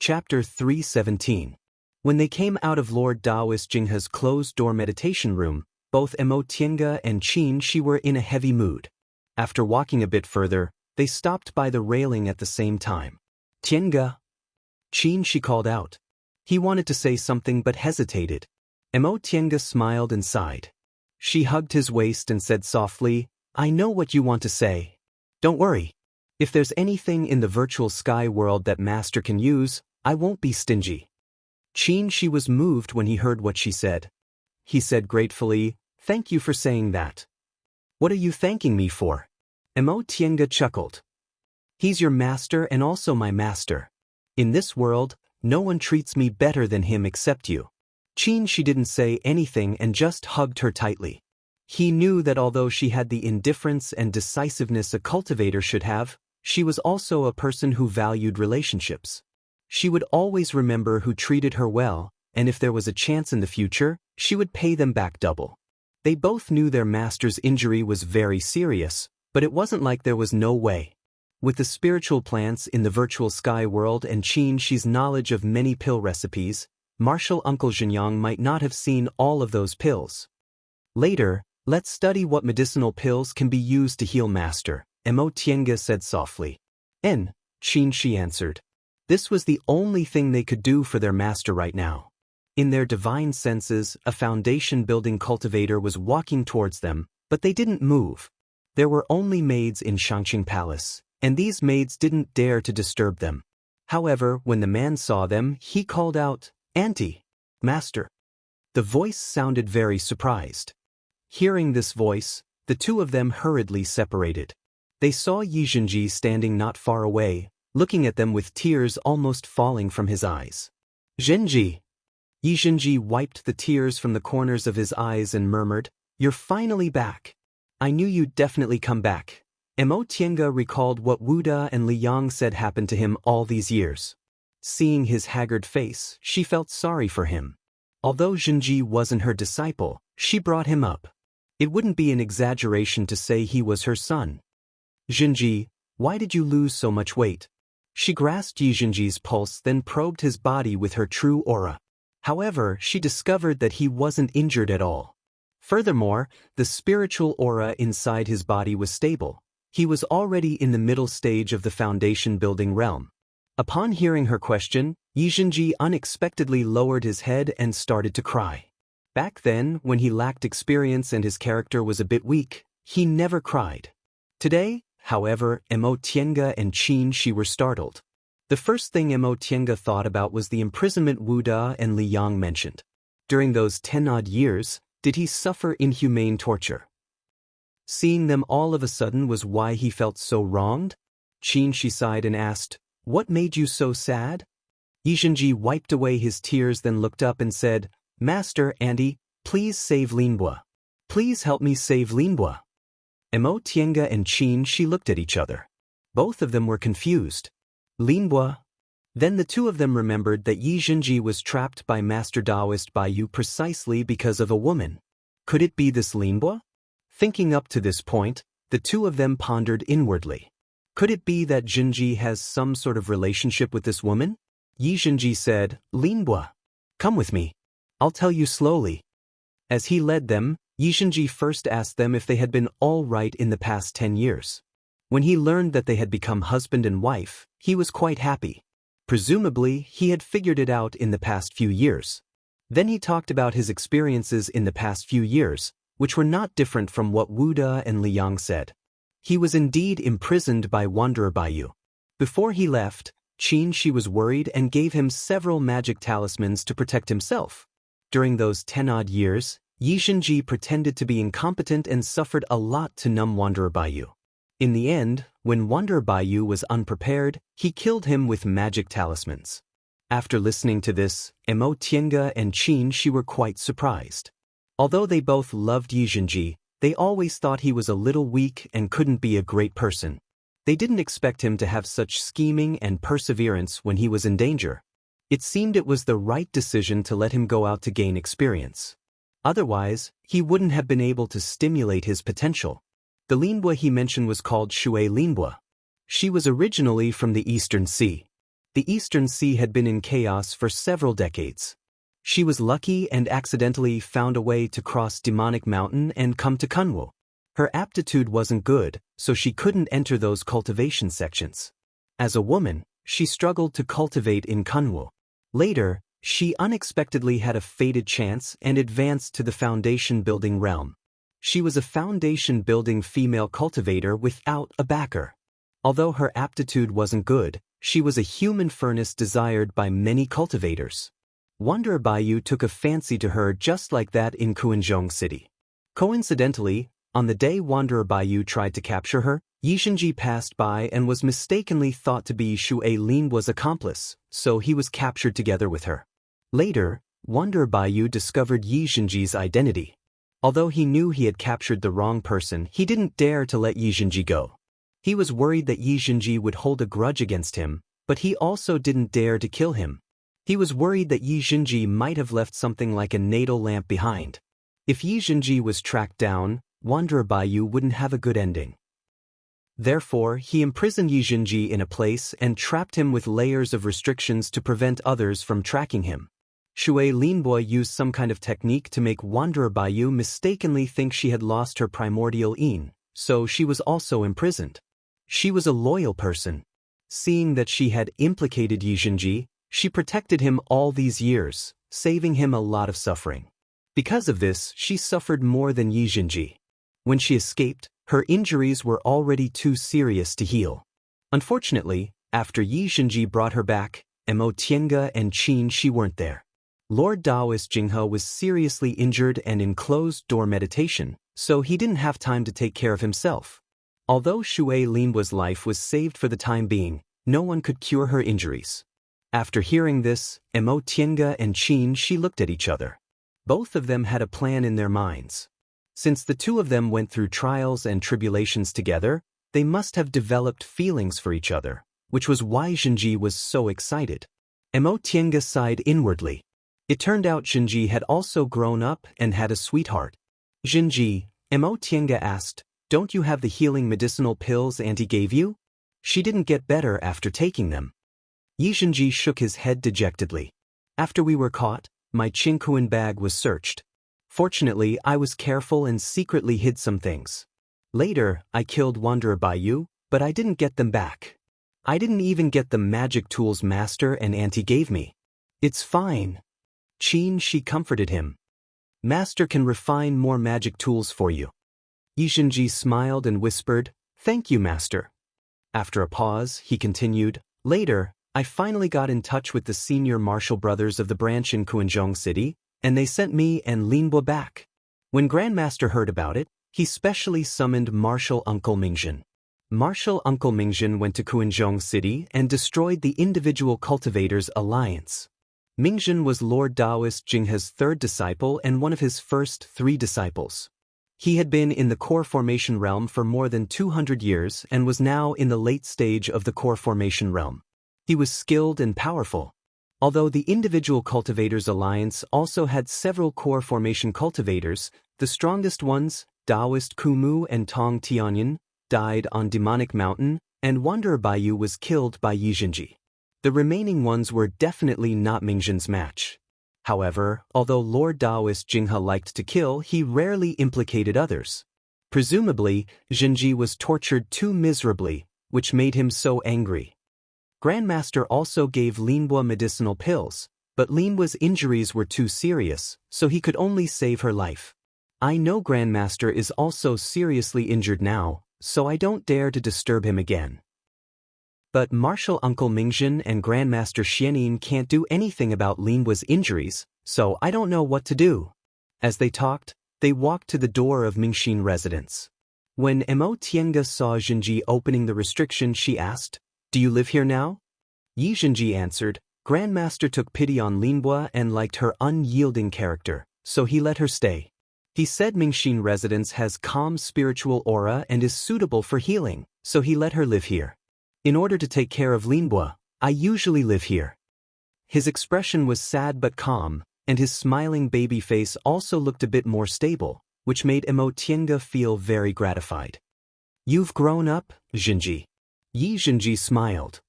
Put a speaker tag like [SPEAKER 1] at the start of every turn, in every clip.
[SPEAKER 1] Chapter 317. When they came out of Lord Daoist Jinghe's closed-door meditation room, both Emo Tienga and Qin Shi were in a heavy mood. After walking a bit further, they stopped by the railing at the same time. Tienga! Qin Shi called out. He wanted to say something but hesitated. Emo Tienga smiled and sighed. She hugged his waist and said softly, "I know what you want to say. Don't worry. If there's anything in the virtual sky world that Master can use, I won't be stingy." Qin Shi was moved when he heard what she said. He said gratefully, "Thank you for saying that." "What are you thanking me for?" Emo Tienga chuckled. "He's your master and also my master. In this world, no one treats me better than him except you." Qin Shi didn't say anything and just hugged her tightly. He knew that although she had the indifference and decisiveness a cultivator should have, she was also a person who valued relationships. She would always remember who treated her well, and if there was a chance in the future, she would pay them back double. They both knew their master's injury was very serious, but it wasn't like there was no way. With the spiritual plants in the virtual sky world and Qin Shi's knowledge of many pill recipes, Martial Uncle Zhenyang might not have seen all of those pills. "Later, let's study what medicinal pills can be used to heal Master," Emo Tienga said softly. Qin Shi answered. This was the only thing they could do for their master right now. In their divine senses, a foundation-building cultivator was walking towards them, but they didn't move. There were only maids in Shangqing Palace, and these maids didn't dare to disturb them. However, when the man saw them, he called out, "Auntie! Master!" The voice sounded very surprised. Hearing this voice, the two of them hurriedly separated. They saw Yi Zhenji standing not far away, looking at them with tears almost falling from his eyes. "Zhenji!" Yi Zhenji wiped the tears from the corners of his eyes and murmured, "You're finally back. I knew you'd definitely come back." Emo Tienga recalled what Wu Da and Li Yang said happened to him all these years. Seeing his haggard face, she felt sorry for him. Although Zhenji wasn't her disciple, she brought him up. It wouldn't be an exaggeration to say he was her son. "Zhenji, why did you lose so much weight?" She grasped Yi Zhenji's pulse, then probed his body with her true aura. However, she discovered that he wasn't injured at all. Furthermore, the spiritual aura inside his body was stable. He was already in the middle stage of the foundation-building realm. Upon hearing her question, Yi Zhenji unexpectedly lowered his head and started to cry. Back then, when he lacked experience and his character was a bit weak, he never cried. Today, however, Emo Tienga and Qin Shi were startled. The first thing Emo Tienga thought about was the imprisonment Wu Da and Li Yang mentioned. During those 10-odd years, did he suffer inhumane torture? Seeing them all of a sudden was why he felt so wronged? Qin Shi sighed and asked, "What made you so sad?" Yi Zhenji wiped away his tears, then looked up and said, "Master, Auntie, please save Linbua. Please help me save Linbua." Emo Tienga and Qin Shi looked at each other. Both of them were confused. Linbua? Then the two of them remembered that Yi Zhenji was trapped by Master Daoist Baiyu precisely because of a woman. Could it be this Linbua? Thinking up to this point, the two of them pondered inwardly. Could it be that Zhenji has some sort of relationship with this woman? Yi Zhenji said, "Linbua, come with me. I'll tell you slowly." As he led them, Yi Zhenji first asked them if they had been all right in the past 10 years. When he learned that they had become husband and wife, he was quite happy. Presumably, he had figured it out in the past few years. Then he talked about his experiences in the past few years, which were not different from what Wu Da and Li Yang said. He was indeed imprisoned by Wanderer Baiyu. Before he left, Qin Shi was worried and gave him several magic talismans to protect himself. During those 10-odd years, Yi Zhenji pretended to be incompetent and suffered a lot to numb Wanderer Baiyu. In the end, when Wanderer Baiyu was unprepared, he killed him with magic talismans. After listening to this, Emo Tienga and Qin Shi were quite surprised. Although they both loved Yi Zhenji, they always thought he was a little weak and couldn't be a great person. They didn't expect him to have such scheming and perseverance when he was in danger. It seemed it was the right decision to let him go out to gain experience. Otherwise, he wouldn't have been able to stimulate his potential. The Linbua he mentioned was called Shui Linbua. She was originally from the Eastern Sea. The Eastern Sea had been in chaos for several decades. She was lucky and accidentally found a way to cross Demonic Mountain and come to Kunwo. Her aptitude wasn't good, so she couldn't enter those cultivation sections. As a woman, she struggled to cultivate in Kunwo. Later, she unexpectedly had a fated chance and advanced to the foundation-building realm. She was a foundation-building female cultivator without a backer. Although her aptitude wasn't good, she was a human furnace desired by many cultivators. Wanderer Baiyu took a fancy to her just like that in Kuanzhong City. Coincidentally, on the day Wanderer Baiyu tried to capture her, Yizhenji passed by and was mistakenly thought to be Shui Linhua's accomplice, so he was captured together with her. Later, Wanderer Baiyu discovered Yizhenji's identity. Although he knew he had captured the wrong person, he didn't dare to let Yizhenji go. He was worried that Yizhenji would hold a grudge against him, but he also didn't dare to kill him. He was worried that Yizhenji might have left something like a natal lamp behind. If Yizhenji was tracked down, Wanderer Baiyu wouldn't have a good ending. Therefore, he imprisoned Yizhenji in a place and trapped him with layers of restrictions to prevent others from tracking him. Shui Linhua used some kind of technique to make Wanderer Baiyu mistakenly think she had lost her primordial yin, so she was also imprisoned. She was a loyal person. Seeing that she had implicated Yizhenji, she protected him all these years, saving him a lot of suffering. Because of this, she suffered more than Yizhenji. When she escaped, her injuries were already too serious to heal. Unfortunately, after Yizhenji brought her back, Mo Tiange and Qin Shi weren't there. Lord Taoist Jinghe was seriously injured and in closed-door meditation, so he didn't have time to take care of himself. Although Shui Linhua's life was saved for the time being, no one could cure her injuries. After hearing this, Mo Tiange and Qin Shi looked at each other. Both of them had a plan in their minds. Since the two of them went through trials and tribulations together, they must have developed feelings for each other, which was why Zhenji was so excited. Mo Tiange sighed inwardly. It turned out Zhenji had also grown up and had a sweetheart. Zhenji, Mo Tiange asked, "Don't you have the healing medicinal pills Auntie gave you?" "She didn't get better after taking them." Yizhenji shook his head dejectedly. "After we were caught, my Qingkuan bag was searched. Fortunately, I was careful and secretly hid some things. Later, I killed Wanderer Baiyu, but I didn't get them back. I didn't even get the magic tools Master and Auntie gave me." "It's fine." Qin Shi comforted him. "Master can refine more magic tools for you." Yizhenji smiled and whispered, "Thank you, Master." After a pause, he continued, "Later, I finally got in touch with the senior martial brothers of the branch in Kuanzhong City, and they sent me and Linhua back. When Grandmaster heard about it, he specially summoned Martial Uncle Mingjin. Martial Uncle Mingjin went to Kuanzhong City and destroyed the Individual Cultivators Alliance. Mingjin was Lord Taoist Jinghe's third disciple and one of his first 3 disciples. He had been in the core formation realm for more than 200 years and was now in the late stage of the core formation realm. He was skilled and powerful. Although the Individual Cultivators Alliance also had several core formation cultivators, the strongest ones, Taoist Kumu and Tong Tianyin, died on Demonic Mountain, and Wanderer Baiyu was killed by Yizhenji. The remaining ones were definitely not Mingjin's match. However, although Lord Taoist Jinghe liked to kill, he rarely implicated others. Presumably, Zhenji was tortured too miserably, which made him so angry. Grandmaster also gave Linhua medicinal pills, but Linhua's injuries were too serious, so he could only save her life. I know Grandmaster is also seriously injured now, so I don't dare to disturb him again. But Martial Uncle Mingjin and Grandmaster Xianin can't do anything about Linhua's injuries, so I don't know what to do." As they talked, they walked to the door of Mingxin residence. When Mo Tiange saw Zhenji opening the restriction, she asked, "Do you live here now?" Yizhenji answered, "Grandmaster took pity on Linhua and liked her unyielding character, so he let her stay. He said Mingxin residence has calm spiritual aura and is suitable for healing, so he let her live here. In order to take care of Linhua, I usually live here." His expression was sad but calm, and his smiling baby face also looked a bit more stable, which made Mo Tiange feel very gratified. "You've grown up, Zhenji." Yizhenji smiled.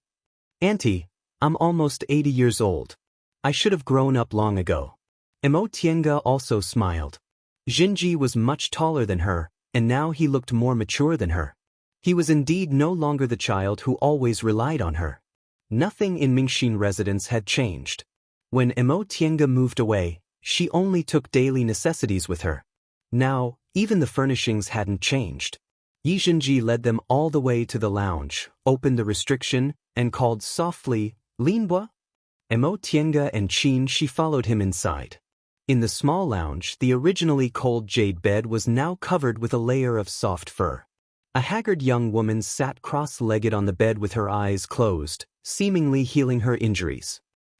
[SPEAKER 1] "Auntie, I'm almost 80 years old. I should have grown up long ago. Emo Tienga also smiled. Jinji was much taller than her, and now he looked more mature than her. He was indeed no longer the child who always relied on her. Nothing in Mingxin residence had changed. When Emo Tienga moved away, she only took daily necessities with her. Now, even the furnishings hadn't changed. Yi Jinji led them all the way to the lounge, opened the restriction, and called softly, "Linbua?" Emo Tienga and Qin Shi followed him inside. In the small lounge, the originally cold jade bed was now covered with a layer of soft fur. A haggard young woman sat cross-legged on the bed with her eyes closed, seemingly healing her injuries.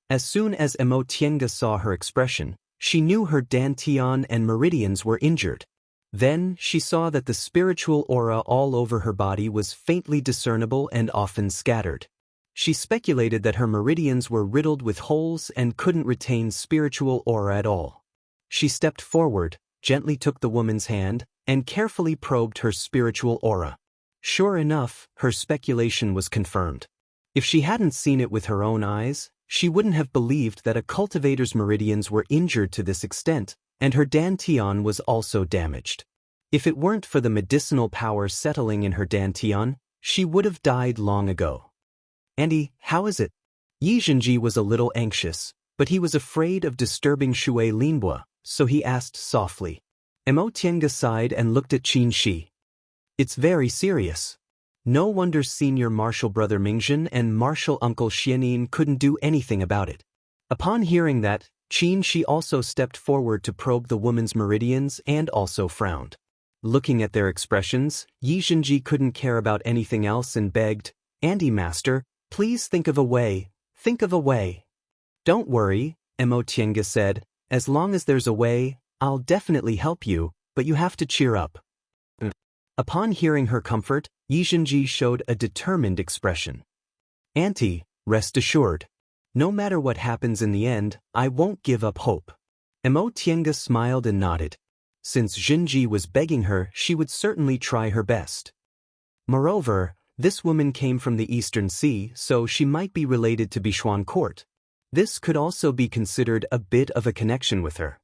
[SPEAKER 1] As soon as Emo Tienga saw her expression, she knew her dantian and meridians were injured. Then, she saw that the spiritual aura all over her body was faintly discernible and often scattered. She speculated that her meridians were riddled with holes and couldn't retain spiritual aura at all. She stepped forward, gently took the woman's hand, and carefully probed her spiritual aura. Sure enough, her speculation was confirmed. If she hadn't seen it with her own eyes, she wouldn't have believed that a cultivator's meridians were injured to this extent, and her dantian was also damaged. If it weren't for the medicinal power settling in her dantian, she would have died long ago. "Auntie, how is it?" Yi Jinji was a little anxious, but he was afraid of disturbing Shui Linbua, so he asked softly. Emo Tienga sighed and looked at Qin Shi. "It's very serious. No wonder senior martial brother Mingzhen and martial uncle Xianin couldn't do anything about it." Upon hearing that, Qin Shi also stepped forward to probe the woman's meridians and also frowned. Looking at their expressions, Yi Jinji couldn't care about anything else and begged, "Auntie Master, please think of a way, think of a way." "Don't worry," Emo Tienga said, "as long as there's a way, I'll definitely help you, but you have to cheer up." Upon hearing her comfort, Yi Jinji showed a determined expression. "Auntie, rest assured. No matter what happens in the end, I won't give up hope." Emo Tienga smiled and nodded. Since Jinji was begging her, she would certainly try her best. Moreover, this woman came from the Eastern Sea, so she might be related to Bishuan Court. This could also be considered a bit of a connection with her.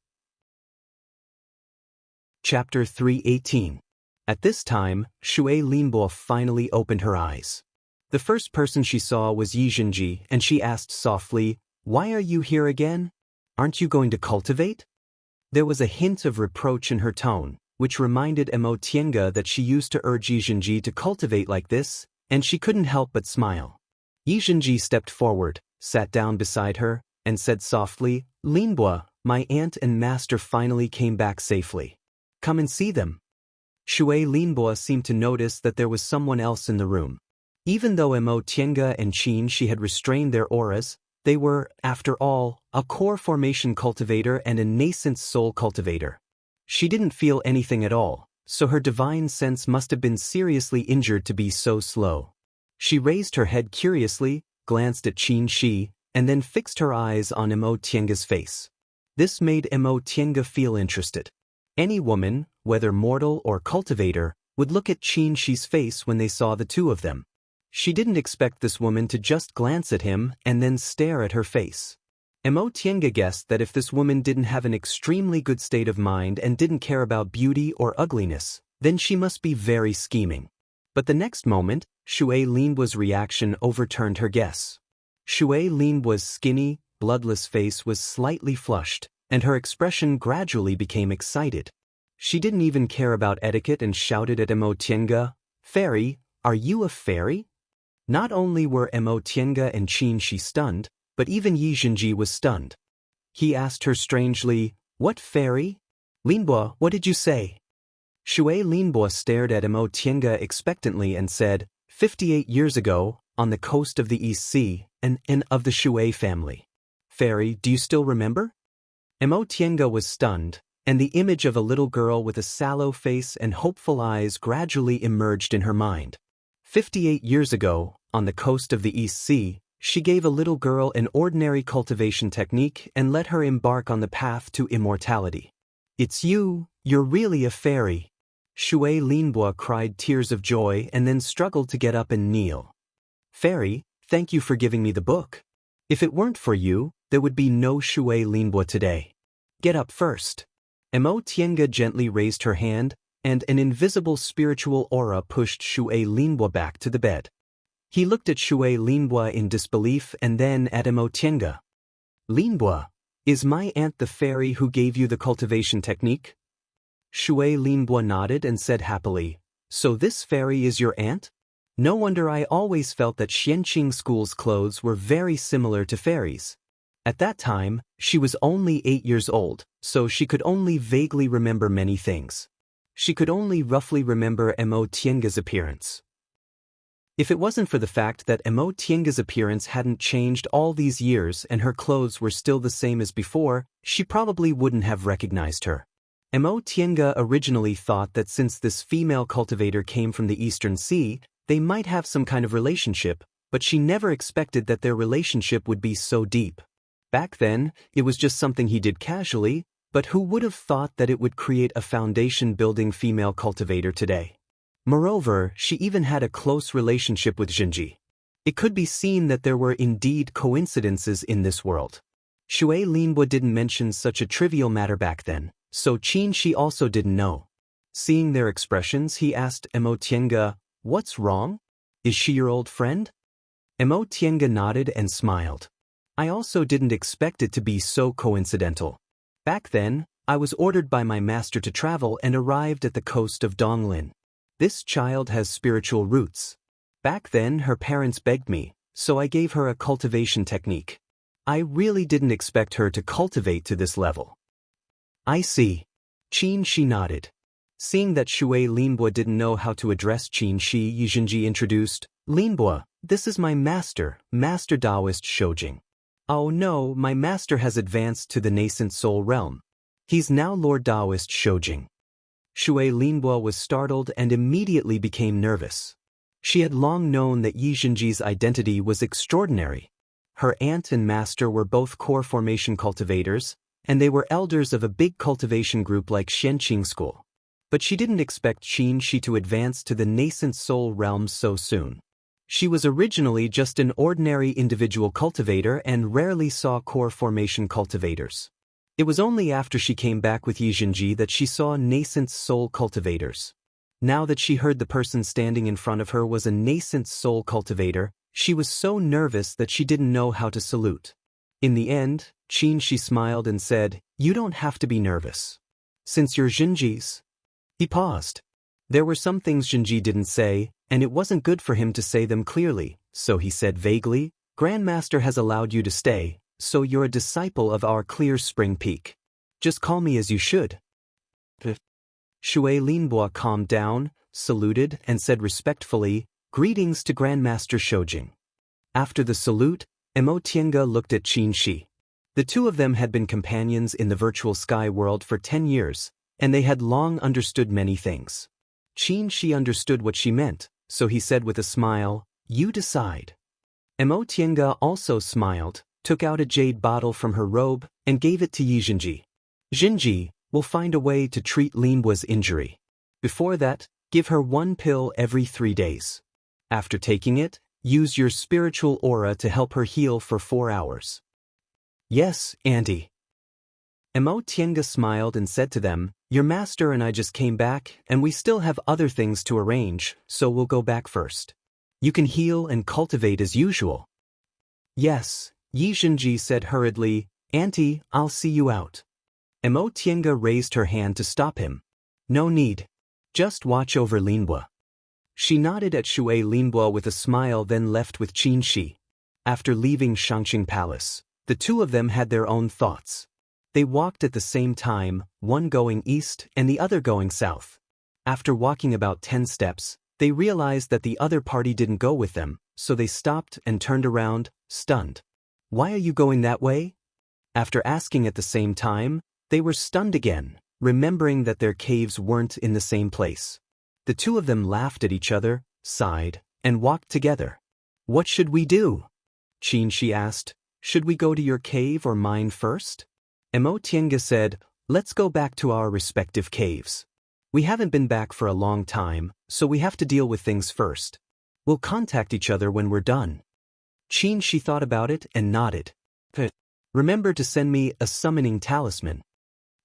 [SPEAKER 1] Chapter 318. At this time, Shui Linbo finally opened her eyes. The first person she saw was Yi Jinji, and she asked softly, "Why are you here again? Aren't you going to cultivate?" There was a hint of reproach in her tone, which reminded Emo Tienga that she used to urge Yi Jinji to cultivate like this, and she couldn't help but smile. Yi Jinji stepped forward, sat down beside her, and said softly, "Linbo, my aunt and master finally came back safely. Come and see them." Shui Linbo seemed to notice that there was someone else in the room. Even though Emo Tienga and Qin Shi had restrained their auras, they were, after all, a core formation cultivator and a nascent soul cultivator. She didn't feel anything at all, so her divine sense must have been seriously injured to be so slow. She raised her head curiously, glanced at Qin Shi, and then fixed her eyes on Emo Tienga's face. This made Emo Tienga feel interested. Any woman, whether mortal or cultivator, would look at Qin Shi's face when they saw the two of them. She didn't expect this woman to just glance at him and then stare at her face. Emo Tienga guessed that if this woman didn't have an extremely good state of mind and didn't care about beauty or ugliness, then she must be very scheming. But the next moment, Shui Linbo's reaction overturned her guess. Shui Linbo's skinny, bloodless face was slightly flushed, and her expression gradually became excited. She didn't even care about etiquette and shouted at Emo Tienga, "Fairy, are you a fairy?" Not only were Emo Tienga and Qin Shi stunned, but even Yi Jinji was stunned. He asked her strangely, "What fairy?" "Linbo, what did you say?" Shui Linbo stared at Emo Tienga expectantly and said, 58 years ago, on the coast of the East Sea, and of the Shui family. Fairy, do you still remember?" Emo Tienga was stunned, and the image of a little girl with a sallow face and hopeful eyes gradually emerged in her mind. 58 years ago, on the coast of the East Sea, she gave a little girl an ordinary cultivation technique and let her embark on the path to immortality. "It's you, you're really a fairy." Shui Linbo cried tears of joy and then struggled to get up and kneel. "Fairy, thank you for giving me the book." If it weren't for you, there would be no Shui Linbo today. Get up first. Mo Tienga gently raised her hand, and an invisible spiritual aura pushed Shui Linbo back to the bed. He looked at Shui Linbo in disbelief and then at Mo Tienga. Linbo, is my aunt the fairy who gave you the cultivation technique? Shui Linbo nodded and said happily, so this fairy is your aunt? No wonder I always felt that Xianqing School's clothes were very similar to fairies. At that time, she was only 8 years old, so she could only vaguely remember many things. She could only roughly remember Mo Tienga's appearance. If it wasn't for the fact that Mo Tienga's appearance hadn't changed all these years and her clothes were still the same as before, she probably wouldn't have recognized her. Mo Tienga originally thought that since this female cultivator came from the Eastern Sea, they might have some kind of relationship, but she never expected that their relationship would be so deep. Back then, it was just something he did casually, but who would have thought that it would create a foundation-building female cultivator today? Moreover, she even had a close relationship with Jinji. It could be seen that there were indeed coincidences in this world. Shui Linbo didn't mention such a trivial matter back then, so Qin Shi also didn't know. Seeing their expressions, he asked Mo Tienga, "What's wrong? Is she your old friend?" Mo Tienga nodded and smiled. I also didn't expect it to be so coincidental. Back then, I was ordered by my master to travel and arrived at the coast of Donglin. This child has spiritual roots. Back then, her parents begged me, so I gave her a cultivation technique. I really didn't expect her to cultivate to this level. I see. Qin Shi nodded. Seeing that Shui Linbo didn't know how to address Qin Shi, Yijinji introduced, Linbo, this is my master, Master Taoist Shoujing. Oh no, my master has advanced to the nascent soul realm. He's now Lord Taoist Shoujing. Shui Linbo was startled and immediately became nervous. She had long known that Yijinji's identity was extraordinary. Her aunt and master were both core formation cultivators, and they were elders of a big cultivation group like Xianqing School. But she didn't expect Qin Shi to advance to the nascent soul realm so soon. She was originally just an ordinary individual cultivator and rarely saw core formation cultivators. It was only after she came back with Yijinji that she saw nascent soul cultivators. Now that she heard the person standing in front of her was a nascent soul cultivator, she was so nervous that she didn't know how to salute. In the end, Qin Shi smiled and said, "You don't have to be nervous. Since you're Jinji's." He paused. There were some things Jinji didn't say, and it wasn't good for him to say them clearly, so he said vaguely, "Grandmaster has allowed you to stay, so you're a disciple of our Clear Spring Peak. Just call me as you should." Shui Linbo calmed down, saluted, and said respectfully, "Greetings to Grandmaster Shoujing." After the salute, Mo Tienga looked at Qin Shi. The two of them had been companions in the virtual sky world for 10 years, and they had long understood many things. Qin Shi understood what she meant, so he said with a smile, "You decide." Mo Tienga also smiled, took out a jade bottle from her robe, and gave it to Yijinji. "Jinji, we'll find a way to treat Linbo's injury. Before that, give her 1 pill every 3 days. After taking it, use your spiritual aura to help her heal for 4 hours." "Yes, Auntie." Mo Tienga smiled and said to them, "Your master and I just came back, and we still have other things to arrange, so we'll go back first. You can heal and cultivate as usual." "Yes," Yijinji said hurriedly, "Auntie, I'll see you out." Mo Tienga raised her hand to stop him. "No need. Just watch over Linbo." She nodded at Shui Linbo with a smile, then left with Qin Shi. After leaving Shangqing Palace, the two of them had their own thoughts. They walked at the same time, one going east and the other going south. After walking about 10 steps, they realized that the other party didn't go with them, so they stopped and turned around, stunned. "Why are you going that way?" After asking at the same time, they were stunned again, remembering that their caves weren't in the same place. The two of them laughed at each other, sighed, and walked together. "What should we do?" Qin Shi asked. "Should we go to your cave or mine first?" Mo Tienga said, "Let's go back to our respective caves. We haven't been back for a long time, so we have to deal with things first. We'll contact each other when we're done." Qin Shi thought about it and nodded. Remember to send me a summoning talisman.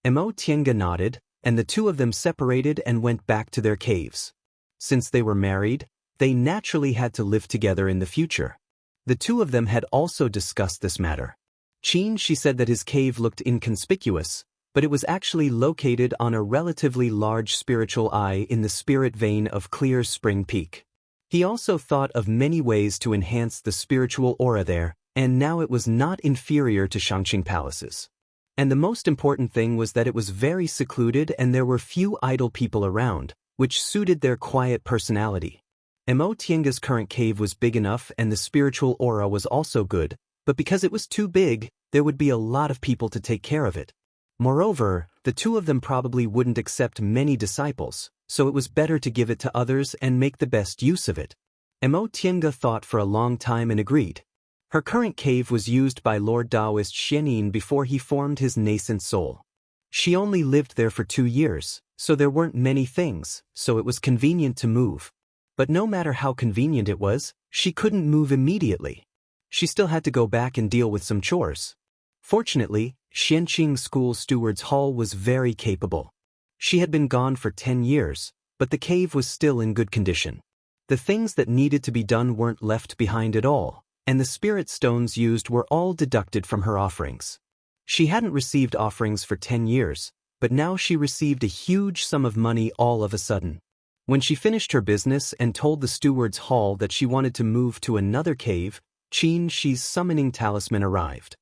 [SPEAKER 1] Mo Tiange nodded, and the two of them separated and went back to their caves. Since they were married, they naturally had to live together in the future. The two of them had also discussed this matter. Qin Shi said that his cave looked inconspicuous, but it was actually located on a relatively large spiritual eye in the spirit vein of Clear Spring Peak. He also thought of many ways to enhance the spiritual aura there, and now it was not inferior to Shangqing palaces. And the most important thing was that it was very secluded and there were few idle people around, which suited their quiet personality. Mo Tiange's current cave was big enough and the spiritual aura was also good, but because it was too big, there would be a lot of people to take care of it. Moreover, the two of them probably wouldn't accept many disciples, so it was better to give it to others and make the best use of it. Mo Tiange thought for a long time and agreed. Her current cave was used by Lord Taoist Xianyin before he formed his nascent soul. She only lived there for 2 years, so there weren't many things, so it was convenient to move. But no matter how convenient it was, she couldn't move immediately. She still had to go back and deal with some chores. Fortunately, Xianqing School Steward's Hall was very capable. She had been gone for 10 years, but the cave was still in good condition. The things that needed to be done weren't left behind at all, and the spirit stones used were all deducted from her offerings. She hadn't received offerings for 10 years, but now she received a huge sum of money all of a sudden. When she finished her business and told the steward's hall that she wanted to move to another cave, Qin Shi's summoning talisman arrived.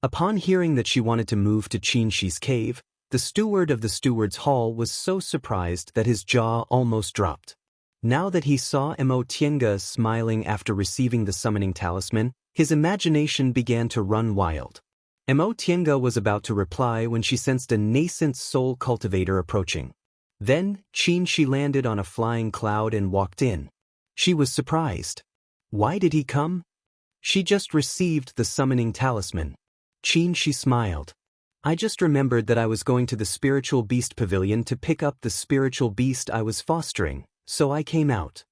[SPEAKER 1] Upon hearing that she wanted to move to Qin Shi's cave, the steward of the steward's hall was so surprised that his jaw almost dropped. Now that he saw Mo Tiange smiling after receiving the summoning talisman, his imagination began to run wild. Mo Tiange was about to reply when she sensed a nascent soul cultivator approaching. Then, Qin Shi landed on a flying cloud and walked in. She was surprised. Why did he come? She just received the summoning talisman. Qin Shi smiled. I just remembered that I was going to the spiritual beast pavilion to pick up the spiritual beast I was fostering, so I came out.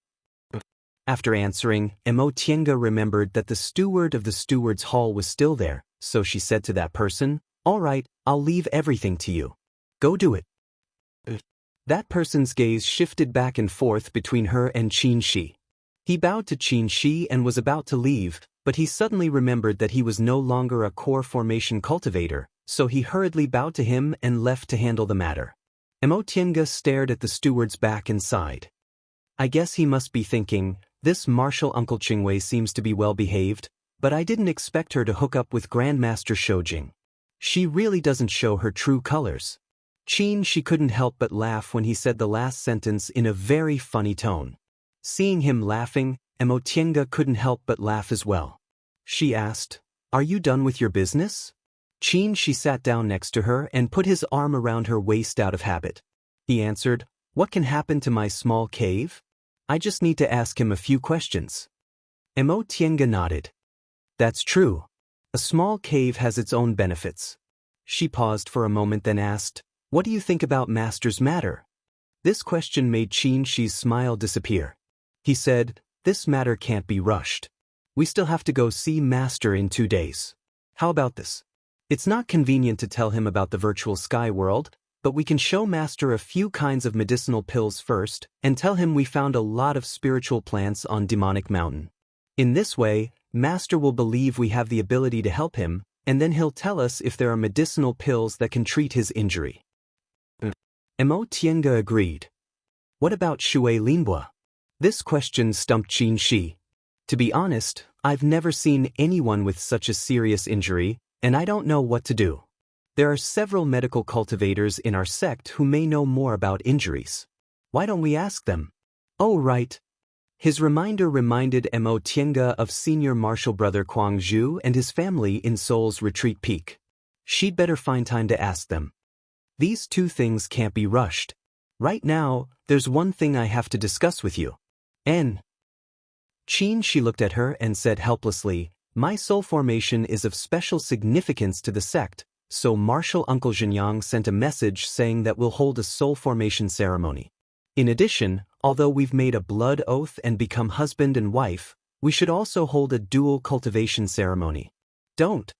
[SPEAKER 1] After answering, Mo Tiange remembered that the steward of the steward's hall was still there, so she said to that person, "All right, I'll leave everything to you. Go do it." That person's gaze shifted back and forth between her and Qin Shi. He bowed to Qin Shi and was about to leave, but he suddenly remembered that he was no longer a core formation cultivator, so he hurriedly bowed to him and left to handle the matter. Mo Tiange stared at the steward's back and sighed. I guess he must be thinking, this martial Uncle Qingwei seems to be well behaved, but I didn't expect her to hook up with Grandmaster Shoujing. She really doesn't show her true colors. Qin Shi couldn't help but laugh when he said the last sentence in a very funny tone. Seeing him laughing, Mo Tiange couldn't help but laugh as well. She asked, "Are you done with your business?" Qin Shi sat down next to her and put his arm around her waist out of habit. He answered, "What can happen to my small cave? I just need to ask him a few questions." Mo Tiange nodded. That's true. A small cave has its own benefits. She paused for a moment then asked, "What do you think about Master's matter?" This question made Qin Shi's smile disappear. He said, "This matter can't be rushed. We still have to go see Master in 2 days. How about this? It's not convenient to tell him about the virtual sky world, but we can show Master a few kinds of medicinal pills first and tell him we found a lot of spiritual plants on Demonic Mountain. In this way, Master will believe we have the ability to help him, and then he'll tell us if there are medicinal pills that can treat his injury." Mo Tiange agreed. What about Shui Linhua? This question stumped Qin Shi. To be honest, I've never seen anyone with such a serious injury, and I don't know what to do. There are several medical cultivators in our sect who may know more about injuries. Why don't we ask them? Oh, right. His reminder reminded Mo Tiange of senior martial brother Kuang Zhu and his family in Seoul's Retreat Peak. She'd better find time to ask them. These 2 things can't be rushed. Right now, there's one thing I have to discuss with you. Qin Shi looked at her and said helplessly, "My soul formation is of special significance to the sect, so Martial Uncle Zhenyang sent a message saying that we'll hold a soul formation ceremony. In addition, although we've made a blood oath and become husband and wife, We should also hold a dual cultivation ceremony. Don't.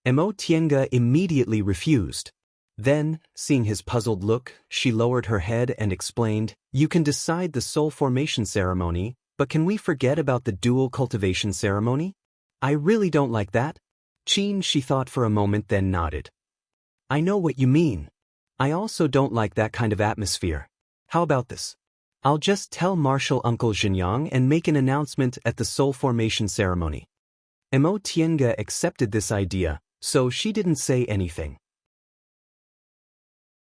[SPEAKER 1] Mo Tienga immediately refused. Then, seeing his puzzled look, she lowered her head and explained, "You can decide the soul formation ceremony, but can we forget about the dual cultivation ceremony? I really don't like that." Qin, she thought for a moment, then nodded. "I know what you mean. I also don't like that kind of atmosphere. How about this? I'll just tell Martial Uncle Xinjiang and make an announcement at the soul formation ceremony." Mo Tienga accepted this idea, so she didn't say anything.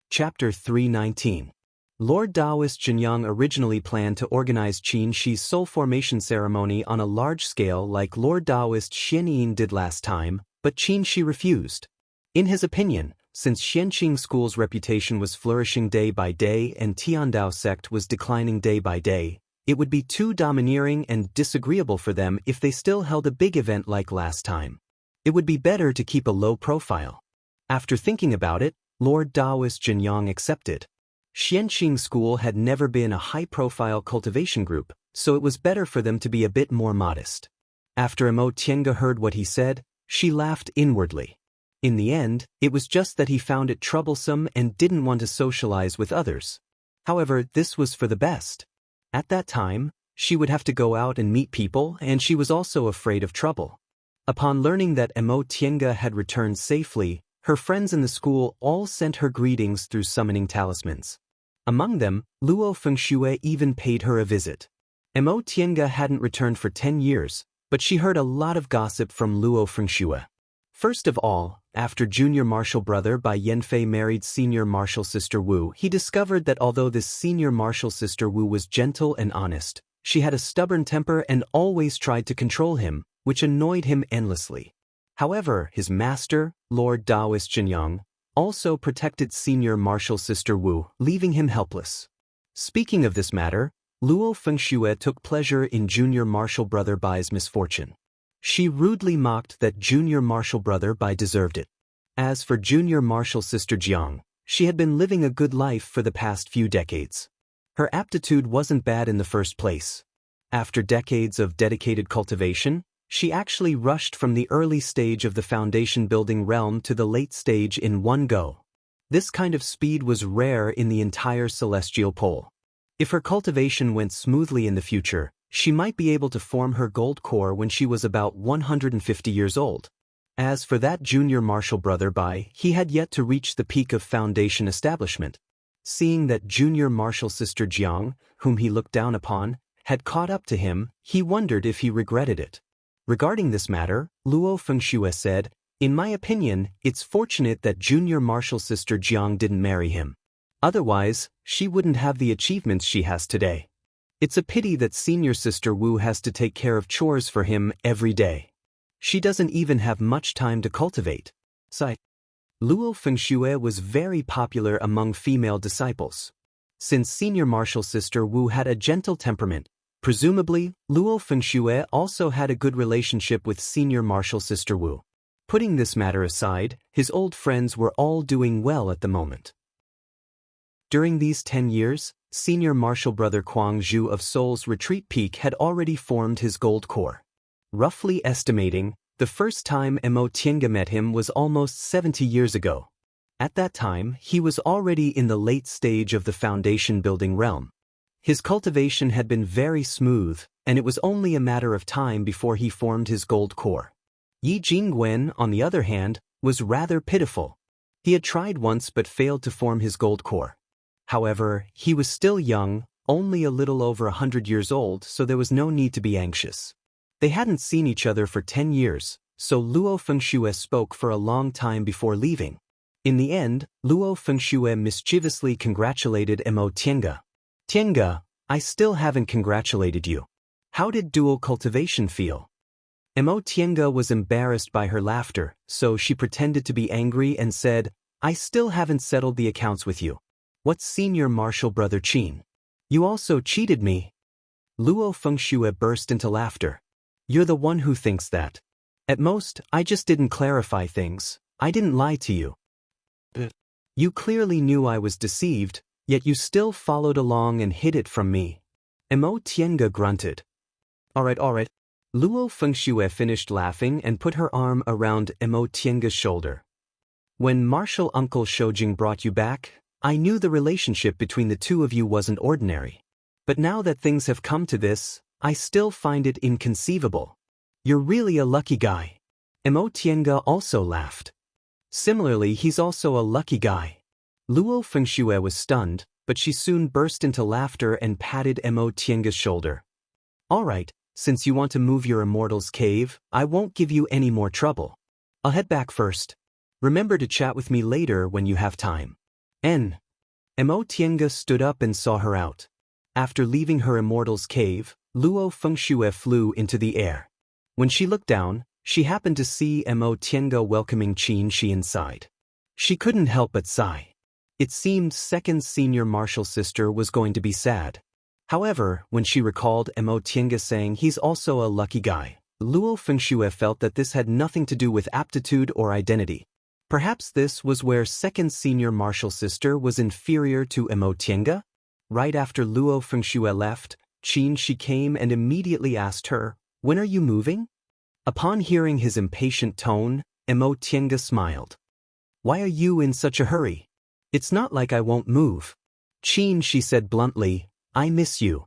[SPEAKER 1] Chapter 319. Lord Taoist Xinjiang originally planned to organize Qin Shi's soul formation ceremony on a large scale like Lord Taoist Xianyin did last time, but Qin Shi refused. In his opinion, since Xianqing school's reputation was flourishing day by day and Tiandao sect was declining day by day, it would be too domineering and disagreeable for them if they still held a big event like last time. It would be better to keep a low profile. After thinking about it, Lord Taoist Xinjiang accepted. Xianqing school had never been a high-profile cultivation group, so it was better for them to be a bit more modest. After Mo Tienga heard what he said, she laughed inwardly. In the end, it was just that he found it troublesome and didn't want to socialize with others. However, this was for the best. At that time, she would have to go out and meet people, and she was also afraid of trouble. Upon learning that Mo Tienga had returned safely, her friends in the school all sent her greetings through summoning talismans. Among them, Luo Fengxue even paid her a visit. Mo Tienga hadn't returned for 10 years, but she heard a lot of gossip from Luo Fengxue. First of all, after junior martial brother Bai Yanfei married senior martial sister Wu, he discovered that although this senior martial sister Wu was gentle and honest, she had a stubborn temper and always tried to control him, which annoyed him endlessly. However, his master, Lord Taoist Xinjiang, also protected senior martial sister Wu, leaving him helpless. Speaking of this matter, Luo Fengxue took pleasure in junior martial brother Bai's misfortune. She rudely mocked that junior martial brother Bai deserved it. As for junior martial sister Jiang, she had been living a good life for the past few decades. Her aptitude wasn't bad in the first place. After decades of dedicated cultivation, she actually rushed from the early stage of the foundation building realm to the late stage in one go. This kind of speed was rare in the entire celestial pole. If her cultivation went smoothly in the future, she might be able to form her gold core when she was about 150 years old. As for that junior martial brother Bai, he had yet to reach the peak of foundation establishment. Seeing that junior martial sister Jiang, whom he looked down upon, had caught up to him, he wondered if he regretted it. Regarding this matter, Luo Fengxue said, "In my opinion, it's fortunate that junior martial sister Jiang didn't marry him. Otherwise, she wouldn't have the achievements she has today. It's a pity that senior sister Wu has to take care of chores for him every day. She doesn't even have much time to cultivate." Sigh. Luo Fengxue was very popular among female disciples. Since senior martial sister Wu had a gentle temperament, presumably, Luo Fengxue also had a good relationship with senior martial sister Wu. Putting this matter aside, his old friends were all doing well at the moment. During these 10 years, senior martial brother Kuang Zhu of Seoul's retreat peak had already formed his gold core. Roughly estimating, the first time Mo Tienga met him was almost 70 years ago. At that time, he was already in the late stage of the foundation building realm. His cultivation had been very smooth, and it was only a matter of time before he formed his gold core. Yi Jingwen, on the other hand, was rather pitiful. He had tried once but failed to form his gold core. However, he was still young, only a little over 100 years old, so there was no need to be anxious. They hadn't seen each other for 10 years, so Luo Fengxue spoke for a long time before leaving. In the end, Luo Fengxue mischievously congratulated Mo Tienga. "Tienga, I still haven't congratulated you. How did dual cultivation feel?" Mo Tienga was embarrassed by her laughter, so she pretended to be angry and said, "I still haven't settled the accounts with you. What's senior martial brother Qin? You also cheated me." Luo Fengxue burst into laughter. "You're the one who thinks that. At most, I just didn't clarify things. I didn't lie to you. You clearly knew I was deceived, yet you still followed along and hid it from me." Mo Tienga grunted. All right. Luo Fengxue finished laughing and put her arm around Emo Tienga's shoulder. When Martial Uncle Shoujing brought you back, I knew the relationship between the two of you wasn't ordinary. But now that things have come to this, I still find it inconceivable. You're really a lucky guy. Emo Tienga also laughed. Similarly, he's also a lucky guy. Luo Fengxue was stunned, but she soon burst into laughter and patted Emo Tienga's shoulder. All right, since you want to move your immortal's cave, I won't give you any more trouble. I'll head back first. Remember to chat with me later when you have time. Emo Tienga stood up and saw her out. After leaving her immortal's cave, Luo Fengxue flew into the air. When she looked down, she happened to see Emo Tienga welcoming Qin Shi inside. She couldn't help but sigh. It seemed second senior martial sister was going to be sad. However, when she recalled Emo Tienga saying he's also a lucky guy, Luo Fengxue felt that this had nothing to do with aptitude or identity. Perhaps this was where second senior martial sister was inferior to Emo Tienga? Right after Luo Fengxue left, Qin Shi came and immediately asked her, "When are you moving?" Upon hearing his impatient tone, Emo Tienga smiled. "Why are you in such a hurry? It's not like I won't move." Qin Shi said bluntly, "I miss you."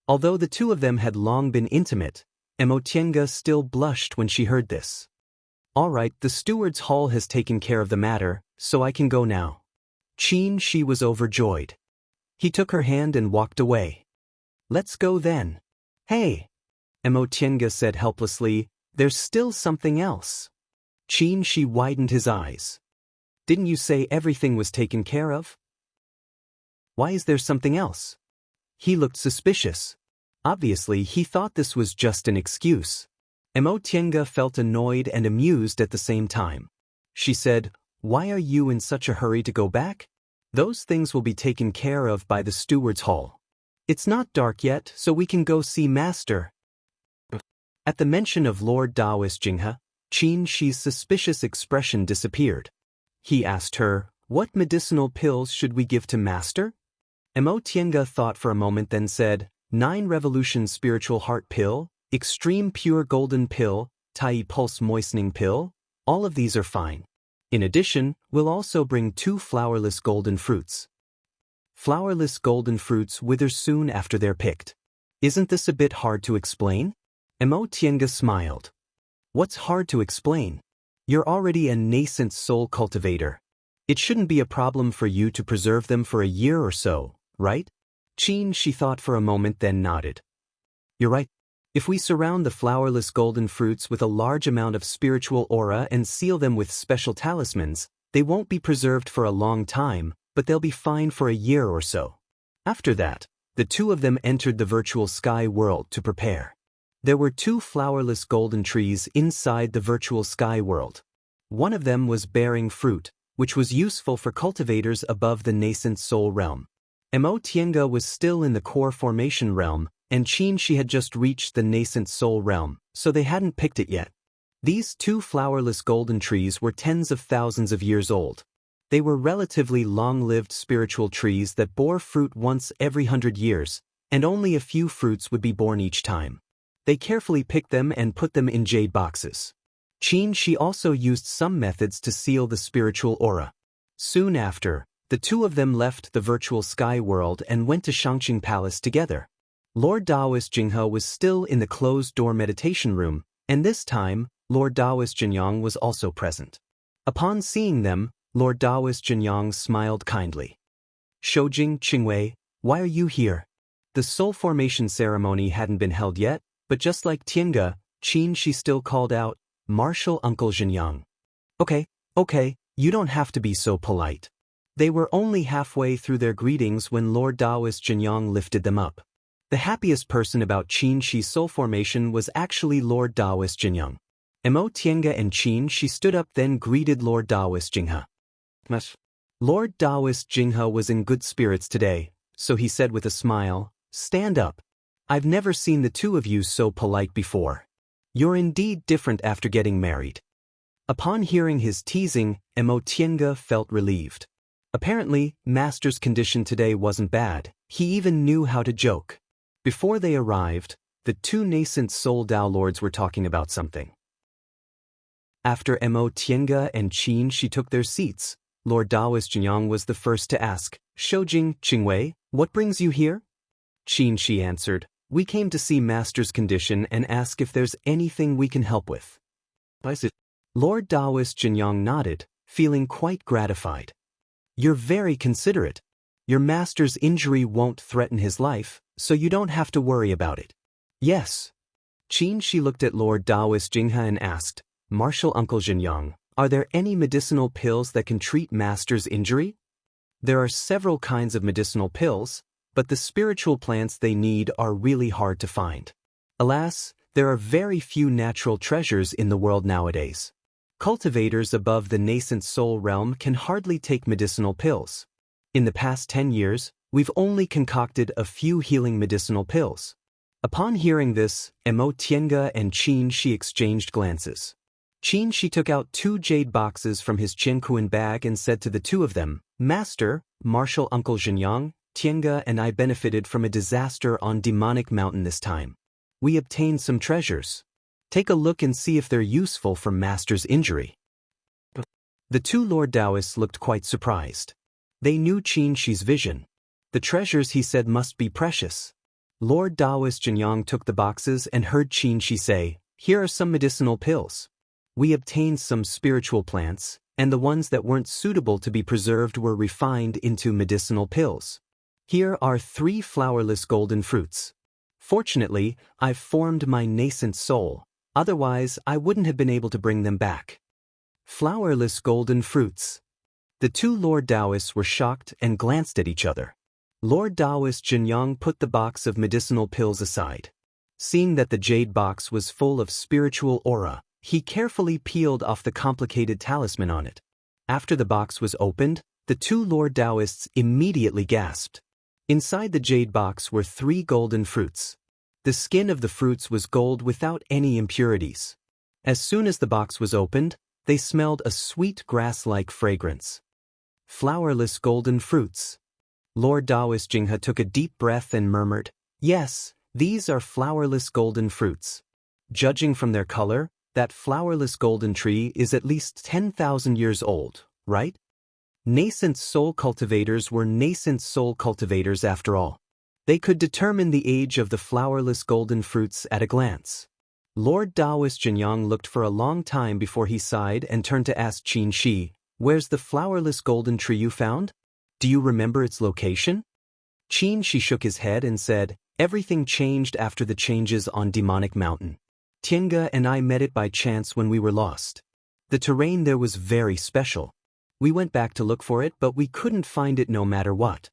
[SPEAKER 1] Although the two of them had long been intimate, Emo Tienga still blushed when she heard this. "All right, the steward's hall has taken care of the matter, so I can go now." Qin Shi was overjoyed. He took her hand and walked away. "Let's go then." "Hey," Emo Tienga said helplessly, "there's still something else." Qin Shi widened his eyes. "Didn't you say everything was taken care of? Why is there something else?" He looked suspicious. Obviously, he thought this was just an excuse. Emo Tienga felt annoyed and amused at the same time. She said, "Why are you in such a hurry to go back? Those things will be taken care of by the steward's hall. It's not dark yet, so we can go see Master." At the mention of Lord Daoist Jinghe, Qin Shi's suspicious expression disappeared. He asked her, "What medicinal pills should we give to Master?" Emo Tienga thought for a moment, then said, 9 Revolution Spiritual Heart Pill, Extreme Pure Golden Pill, Tai Pulse Moistening Pill. All of these are fine. In addition, we'll also bring 2 flowerless golden fruits. Flowerless golden fruits wither soon after they're picked. Isn't this a bit hard to explain? Emo Tienga smiled. What's hard to explain? You're already a nascent soul cultivator. It shouldn't be a problem for you to preserve them for a year or so, right? Qin Shi thought for a moment, then nodded. You're right. If we surround the flowerless golden fruits with a large amount of spiritual aura and seal them with special talismans, they won't be preserved for a long time, but they'll be fine for a year or so. After that, the two of them entered the virtual sky world to prepare. There were 2 flowerless golden trees inside the virtual sky world. One of them was bearing fruit, which was useful for cultivators above the nascent soul realm. Emo Tienga was still in the core formation realm, and Qin Shi had just reached the nascent soul realm, so they hadn't picked it yet. These 2 flowerless golden trees were tens of thousands of years old. They were relatively long-lived spiritual trees that bore fruit once every 100 years, and only a few fruits would be born each time. They carefully picked them and put them in jade boxes. Qin Shi also used some methods to seal the spiritual aura. Soon after, the two of them left the virtual sky world and went to Shangqing Palace together. Lord Daoist Jinghe was still in the closed-door meditation room, and this time, Lord Daoist Jinyang was also present. Upon seeing them, Lord Daoist Jinyang smiled kindly. "Shoujing, Qingwei, why are you here?" The soul formation ceremony hadn't been held yet, but just like Tienga, Qin Shi still called out, "Martial Uncle Jinyang." Okay, you don't have to be so polite." They were only halfway through their greetings when Lord Daoist Jinyang lifted them up. The happiest person about Qin Shi's soul formation was actually Lord Daoist Jinyang. Emo Tienga and Qin Shi stood up, then greeted Lord Daoist Jinghe. Lord Daoist Jinghe was in good spirits today, so he said with a smile, "Stand up. I've never seen the two of you so polite before. You're indeed different after getting married." Upon hearing his teasing, Emo Tienga felt relieved. Apparently, Master's condition today wasn't bad. He even knew how to joke. Before they arrived, the two nascent soul Tao lords were talking about something. After Mo Tiange and Qin Shi took their seats, Lord Taoist Jinyang was the first to ask, Shoujing, Qingwei, what brings you here? Qin Shi answered, we came to see Master's condition and ask if there's anything we can help with. Lord Taoist Jinyang nodded, feeling quite gratified. You're very considerate. Your master's injury won't threaten his life, so you don't have to worry about it. Yes. Qin Shi looked at Lord Taoist Jinghe and asked, Martial Uncle Jinyang, are there any medicinal pills that can treat master's injury? There are several kinds of medicinal pills, but the spiritual plants they need are really hard to find. Alas, there are very few natural treasures in the world nowadays. Cultivators above the nascent soul realm can hardly take medicinal pills. In the past 10 years, we've only concocted a few healing medicinal pills. Upon hearing this, Mo Tiange and Qin Shi exchanged glances. Qin Shi took out 2 jade boxes from his Qianquan bag and said to the two of them, Master, Martial Uncle Jinyang, Tiange and I benefited from a disaster on Demonic Mountain this time. We obtained some treasures. Take a look and see if they're useful for Master's injury. The two Lord Taoists looked quite surprised. They knew Qin Shi's vision. The treasures, he said, must be precious. Lord Taoist Jinyang took the boxes and heard Qin Shi say, here are some medicinal pills. We obtained some spiritual plants, and the ones that weren't suitable to be preserved were refined into medicinal pills. Here are 3 flowerless golden fruits. Fortunately, I've formed my nascent soul, otherwise I wouldn't have been able to bring them back. Flowerless golden fruits. The two Lord Taoists were shocked and glanced at each other. Lord Taoist Jinyang put the box of medicinal pills aside. Seeing that the jade box was full of spiritual aura, he carefully peeled off the complicated talisman on it. After the box was opened, the two Lord Taoists immediately gasped. Inside the jade box were 3 golden fruits. The skin of the fruits was gold without any impurities. As soon as the box was opened, they smelled a sweet grass-like fragrance. Flowerless golden fruits. Lord Taoist Jinghe took a deep breath and murmured, yes, these are flowerless golden fruits. Judging from their color, that flowerless golden tree is at least 10,000 years old, right? Nascent soul cultivators were nascent soul cultivators after all. They could determine the age of the flowerless golden fruits at a glance. Lord Taoist Jinyang looked for a long time before he sighed and turned to ask Qin Shi, where's the flowerless golden tree you found? Do you remember its location? Qin Shi shook his head and said, everything changed after the changes on Demonic Mountain. Tiange and I met it by chance when we were lost. The terrain there was very special. We went back to look for it, but we couldn't find it no matter what.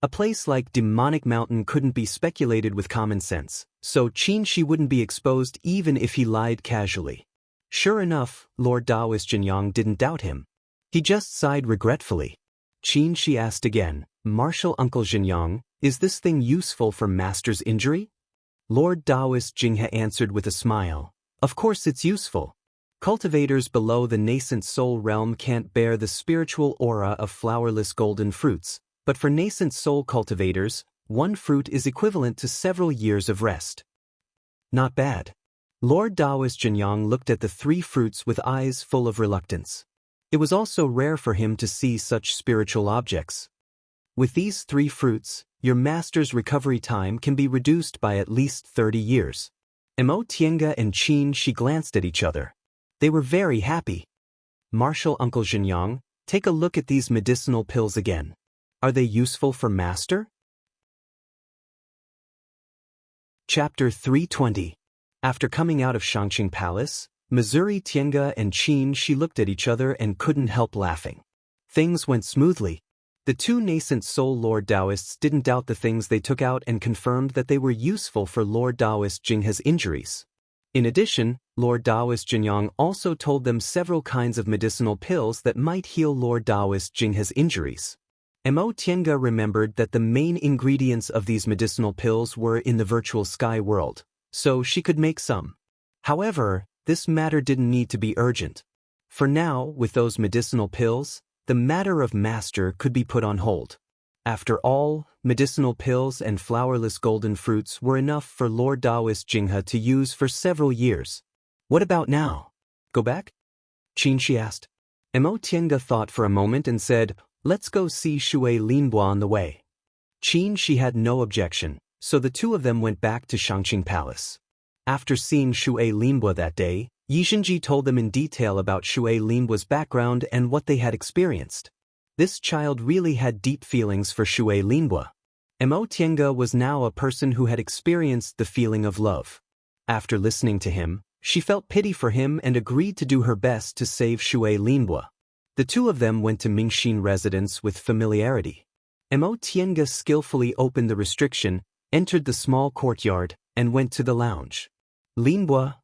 [SPEAKER 1] A place like Demonic Mountain couldn't be speculated with common sense, so Qin Shi wouldn't be exposed even if he lied casually. Sure enough, Lord Taoist Jinyang didn't doubt him. He just sighed regretfully. Qin Shi asked again, Martial Uncle Jinyang, is this thing useful for Master's injury? Lord Taoist Jinghe answered with a smile, of course it's useful. Cultivators below the nascent soul realm can't bear the spiritual aura of flowerless golden fruits, but for nascent soul cultivators, 1 fruit is equivalent to several years of rest. Not bad. Lord Taoist Jinyang looked at the 3 fruits with eyes full of reluctance. It was also rare for him to see such spiritual objects. With these 3 fruits, your master's recovery time can be reduced by at least 30 years. Mo Tiange and Qin Shi glanced at each other. They were very happy. Martial Uncle Jinyang, take a look at these medicinal pills again. Are they useful for Master? Chapter 320. After coming out of Shangqing Palace, Missouri Tiange and Qin Shi looked at each other and couldn't help laughing. Things went smoothly. The 2 nascent soul Lord Taoists didn't doubt the things they took out and confirmed that they were useful for Lord Taoist Jinghe's injuries. In addition, Lord Taoist Jinyang also told them several kinds of medicinal pills that might heal Lord Taoist Jinghe's injuries. Mo Tiange remembered that the main ingredients of these medicinal pills were in the virtual sky world, so she could make some. However, this matter didn't need to be urgent. For now, with those medicinal pills, the matter of Master could be put on hold. After all, medicinal pills and flowerless golden fruits were enough for Lord Taoist Jinghe to use for several years. What about now? Go back? Qin asked. Mo Tiange thought for a moment and said, let's go see Shui Linbo on the way. Qin had no objection, so the two of them went back to Shangqing Palace. After seeing Shui Linbo that day, Yixinji told them in detail about Shui Linbo's background and what they had experienced. This child really had deep feelings for Shui Linbo. Mo Tiange was now a person who had experienced the feeling of love. After listening to him, she felt pity for him and agreed to do her best to save Shui Linbo. The two of them went to Mingxin residence with familiarity. Mo Tiange skillfully opened the restriction, entered the small courtyard, and went to the lounge. Linbo?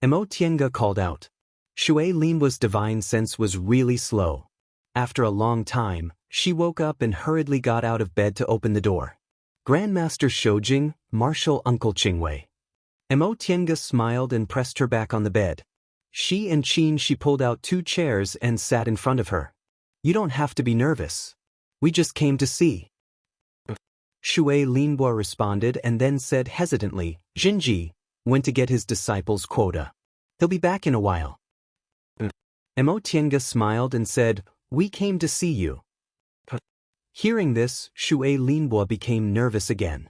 [SPEAKER 1] Mo Tiange called out. Shui Linbo's divine sense was really slow. After a long time, she woke up and hurriedly got out of bed to open the door. Grandmaster Shoujing, Martial Uncle Qingwei. Mo Tiange smiled and pressed her back on the bed. She pulled out 2 chairs and sat in front of her. You don't have to be nervous. We just came to see. Shui Linbo responded and then said hesitantly, Jinji went to get his disciples' quota. He'll be back in a while. Mo Tiange smiled and said, we came to see you. Hearing this, Shui Linbo became nervous again.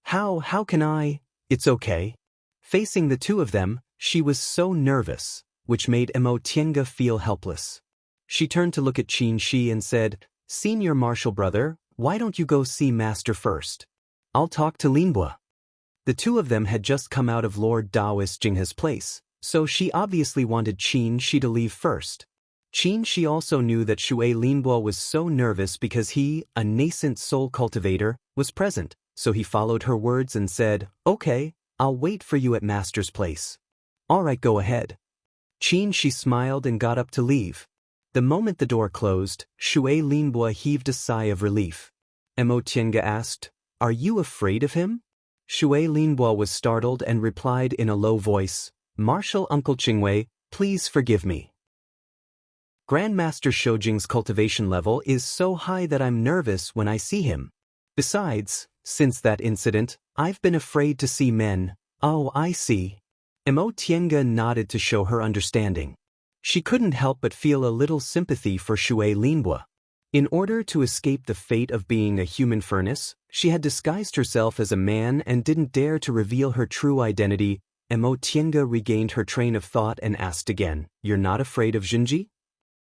[SPEAKER 1] How can I? It's okay. Facing the two of them, she was so nervous, which made Mo Tiange feel helpless. She turned to look at Qin Shi and said, Senior martial brother, why don't you go see Master first? I'll talk to Linbo. The two of them had just come out of Lord Taoist Jinghe's place, so she obviously wanted Qin Shi to leave first. Qin Shi also knew that Shui Linbo was so nervous because he, a nascent soul cultivator, was present, so he followed her words and said, okay, I'll wait for you at Master's place. All right, go ahead. Qin Shi smiled and got up to leave. The moment the door closed, Shui Linbo heaved a sigh of relief. Mo Tiange asked, are you afraid of him? Shui Linbo was startled and replied in a low voice, Martial Uncle Qingwei, please forgive me. Grandmaster Shoujing's cultivation level is so high that I'm nervous when I see him. Besides, since that incident, I've been afraid to see men. Oh, I see. Mo Tiange nodded to show her understanding. She couldn't help but feel a little sympathy for Shui Linbo. In order to escape the fate of being a human furnace, she had disguised herself as a man and didn't dare to reveal her true identity. Mo Tiange regained her train of thought and asked again, you're not afraid of Jinji?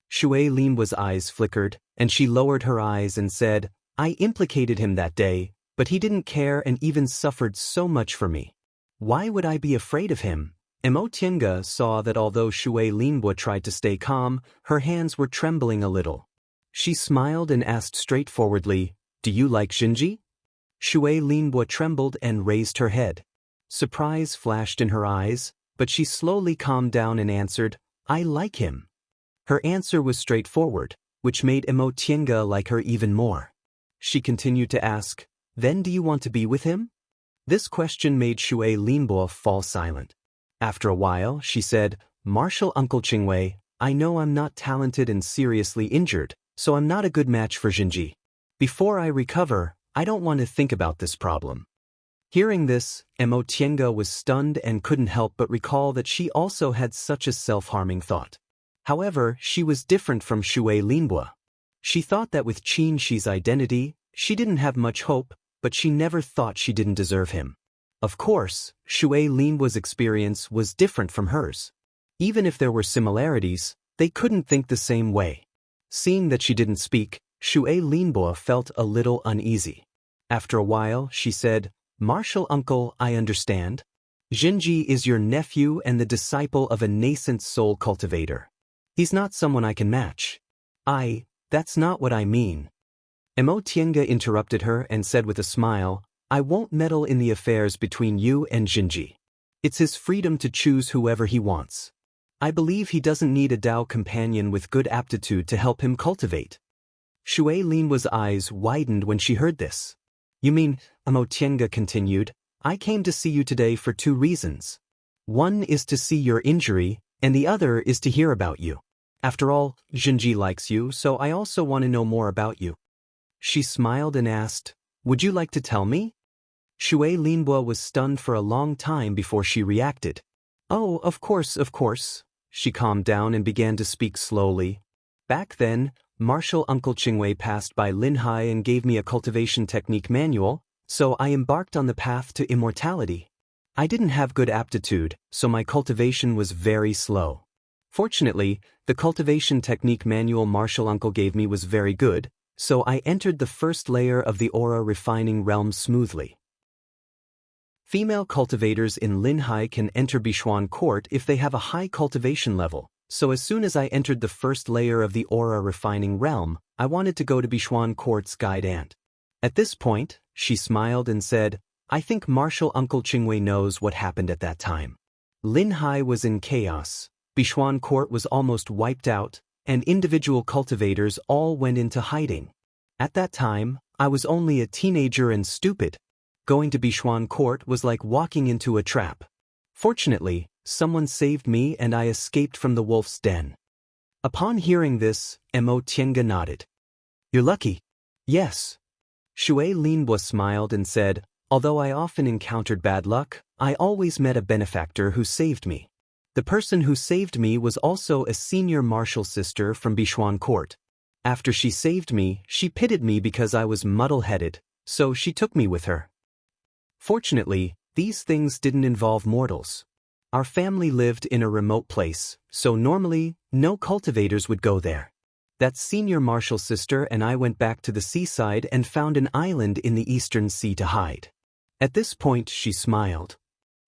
[SPEAKER 1] Shui Linbo's eyes flickered, and she lowered her eyes and said, I implicated him that day, but he didn't care and even suffered so much for me. Why would I be afraid of him? Mo Tiange saw that although Shui Linbo tried to stay calm, her hands were trembling a little. She smiled and asked straightforwardly, do you like Jinji? Shui Linbo trembled and raised her head. Surprise flashed in her eyes, but she slowly calmed down and answered, I like him. Her answer was straightforward, which made Mo Tiange like her even more. She continued to ask, then do you want to be with him? This question made Shui Linbo fall silent. After a while, she said, Martial Uncle Qingwei, I know I'm not talented and seriously injured, so I'm not a good match for Jinji. Before I recover, I don't want to think about this problem. Hearing this, Mo Tiange was stunned and couldn't help but recall that she also had such a self-harming thought. However, she was different from Shui Linbo. She thought that with Qin Shi's identity, she didn't have much hope, but she never thought she didn't deserve him. Of course, Shui Linbo's experience was different from hers. Even if there were similarities, they couldn't think the same way. Seeing that she didn't speak, Shui Linbo felt a little uneasy. After a while, she said, Martial Uncle, I understand. Jinji is your nephew and the disciple of a nascent soul cultivator. He's not someone I can match. That's not what I mean. Mo Tiange interrupted her and said with a smile, I won't meddle in the affairs between you and Jinji. It's his freedom to choose whoever he wants. I believe he doesn't need a Dao companion with good aptitude to help him cultivate. Shui Linbo's eyes widened when she heard this. You mean, Mo Tiange continued, I came to see you today for 2 reasons. One is to see your injury, and the other is to hear about you. After all, Jinji likes you, so I also want to know more about you. She smiled and asked, "Would you like to tell me?" Shui Linbo was stunned for a long time before she reacted. "Oh, of course, of course." She calmed down and began to speak slowly. "Back then, Martial Uncle Qingwei passed by Linhai and gave me a cultivation technique manual, so I embarked on the path to immortality. I didn't have good aptitude, so my cultivation was very slow. Fortunately, the cultivation technique manual Martial Uncle gave me was very good, so I entered the first layer of the aura refining realm smoothly. Female cultivators in Linhai can enter Bishuan Court if they have a high cultivation level, so as soon as I entered the first layer of the aura refining realm, I wanted to go to Bishuan Court's guide aunt. At this point, she smiled and said, "I think Martial Uncle Qingwei knows what happened at that time. Linhai was in chaos, Bishuan Court was almost wiped out, and individual cultivators all went into hiding. At that time, I was only a teenager and stupid. Going to Bishuan Court was like walking into a trap. Fortunately, someone saved me and I escaped from the wolf's den." Upon hearing this, Mo Tiange nodded. "You're lucky." "Yes." Shui Linbo smiled and said, "Although I often encountered bad luck, I always met a benefactor who saved me. The person who saved me was also a senior martial sister from Bishuan Court. After she saved me, she pitied me because I was muddle-headed, so she took me with her. Fortunately, these things didn't involve mortals. Our family lived in a remote place, so normally, no cultivators would go there. That senior martial sister and I went back to the seaside and found an island in the eastern sea to hide." At this point, she smiled.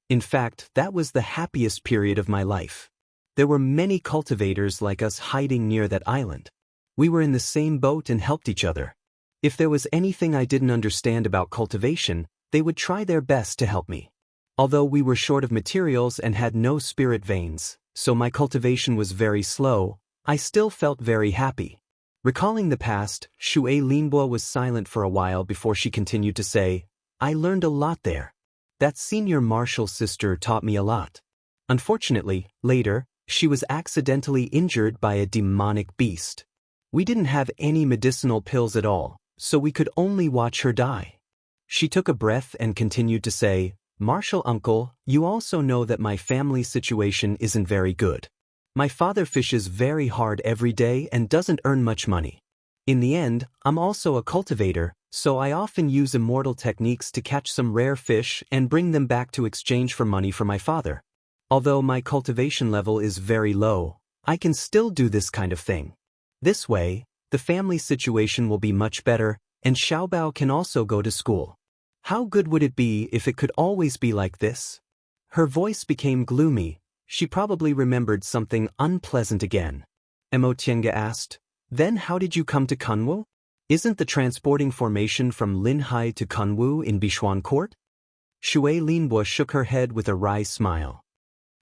[SPEAKER 1] "In fact, that was the happiest period of my life. There were many cultivators like us hiding near that island. We were in the same boat and helped each other. If there was anything I didn't understand about cultivation, they would try their best to help me. Although we were short of materials and had no spirit veins, so my cultivation was very slow, I still felt very happy." Recalling the past, Shui Linbo was silent for a while before she continued to say, "I learned a lot there. That senior martial sister taught me a lot. Unfortunately, later, she was accidentally injured by a demonic beast. We didn't have any medicinal pills at all, so we could only watch her die." She took a breath and continued to say, "Martial Uncle, you also know that my family situation isn't very good. My father fishes very hard every day and doesn't earn much money. In the end, I'm also a cultivator, so I often use immortal techniques to catch some rare fish and bring them back to exchange for money for my father. Although my cultivation level is very low, I can still do this kind of thing. This way, the family situation will be much better, and Xiaobao can also go to school. How good would it be if it could always be like this?" Her voice became gloomy. She probably remembered something unpleasant again. Mo Tiange asked, "Then how did you come to Kunwu? Isn't the transporting formation from Linhai to Kunwu in Bishuan Court?" Shui Linbo shook her head with a wry smile.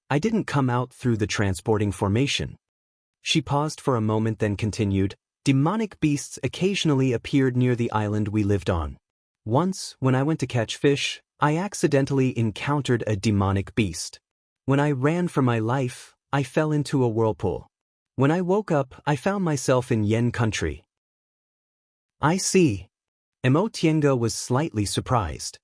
[SPEAKER 1] "I didn't come out through the transporting formation." She paused for a moment then continued, "Demonic beasts occasionally appeared near the island we lived on. Once, when I went to catch fish, I accidentally encountered a demonic beast. When I ran for my life, I fell into a whirlpool. When I woke up, I found myself in Yen country." "I see." Mo Tiange was slightly surprised.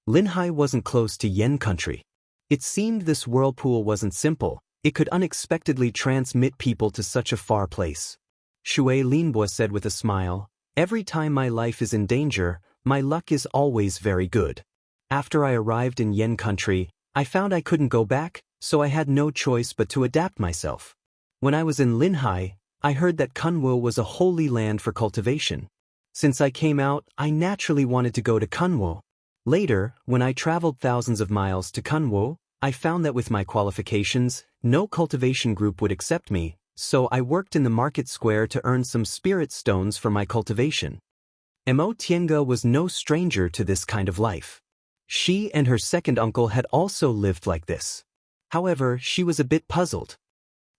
[SPEAKER 1] Linhai wasn't close to Yen country. It seemed this whirlpool wasn't simple. It could unexpectedly transmit people to such a far place. Shui Linbo said with a smile, "Every time my life is in danger, my luck is always very good. After I arrived in Yen country, I found I couldn't go back, so I had no choice but to adapt myself. When I was in Linhai, I heard that Kunwu was a holy land for cultivation. Since I came out, I naturally wanted to go to Kunwu. Later, when I traveled thousands of miles to Kunwu, I found that with my qualifications, no cultivation group would accept me, so I worked in the market square to earn some spirit stones for my cultivation." Mo Tiange was no stranger to this kind of life. She and her second uncle had also lived like this. However, she was a bit puzzled.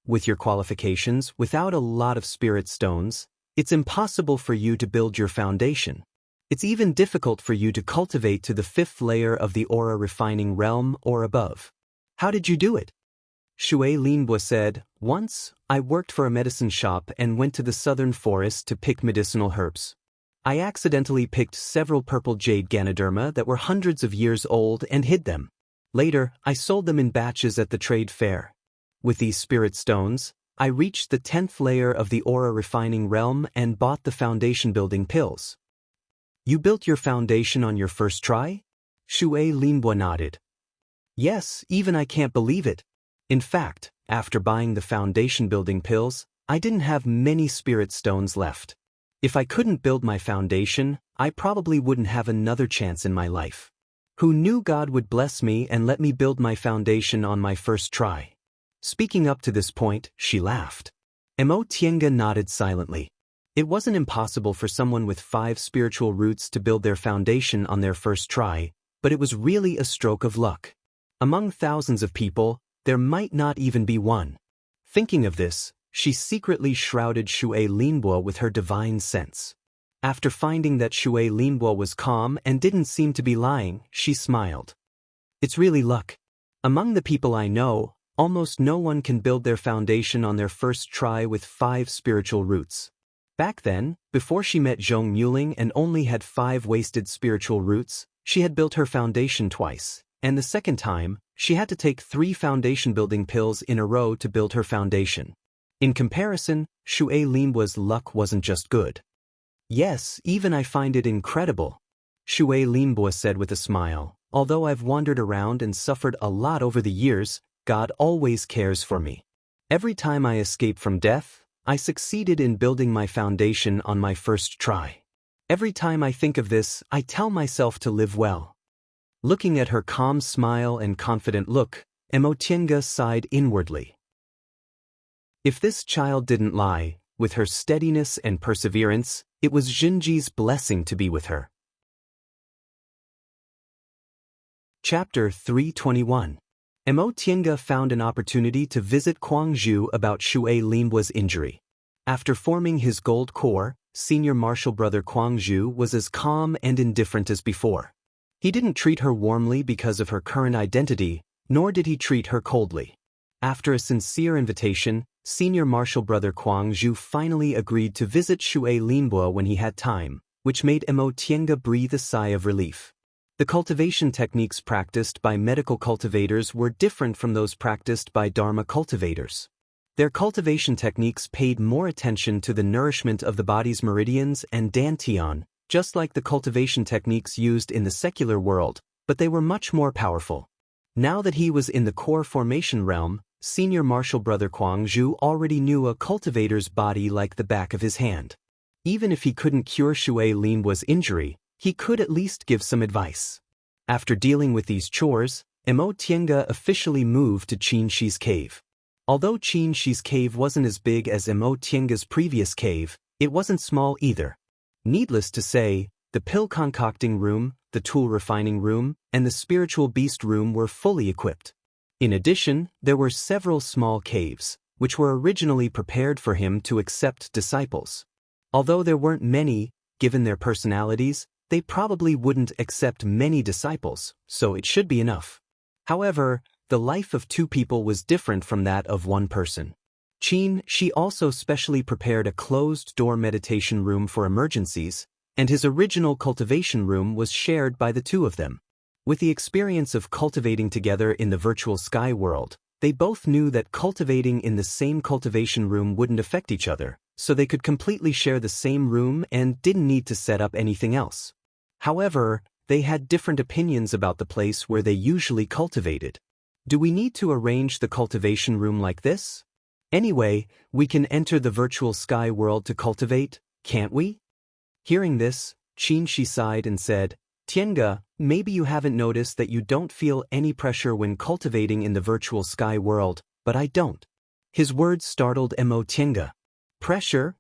[SPEAKER 1] With your qualifications, without a lot of spirit stones, it's impossible for you to build your foundation. It's even difficult for you to cultivate to the 5th layer of the aura refining realm or above. How did you do it?" Shui Linbo said, "Once, I worked for a medicine shop and went to the southern forest to pick medicinal herbs. I accidentally picked several purple jade Ganoderma that were hundreds of years old and hid them. Later, I sold them in batches at the trade fair. With these spirit stones, I reached the 10th layer of the aura refining realm and bought the foundation building pills. You built your foundation on your first try? Shui Linbo nodded. Yes, even I can't believe it. In fact, after buying the foundation building pills, I didn't have many spirit stones left. If I couldn't build my foundation, I probably wouldn't have another chance in my life. Who knew God would bless me and let me build my foundation on my first try? Speaking up to this point, she laughed. Mo Tienga nodded silently. It wasn't impossible for someone with 5 spiritual roots to build their foundation on their first try, but it was really a stroke of luck. Among thousands of people, there might not even be one. Thinking of this, she secretly shrouded Shui Linbo with her divine sense. After finding that Shui Linbo was calm and didn't seem to be lying, she smiled. It's really luck. Among the people I know, almost no one can build their foundation on their first try with 5 spiritual roots. Back then, before she met Zhong Muling and only had 5 wasted spiritual roots, she had built her foundation twice, and the second time, she had to take 3 foundation building pills in a row to build her foundation. In comparison, Shui Linbo's luck wasn't just good. Yes, even I find it incredible, Shui Linbo said with a smile. Although I've wandered around and suffered a lot over the years, God always cares for me. Every time I escape from death, I succeeded in building my foundation on my first try. Every time I think of this, I tell myself to live well. Looking at her calm smile and confident look, Mo Tienga sighed inwardly. If this child didn't lie, with her steadiness and perseverance, it was Jinji's blessing to be with her. Chapter 321. Mo Tienga found an opportunity to visit Guangzhou about Shui Linbo's injury. After forming his gold core, senior martial brother Guangzhou was as calm and indifferent as before. He didn't treat her warmly because of her current identity, nor did he treat her coldly. After a sincere invitation, senior martial brother Guangzhou finally agreed to visit Shui Linbo when he had time, which made Mo Tienga breathe a sigh of relief. The cultivation techniques practiced by medical cultivators were different from those practiced by Dharma cultivators. Their cultivation techniques paid more attention to the nourishment of the body's meridians and dantian, just like the cultivation techniques used in the secular world, but they were much more powerful. Now that he was in the core formation realm, senior martial brother Guangzhou already knew a cultivator's body like the back of his hand. Even if he couldn't cure Shui Linbo's injury, he could at least give some advice. After dealing with these chores, Mo Tienga officially moved to Qin Shi's cave. Although Qin Shi's cave wasn't as big as Mo Tienga's previous cave, it wasn't small either. Needless to say, the pill concocting room, the tool refining room, and the spiritual beast room were fully equipped. In addition, there were several small caves, which were originally prepared for him to accept disciples. Although there weren't many, given their personalities, they probably wouldn't accept many disciples, so it should be enough. However, the life of 2 people was different from that of 1 person. Qin Shi also specially prepared a closed-door meditation room for emergencies, and his original cultivation room was shared by the 2 of them. With the experience of cultivating together in the virtual sky world, they both knew that cultivating in the same cultivation room wouldn't affect each other, so they could completely share the same room and didn't need to set up anything else. However, they had different opinions about the place where they usually cultivated. Do we need to arrange the cultivation room like this? Anyway, we can enter the virtual sky world to cultivate, can't we? Hearing this, Qin Shi sighed and said, Tienga, maybe you haven't noticed that you don't feel any pressure when cultivating in the virtual sky world, but I don't. His words startled Mo Tienga. Pressure?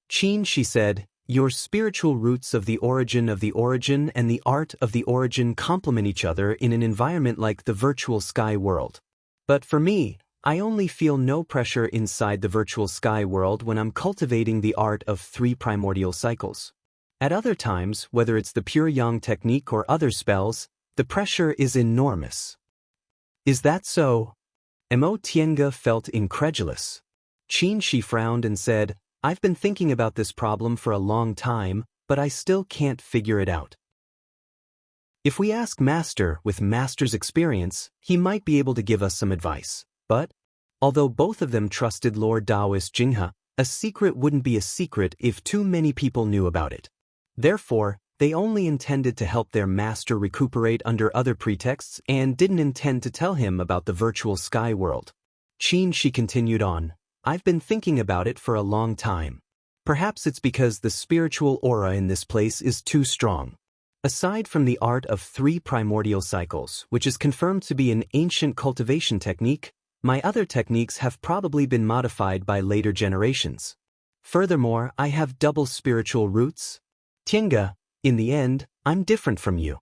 [SPEAKER 1] Qin Shi said, your spiritual roots of the origin and the art of the origin complement each other in an environment like the virtual sky world. But for me, I only feel no pressure inside the virtual sky world when I'm cultivating the art of 3 primordial cycles. At other times, whether it's the pure yang technique or other spells, the pressure is enormous. Is that so? Mo Tienga felt incredulous. Qin Shi frowned and said, I've been thinking about this problem for a long time, but I still can't figure it out. If we ask Master with Master's experience, he might be able to give us some advice. But, although both of them trusted Lord Taoist Jinghe, a secret wouldn't be a secret if too many people knew about it. Therefore, they only intended to help their master recuperate under other pretexts and didn't intend to tell him about the virtual sky world. She continued on, I've been thinking about it for a long time. Perhaps it's because the spiritual aura in this place is too strong. Aside from the art of 3 primordial cycles, which is confirmed to be an ancient cultivation technique, my other techniques have probably been modified by later generations. Furthermore, I have double spiritual roots. Tiange, in the end, I'm different from you.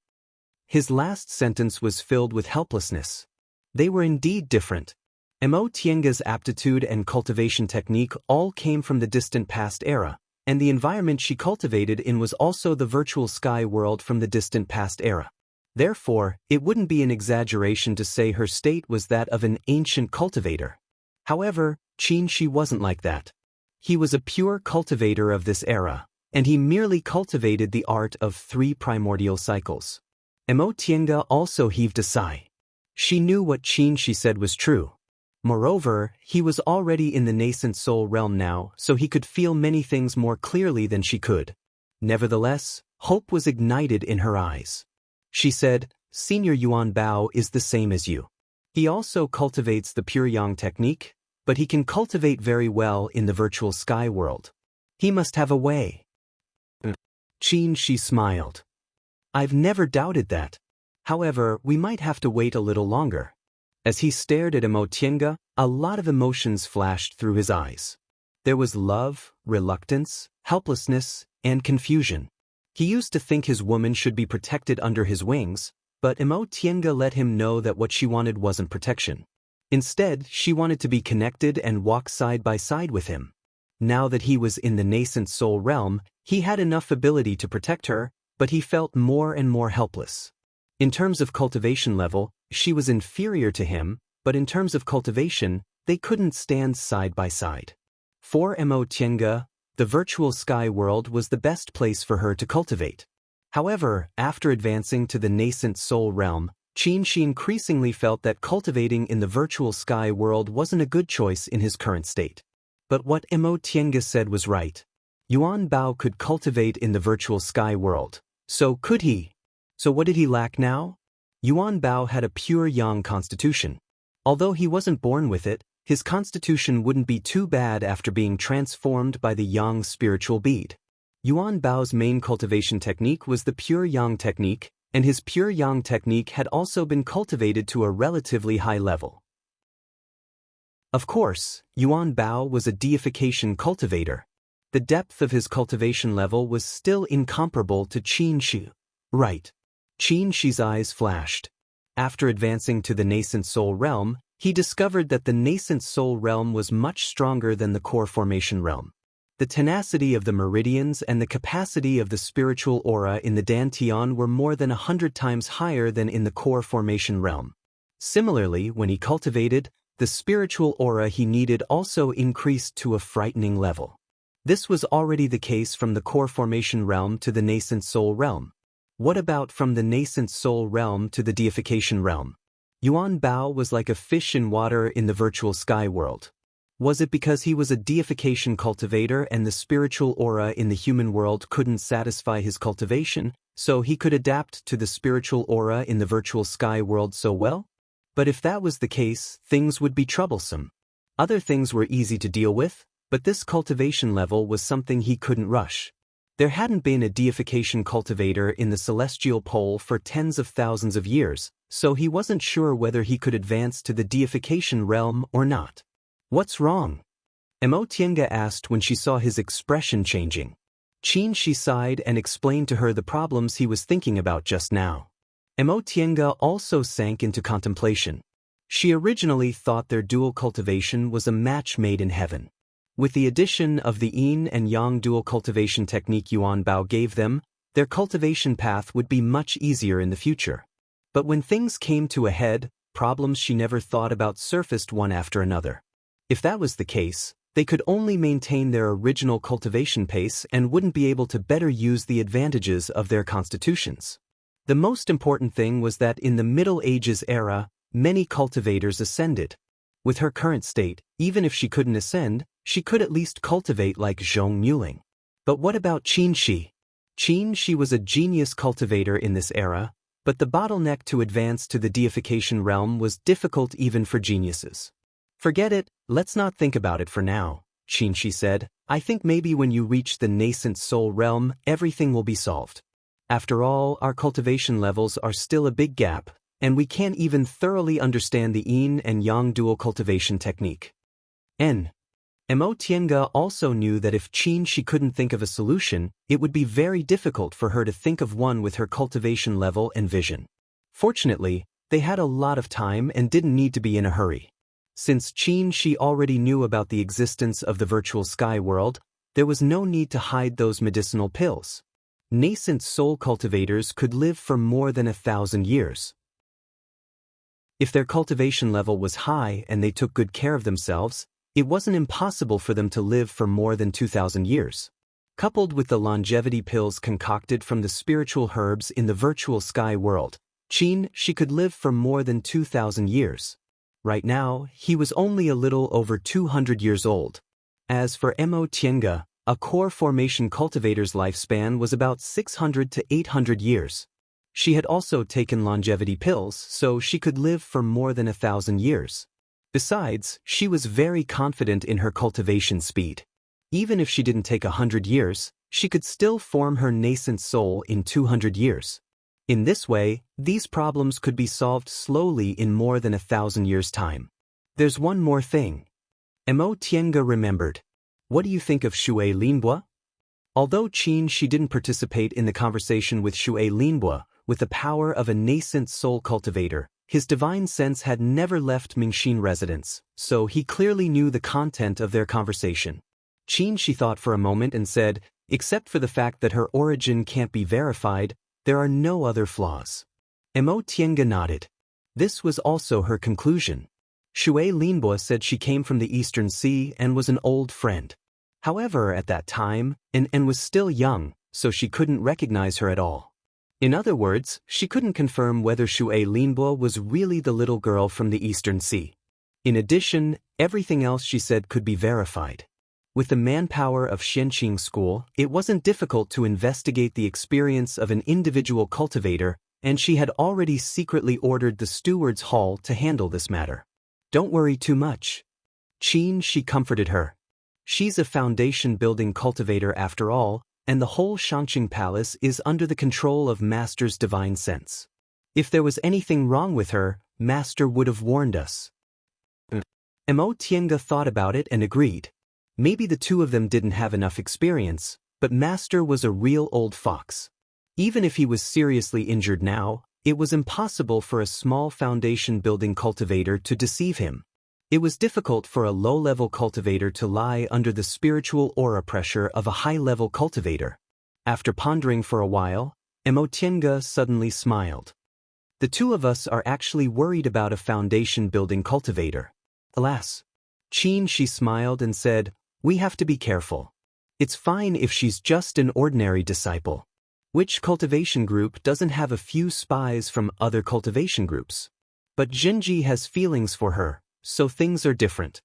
[SPEAKER 1] His last sentence was filled with helplessness. They were indeed different. Tiange's aptitude and cultivation technique all came from the distant past era, and the environment she cultivated in was also the virtual sky world from the distant past era. Therefore, it wouldn't be an exaggeration to say her state was that of an ancient cultivator. However, she wasn't like that. He was a pure cultivator of this era, and he merely cultivated the art of 3 primordial cycles. Tiange also heaved a sigh. She knew what she said was true. Moreover, he was already in the nascent soul realm now, so he could feel many things more clearly than she could. Nevertheless, hope was ignited in her eyes. She said, Senior Yuan Bao is the same as you. He also cultivates the pure yang technique, but he can cultivate very well in the virtual sky world. He must have a way. She smiled. I've never doubted that. However, we might have to wait a little longer. As he stared at Tiange, a lot of emotions flashed through his eyes. There was love, reluctance, helplessness, and confusion. He used to think his woman should be protected under his wings, but Tiange let him know that what she wanted wasn't protection. Instead, she wanted to be connected and walk side by side with him. Now that he was in the nascent soul realm, he had enough ability to protect her, but he felt more and more helpless. In terms of cultivation level, she was inferior to him, but in terms of cultivation, they couldn't stand side by side. For Tiange, the virtual sky world was the best place for her to cultivate. However, after advancing to the nascent soul realm, she increasingly felt that cultivating in the virtual sky world wasn't a good choice in his current state. But what Tiange said was right. Yuan Bao could cultivate in the virtual sky world. So could he? So what did he lack now? Yuan Bao had a pure yang constitution. Although he wasn't born with it, his constitution wouldn't be too bad after being transformed by the yang spiritual bead. Yuan Bao's main cultivation technique was the pure yang technique, and his pure yang technique had also been cultivated to a relatively high level. Of course, Yuan Bao was a deification cultivator. The depth of his cultivation level was still incomparable to Qin Shi. Right. Qin Shi's eyes flashed. After advancing to the nascent soul realm, he discovered that the nascent soul realm was much stronger than the core formation realm. The tenacity of the meridians and the capacity of the spiritual aura in the Dantian were more than 100 times higher than in the core formation realm. Similarly, when he cultivated, the spiritual aura he needed also increased to a frightening level. This was already the case from the core formation realm to the nascent soul realm. What about from the nascent soul realm to the deification realm? Yuan Bao was like a fish in water in the virtual sky world. Was it because he was a deification cultivator and the spiritual aura in the human world couldn't satisfy his cultivation, so he could adapt to the spiritual aura in the virtual sky world so well? But if that was the case, things would be troublesome. Other things were easy to deal with, but this cultivation level was something he couldn't rush. There hadn't been a deification cultivator in the celestial pole for tens of thousands of years, so he wasn't sure whether he could advance to the deification realm or not. What's wrong? Tiange asked when she saw his expression changing. Qin Shi sighed and explained to her the problems he was thinking about just now. Tiange also sank into contemplation. She originally thought their dual cultivation was a match made in heaven. With the addition of the yin and yang dual cultivation technique Yuan Bao gave them, their cultivation path would be much easier in the future. But when things came to a head, problems she never thought about surfaced one after another. If that was the case, They could only maintain their original cultivation pace and wouldn't be able to better use the advantages of their constitutions. The most important thing was that in the Middle Ages era, many cultivators ascended. With her current state, even if she couldn't ascend, she could at least cultivate like Zhong Muling. But what about Qin Shi? Qin Shi was a genius cultivator in this era, but the bottleneck to advance to the deification realm was difficult even for geniuses. Forget it, let's not think about it for now, Qin Shi said. I think maybe when you reach the nascent soul realm, everything will be solved. After all, our cultivation levels are still a big gap, and we can't even thoroughly understand the yin and yang dual cultivation technique. Mo Tiange also knew that if Qin Shi couldn't think of a solution, it would be very difficult for her to think of one with her cultivation level and vision. Fortunately, they had a lot of time and didn't need to be in a hurry. Since Qin Shi already knew about the existence of the virtual sky world, there was no need to hide those medicinal pills. Nascent soul cultivators could live for more than 1,000 years. If their cultivation level was high and they took good care of themselves, it wasn't impossible for them to live for more than 2,000 years. Coupled with the longevity pills concocted from the spiritual herbs in the virtual sky world, Qin Shi could live for more than 2,000 years. Right now, he was only a little over 200 years old. As for Mo Tiange, a core formation cultivator's lifespan was about 600 to 800 years. She had also taken longevity pills, so she could live for more than 1,000 years. Besides, she was very confident in her cultivation speed. Even if she didn't take 100 years, she could still form her nascent soul in 200 years. In this way, these problems could be solved slowly in more than 1,000 years' time. There's one more thing. Mo Tiange remembered. What do you think of Shui Linbo? Although Qin Shi didn't participate in the conversation with Shui Linbo, with the power of a nascent soul cultivator, his divine sense had never left Mingxin residence, so he clearly knew the content of their conversation. Qin Shi thought for a moment and said, except for the fact that her origin can't be verified, there are no other flaws. Mo Tiange nodded. This was also her conclusion. Shui Linbo said she came from the Eastern Sea and was an old friend. However, at that time, and was still young, so she couldn't recognize her at all. In other words, she couldn't confirm whether Shui Linbo was really the little girl from the Eastern Sea. In addition, everything else she said could be verified. With the manpower of Xianqing School, it wasn't difficult to investigate the experience of an individual cultivator, and she had already secretly ordered the steward's hall to handle this matter. Don't worry too much. Qin Shi comforted her. She's a foundation-building cultivator after all, and the whole Xianqing Palace is under the control of Master's divine sense. If there was anything wrong with her, Master would have warned us. Mo Tiange thought about it and agreed. Maybe the two of them didn't have enough experience, but Master was a real old fox. Even if he was seriously injured now, it was impossible for a small foundation-building cultivator to deceive him. It was difficult for a low-level cultivator to lie under the spiritual aura pressure of a high-level cultivator. After pondering for a while, Mo Tiange suddenly smiled. The two of us are actually worried about a foundation-building cultivator. Alas. Qin Shi smiled and said, we have to be careful. It's fine if she's just an ordinary disciple. Which cultivation group doesn't have a few spies from other cultivation groups? But Zhenji has feelings for her, so things are different.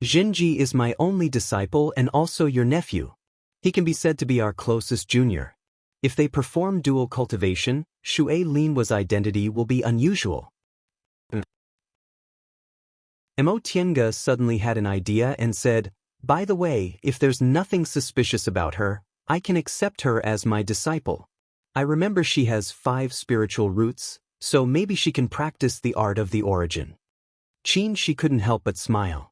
[SPEAKER 1] Zhenji is my only disciple and also your nephew. He can be said to be our closest junior. If they perform dual cultivation, Shui Linbo's identity will be unusual. Mo Tiange suddenly had an idea and said, by the way, if there's nothing suspicious about her, I can accept her as my disciple. I remember she has 5 spiritual roots, so maybe she can practice the art of the origin. Qin Shi couldn't help but smile.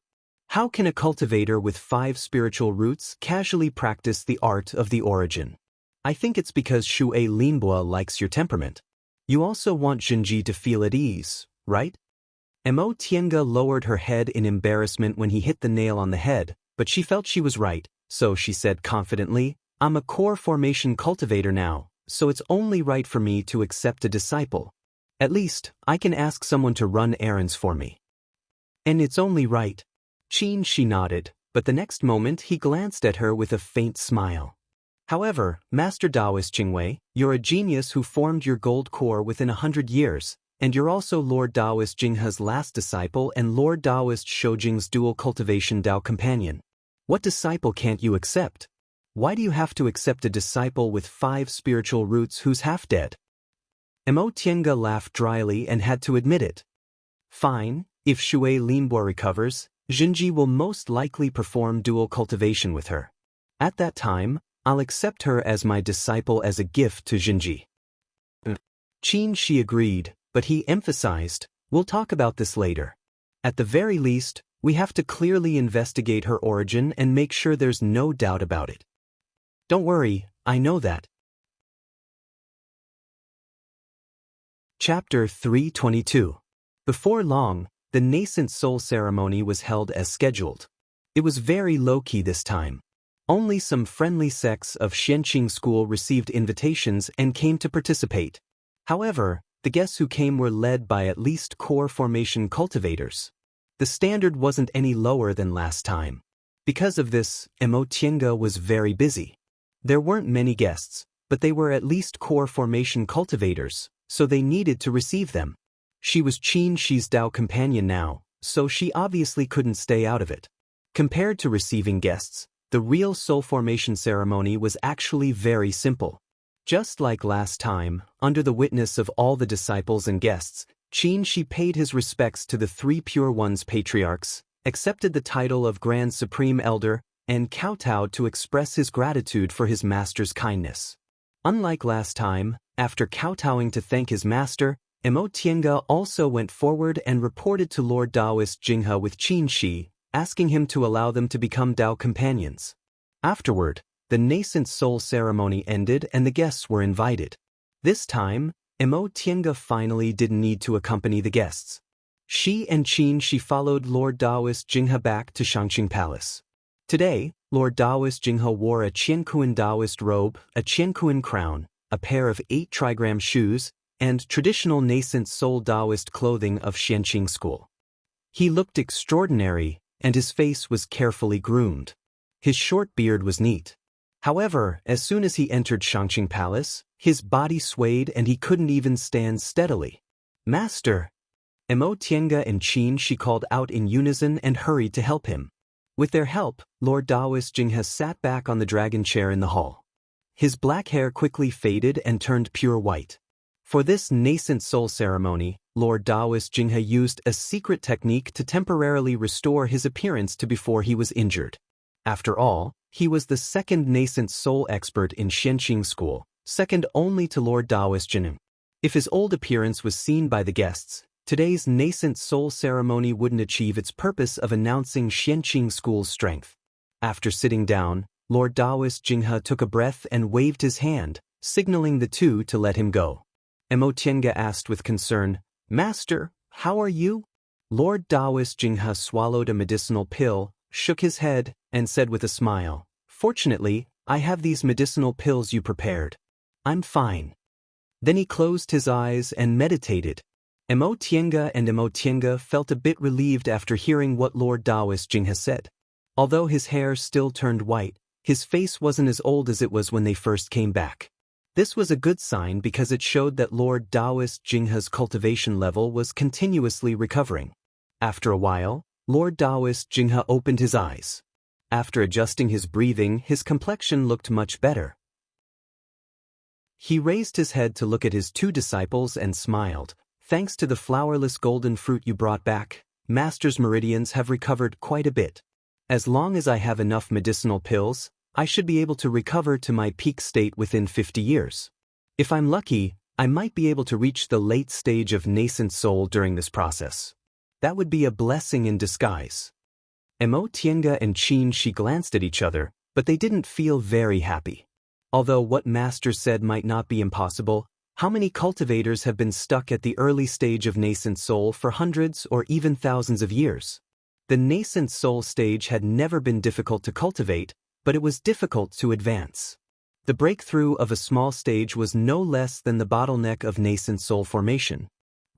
[SPEAKER 1] How can a cultivator with 5 spiritual roots casually practice the art of the origin? I think it's because Shui Linbo likes your temperament. You also want Zhenji to feel at ease, right? Mo Tiange lowered her head in embarrassment when he hit the nail on the head, but she felt she was right, so she said confidently, I'm a core formation cultivator now, so it's only right for me to accept a disciple. At least, I can ask someone to run errands for me. And it's only right. Qin Shi nodded, but the next moment he glanced at her with a faint smile. However, Master Taoist Jingwei, you're a genius who formed your gold core within 100 years, and you're also Lord Taoist Jinghe's last disciple and Lord Taoist Shoujing's dual cultivation Tao companion. What disciple can't you accept? Why do you have to accept a disciple with 5 spiritual roots who's half dead? Mo Tiange laughed dryly and had to admit it. Fine, if Shui Linbo recovers, Jinji will most likely perform dual cultivation with her. At that time, I'll accept her as my disciple as a gift to Jinji. Qin Shi agreed, but he emphasized, we'll talk about this later. At the very least, we have to clearly investigate her origin and make sure there's no doubt about it. Don't worry, I know that. Chapter 322. Before long, the nascent soul ceremony was held as scheduled. It was very low-key this time. Only some friendly sects of Xianqing school received invitations and came to participate. However, the guests who came were led by at least core formation cultivators. The standard wasn't any lower than last time. Because of this, Mo Tiange was very busy. There weren't many guests, but they were at least core formation cultivators, so they needed to receive them. She was Qin Shi's Tao companion now, so she obviously couldn't stay out of it. Compared to receiving guests, the real soul formation ceremony was actually very simple. Just like last time, under the witness of all the disciples and guests, Qin Shi paid his respects to the 3 Pure Ones patriarchs, accepted the title of Grand Supreme Elder, and kowtowed to express his gratitude for his master's kindness. Unlike last time, after kowtowing to thank his master, Mo Tiange also went forward and reported to Lord Taoist Jinghe with Qin Shi, asking him to allow them to become Tao companions. Afterward, the nascent soul ceremony ended and the guests were invited. This time, Mo Tiange finally didn't need to accompany the guests. She and Qin Shi followed Lord Taoist Jinghe back to Shangqing Palace. Today, Lord Taoist Jinghe wore a Qiankuan Taoist robe, a Qiankuan crown, a pair of 8 trigram shoes, and traditional nascent soul Taoist clothing of Xianqing school. He looked extraordinary, and his face was carefully groomed. His short beard was neat. However, as soon as he entered Shangqing Palace, his body swayed and he couldn't even stand steadily. Master! Mo Tiange and Qin Shi called out in unison and hurried to help him. With their help, Lord Taoist Jinghe sat back on the dragon chair in the hall. His black hair quickly faded and turned pure white. For this nascent soul ceremony, Lord Taoist Jinghe used a secret technique to temporarily restore his appearance to before he was injured. After all, he was the second nascent soul expert in Xianqing school, second only to Lord Taoist Jinghe. If his old appearance was seen by the guests, today's nascent soul ceremony wouldn't achieve its purpose of announcing Xianqing school's strength. After sitting down, Lord Taoist Jinghe took a breath and waved his hand, signaling the two to let him go. Mo Tiange asked with concern, Master, how are you? Lord Taoist Jinghe swallowed a medicinal pill, shook his head, and said with a smile, Fortunately, I have these medicinal pills you prepared. I'm fine. Then he closed his eyes and meditated. Mo Tiange and Mo Tiange felt a bit relieved after hearing what Lord Taoist Jinghe said. Although his hair still turned white, his face wasn't as old as it was when they first came back. This was a good sign because it showed that Lord Taoist Jinghe's cultivation level was continuously recovering. After a while, Lord Taoist Jinghe opened his eyes. After adjusting his breathing, his complexion looked much better. He raised his head to look at his 2 disciples and smiled. Thanks to the flowerless golden fruit you brought back, Master's meridians have recovered quite a bit. As long as I have enough medicinal pills, I should be able to recover to my peak state within 50 years. If I'm lucky, I might be able to reach the late stage of nascent soul during this process. That would be a blessing in disguise. Mo Tiange and Qin Shi glanced at each other, but they didn't feel very happy. Although what Master said might not be impossible, how many cultivators have been stuck at the early stage of nascent soul for hundreds or even thousands of years? The nascent soul stage had never been difficult to cultivate, but it was difficult to advance. The breakthrough of a small stage was no less than the bottleneck of nascent soul formation.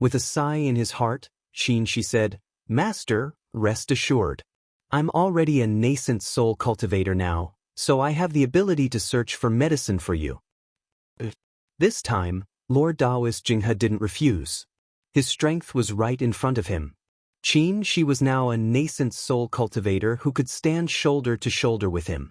[SPEAKER 1] With a sigh in his heart, Qin Shi said, Master, rest assured. I'm already a nascent soul cultivator now, so I have the ability to search for medicine for you. This time, Lord Taoist Jinghe didn't refuse. His strength was right in front of him. Qin Shi was now a nascent soul cultivator who could stand shoulder to shoulder with him.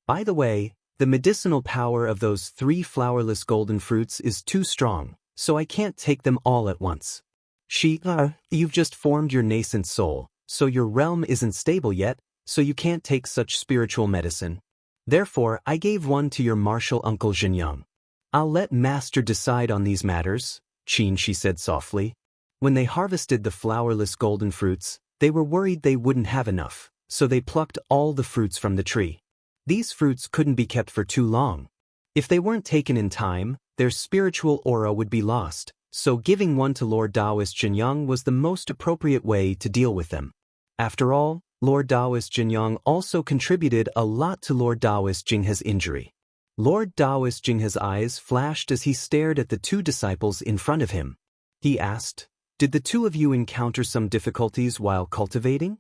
[SPEAKER 1] By the way, the medicinal power of those 3 flowerless golden fruits is too strong, so I can't take them all at once. You've just formed your nascent soul, so your realm isn't stable yet, so you can't take such spiritual medicine. Therefore, I gave one to your martial uncle Zhenyang. I'll let Master decide on these matters, Qin Shi said softly. When they harvested the flowerless golden fruits, they were worried they wouldn't have enough, so they plucked all the fruits from the tree. These fruits couldn't be kept for too long. If they weren't taken in time, their spiritual aura would be lost, so giving one to Lord Taoist Zhenyang was the most appropriate way to deal with them. After all, Lord Taoist Zhenyang also contributed a lot to Lord Taoist Jinghe's injury. Lord Taoist Jinghe's eyes flashed as he stared at the 2 disciples in front of him. He asked, "Did the 2 of you encounter some difficulties while cultivating?"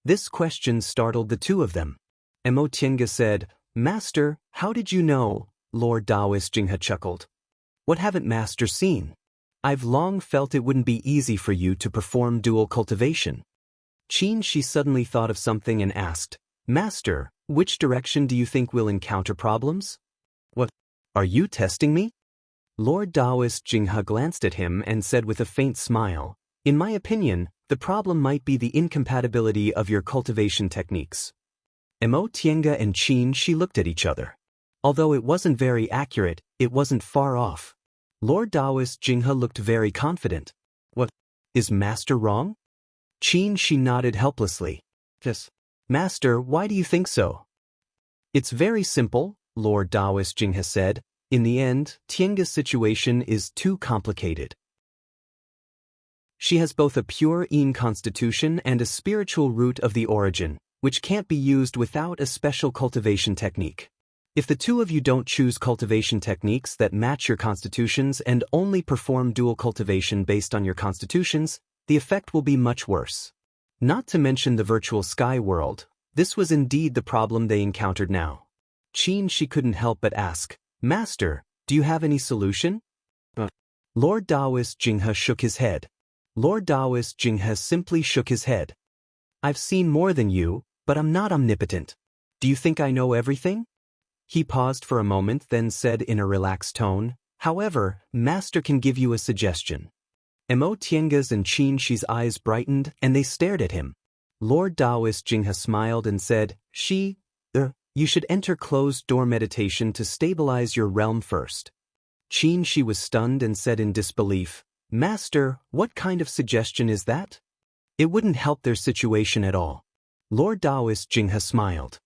[SPEAKER 1] This question startled the 2 of them. Mo Tiange said, "Master, how did you know?" Lord Taoist Jinghe chuckled. "What haven't Master seen? I've long felt it wouldn't be easy for you to perform dual cultivation." Qin Shi suddenly thought of something and asked, "Master, which direction do you think we'll encounter problems?" "What? Are you testing me?" Lord Taoist Jinghe glanced at him and said with a faint smile, "In my opinion, the problem might be the incompatibility of your cultivation techniques." Mo Tiange and Qin Shi looked at each other. Although it wasn't very accurate, it wasn't far off. Lord Taoist Jinghe looked very confident. "What? Is Master wrong?" Qin Shi nodded helplessly. "Yes. Master, why do you think so?" "It's very simple," Lord Taoist Jinghe said. "In the end, Tiange's situation is too complicated. She has both a pure Yin constitution and a spiritual root of the origin, which can't be used without a special cultivation technique. If the 2 of you don't choose cultivation techniques that match your constitutions and only perform dual cultivation based on your constitutions, the effect will be much worse. Not to mention the virtual sky world, this was indeed the problem they encountered now. Qin Shi couldn't help but ask, "Master, do you have any solution?" Lord Taoist Jinghe shook his head. Lord Taoist Jinghe simply shook his head. "I've seen more than you, but I'm not omnipotent. Do you think I know everything?" He paused for a moment, then said in a relaxed tone, "However, Master can give you a suggestion." Mo Tiange's and Qin Shi's eyes brightened and they stared at him. Lord Taoist Jinghe smiled and said, You should enter closed-door meditation to stabilize your realm first." Qin Shi was stunned and said in disbelief, "Master, what kind of suggestion is that?" "It wouldn't help their situation at all." Lord Taoist Jinghe smiled.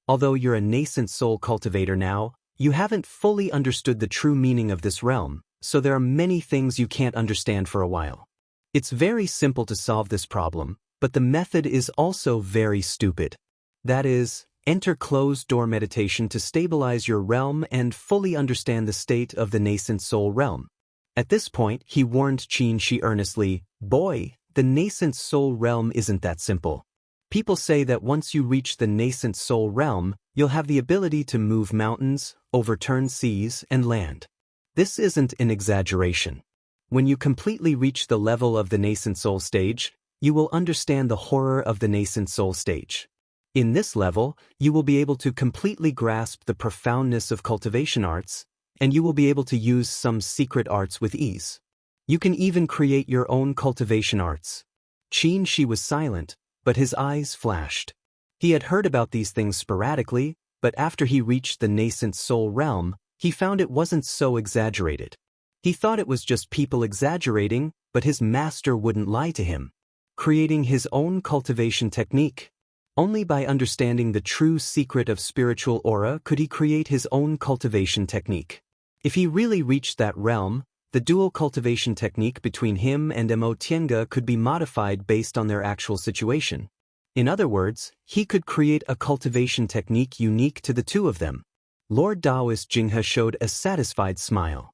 [SPEAKER 1] "Although you're a nascent soul cultivator now, you haven't fully understood the true meaning of this realm, so there are many things you can't understand for a while. It's very simple to solve this problem, but the method is also very stupid. That is, enter closed-door meditation to stabilize your realm and fully understand the state of the nascent soul realm." At this point, he warned Qin Shi earnestly, "Boy, the nascent soul realm isn't that simple. People say that once you reach the nascent soul realm, you'll have the ability to move mountains, overturn seas, and land. This isn't an exaggeration. When you completely reach the level of the nascent soul stage, you will understand the horror of the nascent soul stage. In this level, you will be able to completely grasp the profoundness of cultivation arts, and you will be able to use some secret arts with ease. You can even create your own cultivation arts." Qin Shi was silent, but his eyes flashed. He had heard about these things sporadically, but after he reached the nascent soul realm, he found it wasn't so exaggerated. He thought it was just people exaggerating, but his master wouldn't lie to him. Creating his own cultivation technique. Only by understanding the true secret of spiritual aura could he create his own cultivation technique. If he really reached that realm, the dual cultivation technique between him and Mo Tiange could be modified based on their actual situation. In other words, he could create a cultivation technique unique to the 2 of them. Lord Taoist Jinghe showed a satisfied smile.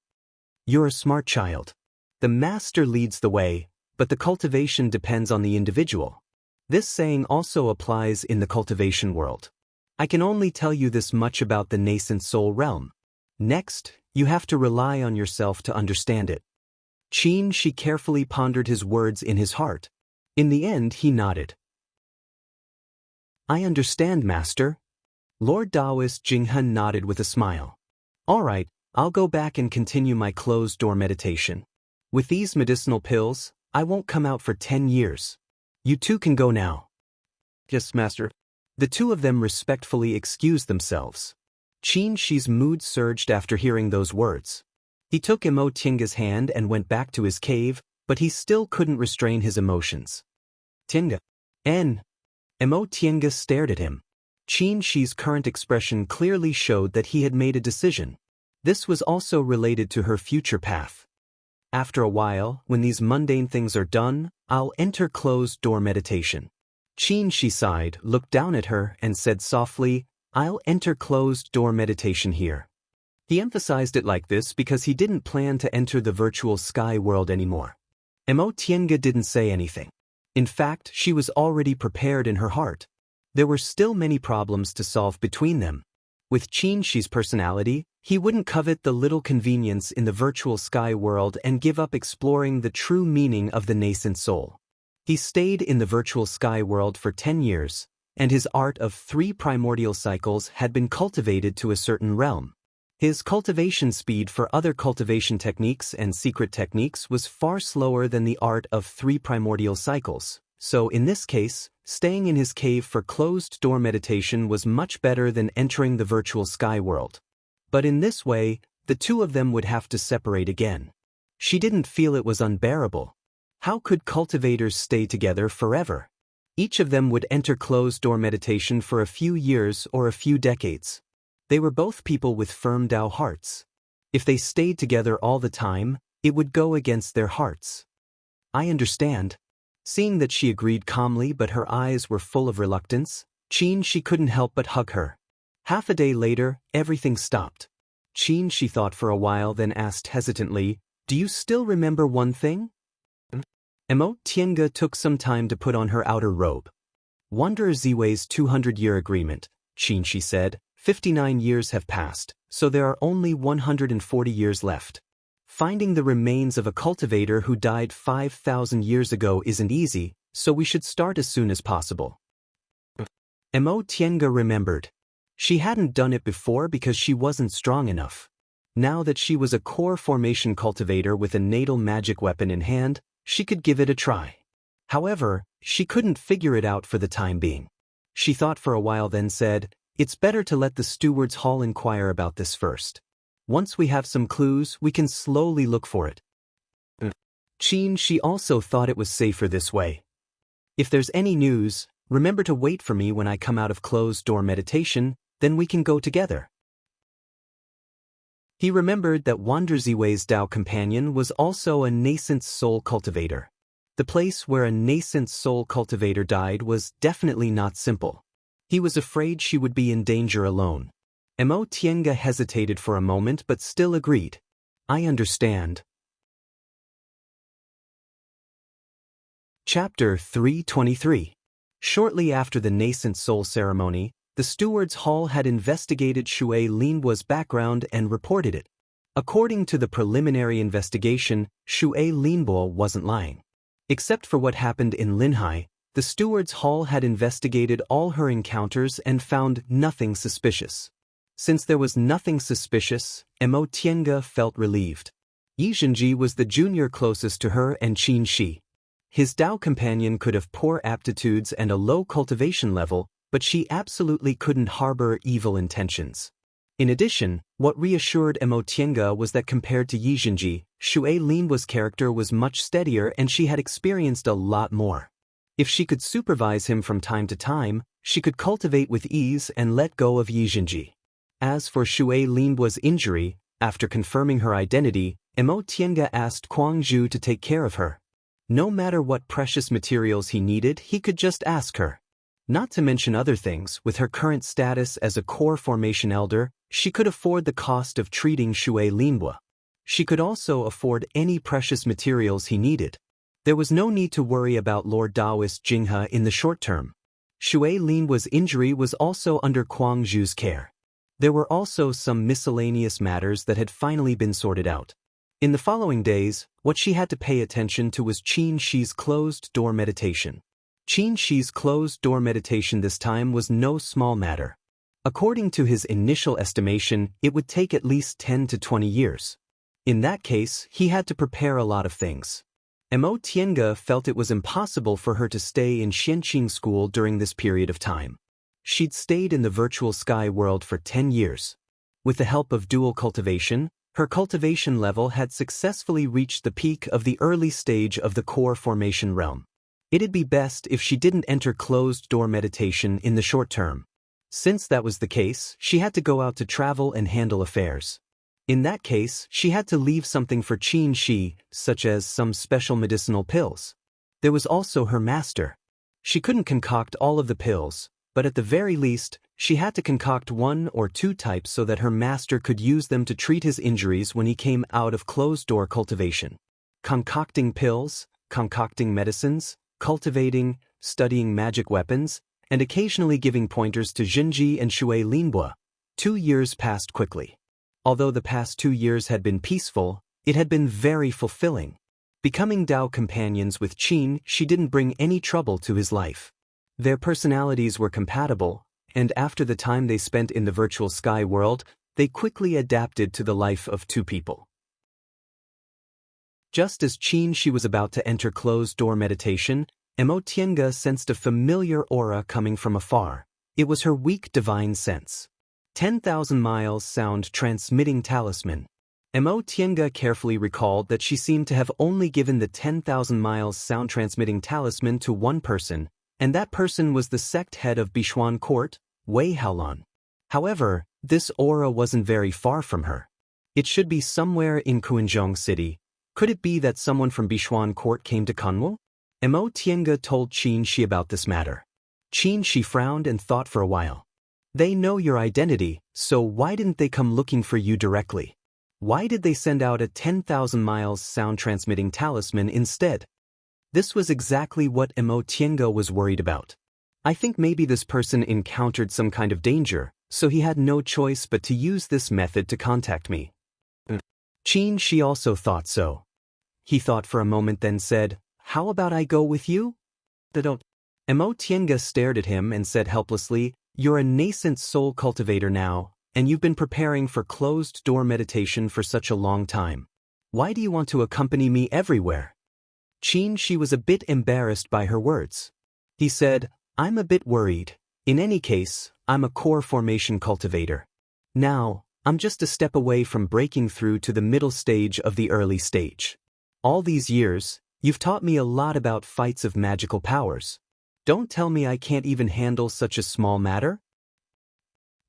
[SPEAKER 1] "You're a smart child. The master leads the way, but the cultivation depends on the individual. This saying also applies in the cultivation world. I can only tell you this much about the nascent soul realm. Next, you have to rely on yourself to understand it. Qin Shi carefully pondered his words in his heart. In the end, he nodded. I understand, Master. Lord Taoist Jinghen nodded with a smile. All right, I'll go back and continue my closed-door meditation. With these medicinal pills, I won't come out for 10 years. You two can go now. Yes, Master. The two of them respectfully excused themselves. Qin Shi's mood surged after hearing those words. He took Imo Tienga's hand and went back to his cave, but he still couldn't restrain his emotions. Tienga. Imo Tienga stared at him. Qin Shi's current expression clearly showed that he had made a decision. This was also related to her future path. After a while, when these mundane things are done, I'll enter closed-door meditation. Qin Shi sighed, looked down at her, and said softly, I'll enter closed-door meditation here. He emphasized it like this because he didn't plan to enter the virtual sky world anymore. Imo Tienga didn't say anything. In fact, she was already prepared in her heart. There were still many problems to solve between them. With Qin Shi's personality, he wouldn't covet the little convenience in the virtual sky world and give up exploring the true meaning of the nascent soul. He stayed in the virtual sky world for 10 years, and his art of 3 primordial cycles had been cultivated to a certain realm. His cultivation speed for other cultivation techniques and secret techniques was far slower than the art of 3 primordial cycles, so in this case, staying in his cave for closed-door meditation was much better than entering the virtual sky world. But in this way, the two of them would have to separate again. She didn't feel it was unbearable. How could cultivators stay together forever? Each of them would enter closed-door meditation for a few years or a few decades. They were both people with firm Tao hearts. If they stayed together all the time, it would go against their hearts. I understand. Seeing that she agreed calmly but her eyes were full of reluctance, Qin Shi couldn't help but hug her. Half a day later, everything stopped. Qin Shi thought for a while, then asked hesitantly, Do you still remember one thing? Imo Tienga took some time to put on her outer robe. Wanderer Ziwei's 200-year agreement, Qin Shi said. 59 years have passed, so there are only 140 years left. Finding the remains of a cultivator who died 5,000 years ago isn't easy, so we should start as soon as possible. Imo Tienga remembered. She hadn't done it before because she wasn't strong enough. Now that she was a core formation cultivator with a natal magic weapon in hand, she could give it a try. However, she couldn't figure it out for the time being. She thought for a while, then said, It's better to let the steward's hall inquire about this first. Once we have some clues, we can slowly look for it. Qin Shi also thought it was safer this way. If there's any news, remember to wait for me when I come out of closed-door meditation, then we can go together. He remembered that Wanderer Ziwei's Tao companion was also a nascent soul cultivator. The place where a nascent soul cultivator died was definitely not simple. He was afraid she would be in danger alone. Imo Tienga hesitated for a moment but still agreed. I understand. Chapter 323. Shortly after the nascent soul ceremony, the steward's hall had investigated Shui Linbo's background and reported it. According to the preliminary investigation, Shui Linbo wasn't lying. Except for what happened in Linhai, the steward's hall had investigated all her encounters and found nothing suspicious. Since there was nothing suspicious, Imo Tienga felt relieved. Yi Zhenji was the junior closest to her and Qin Shi. His Tao companion could have poor aptitudes and a low cultivation level, but she absolutely couldn't harbor evil intentions. In addition, what reassured Imo Tienga was that compared to Yi Zhenji, Shui Linbo's character was much steadier and she had experienced a lot more. If she could supervise him from time to time, she could cultivate with ease and let go of Yi Zhenji. As for Shui Linbo's injury, after confirming her identity, Imo Tienga asked Kuang Zhu to take care of her. No matter what precious materials he needed, he could just ask her. Not to mention other things, with her current status as a core formation elder, she could afford the cost of treating Shui Linbo. She could also afford any precious materials he needed. There was no need to worry about Lord Daoist Jinghe in the short term. Shui Linhua's injury was also under Kuang Zhu's care. There were also some miscellaneous matters that had finally been sorted out. In the following days, what she had to pay attention to was Qin Shi's closed-door meditation. Qin Shi's closed-door meditation this time was no small matter. According to his initial estimation, it would take at least 10 to 20 years. In that case, he had to prepare a lot of things. Mo Tiange felt it was impossible for her to stay in Xianqing School during this period of time. She'd stayed in the virtual sky world for 10 years. With the help of dual cultivation, her cultivation level had successfully reached the peak of the early stage of the core formation realm. It'd be best if she didn't enter closed-door meditation in the short term. Since that was the case, she had to go out to travel and handle affairs. In that case, she had to leave something for Qin Shi, such as some special medicinal pills. There was also her master. She couldn't concoct all of the pills, but at the very least, she had to concoct 1 or 2 types so that her master could use them to treat his injuries when he came out of closed-door cultivation. Concocting pills, concocting medicines, cultivating, studying magic weapons, and occasionally giving pointers to Jinji and Shui Linhua. 2 years passed quickly. Although the past 2 years had been peaceful, it had been very fulfilling. Becoming Dao companions with Qin, she didn't bring any trouble to his life. Their personalities were compatible, and after the time they spent in the virtual sky world, they quickly adapted to the life of 2 people. Just as Qin Shi was about to enter closed-door meditation, Mo Tiange sensed a familiar aura coming from afar. It was her weak divine sense. 10,000 miles sound transmitting talisman. Mo Tiange carefully recalled that she seemed to have only given the 10,000 miles sound transmitting talisman to one person, and that person was the sect head of Bishuan Court, Wei Haolan. However, this aura wasn't very far from her. It should be somewhere in Kuanzhong City. Could it be that someone from Bishuan Court came to Kunwu? Mo Tiange told Qin Shi about this matter. Qin Shi frowned and thought for a while. They know your identity, so why didn't they come looking for you directly? Why did they send out a 10,000 miles sound transmitting talisman instead? This was exactly what Mo Tiange was worried about. I think maybe this person encountered some kind of danger, so he had no choice but to use this method to contact me. Qin Shi also thought so. He thought for a moment then said, "How about I go with you?" Don't. Mo Tiange stared at him and said helplessly, "You're a nascent soul cultivator now, and you've been preparing for closed-door meditation for such a long time. Why do you want to accompany me everywhere?" Qin Shi was a bit embarrassed by her words. He said, "I'm a bit worried. In any case, I'm a core formation cultivator. Now, I'm just a step away from breaking through to the middle stage of the early stage. All these years, you've taught me a lot about fights of magical powers. Don't tell me I can't even handle such a small matter?"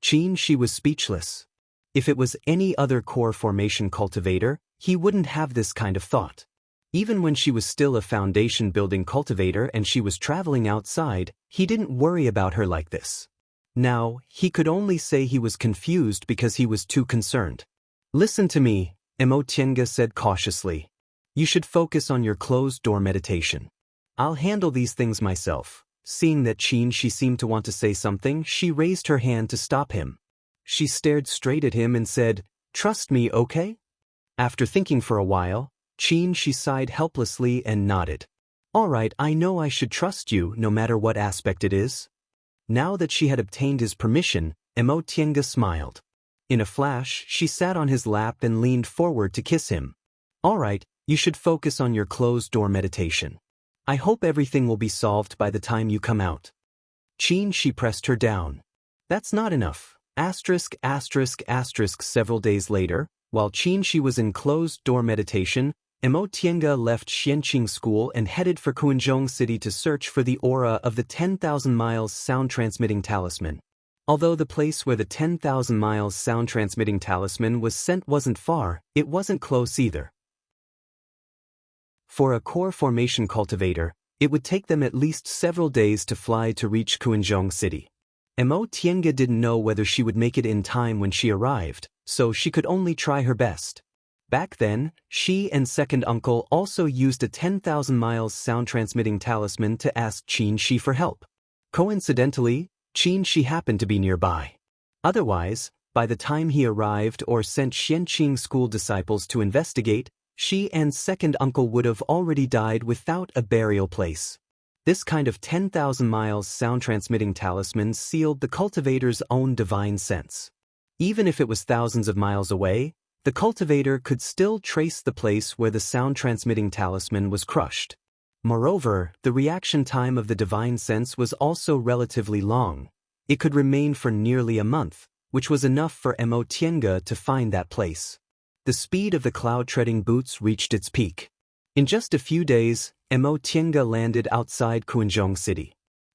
[SPEAKER 1] Qin Shi was speechless. If it was any other core formation cultivator, he wouldn't have this kind of thought. Even when she was still a foundation-building cultivator and she was traveling outside, he didn't worry about her like this. Now, he could only say he was confused because he was too concerned. "Listen to me," Mo Tiange said cautiously. "You should focus on your closed-door meditation. I'll handle these things myself." Seeing that Qin Shi seemed to want to say something, she raised her hand to stop him. She stared straight at him and said, "Trust me, okay?" After thinking for a while, Qin Shi sighed helplessly and nodded. "All right, I know I should trust you no matter what aspect it is." Now that she had obtained his permission, Mo Tiange smiled. In a flash, she sat on his lap and leaned forward to kiss him. "All right, you should focus on your closed-door meditation. I hope everything will be solved by the time you come out." Qin Shi pressed her down. "That's not enough." Several days later, while Qin Shi was in closed-door meditation, Mo Tiange left Xianqing School and headed for Kuanzhong City to search for the aura of the 10,000 miles sound-transmitting talisman. Although the place where the 10,000 miles sound-transmitting talisman was sent wasn't far, it wasn't close either. For a core formation cultivator, it would take them at least several days to fly to reach Kuanzhong City. Mo Tiange didn't know whether she would make it in time when she arrived, so she could only try her best. Back then, she and second uncle also used a 10,000 miles sound-transmitting talisman to ask Qin Shi for help. Coincidentally, Qin Shi happened to be nearby. Otherwise, by the time he arrived or sent Xianqing school disciples to investigate, she and second uncle would have already died without a burial place. This kind of 10,000 miles sound-transmitting talisman sealed the cultivator's own divine sense. Even if it was thousands of miles away, the cultivator could still trace the place where the sound-transmitting talisman was crushed. Moreover, the reaction time of the divine sense was also relatively long. It could remain for nearly a month, which was enough for Mo Tiange to find that place. The speed of the cloud-treading boots reached its peak. In just a few days, Mo Tiange landed outside Quanzhong City.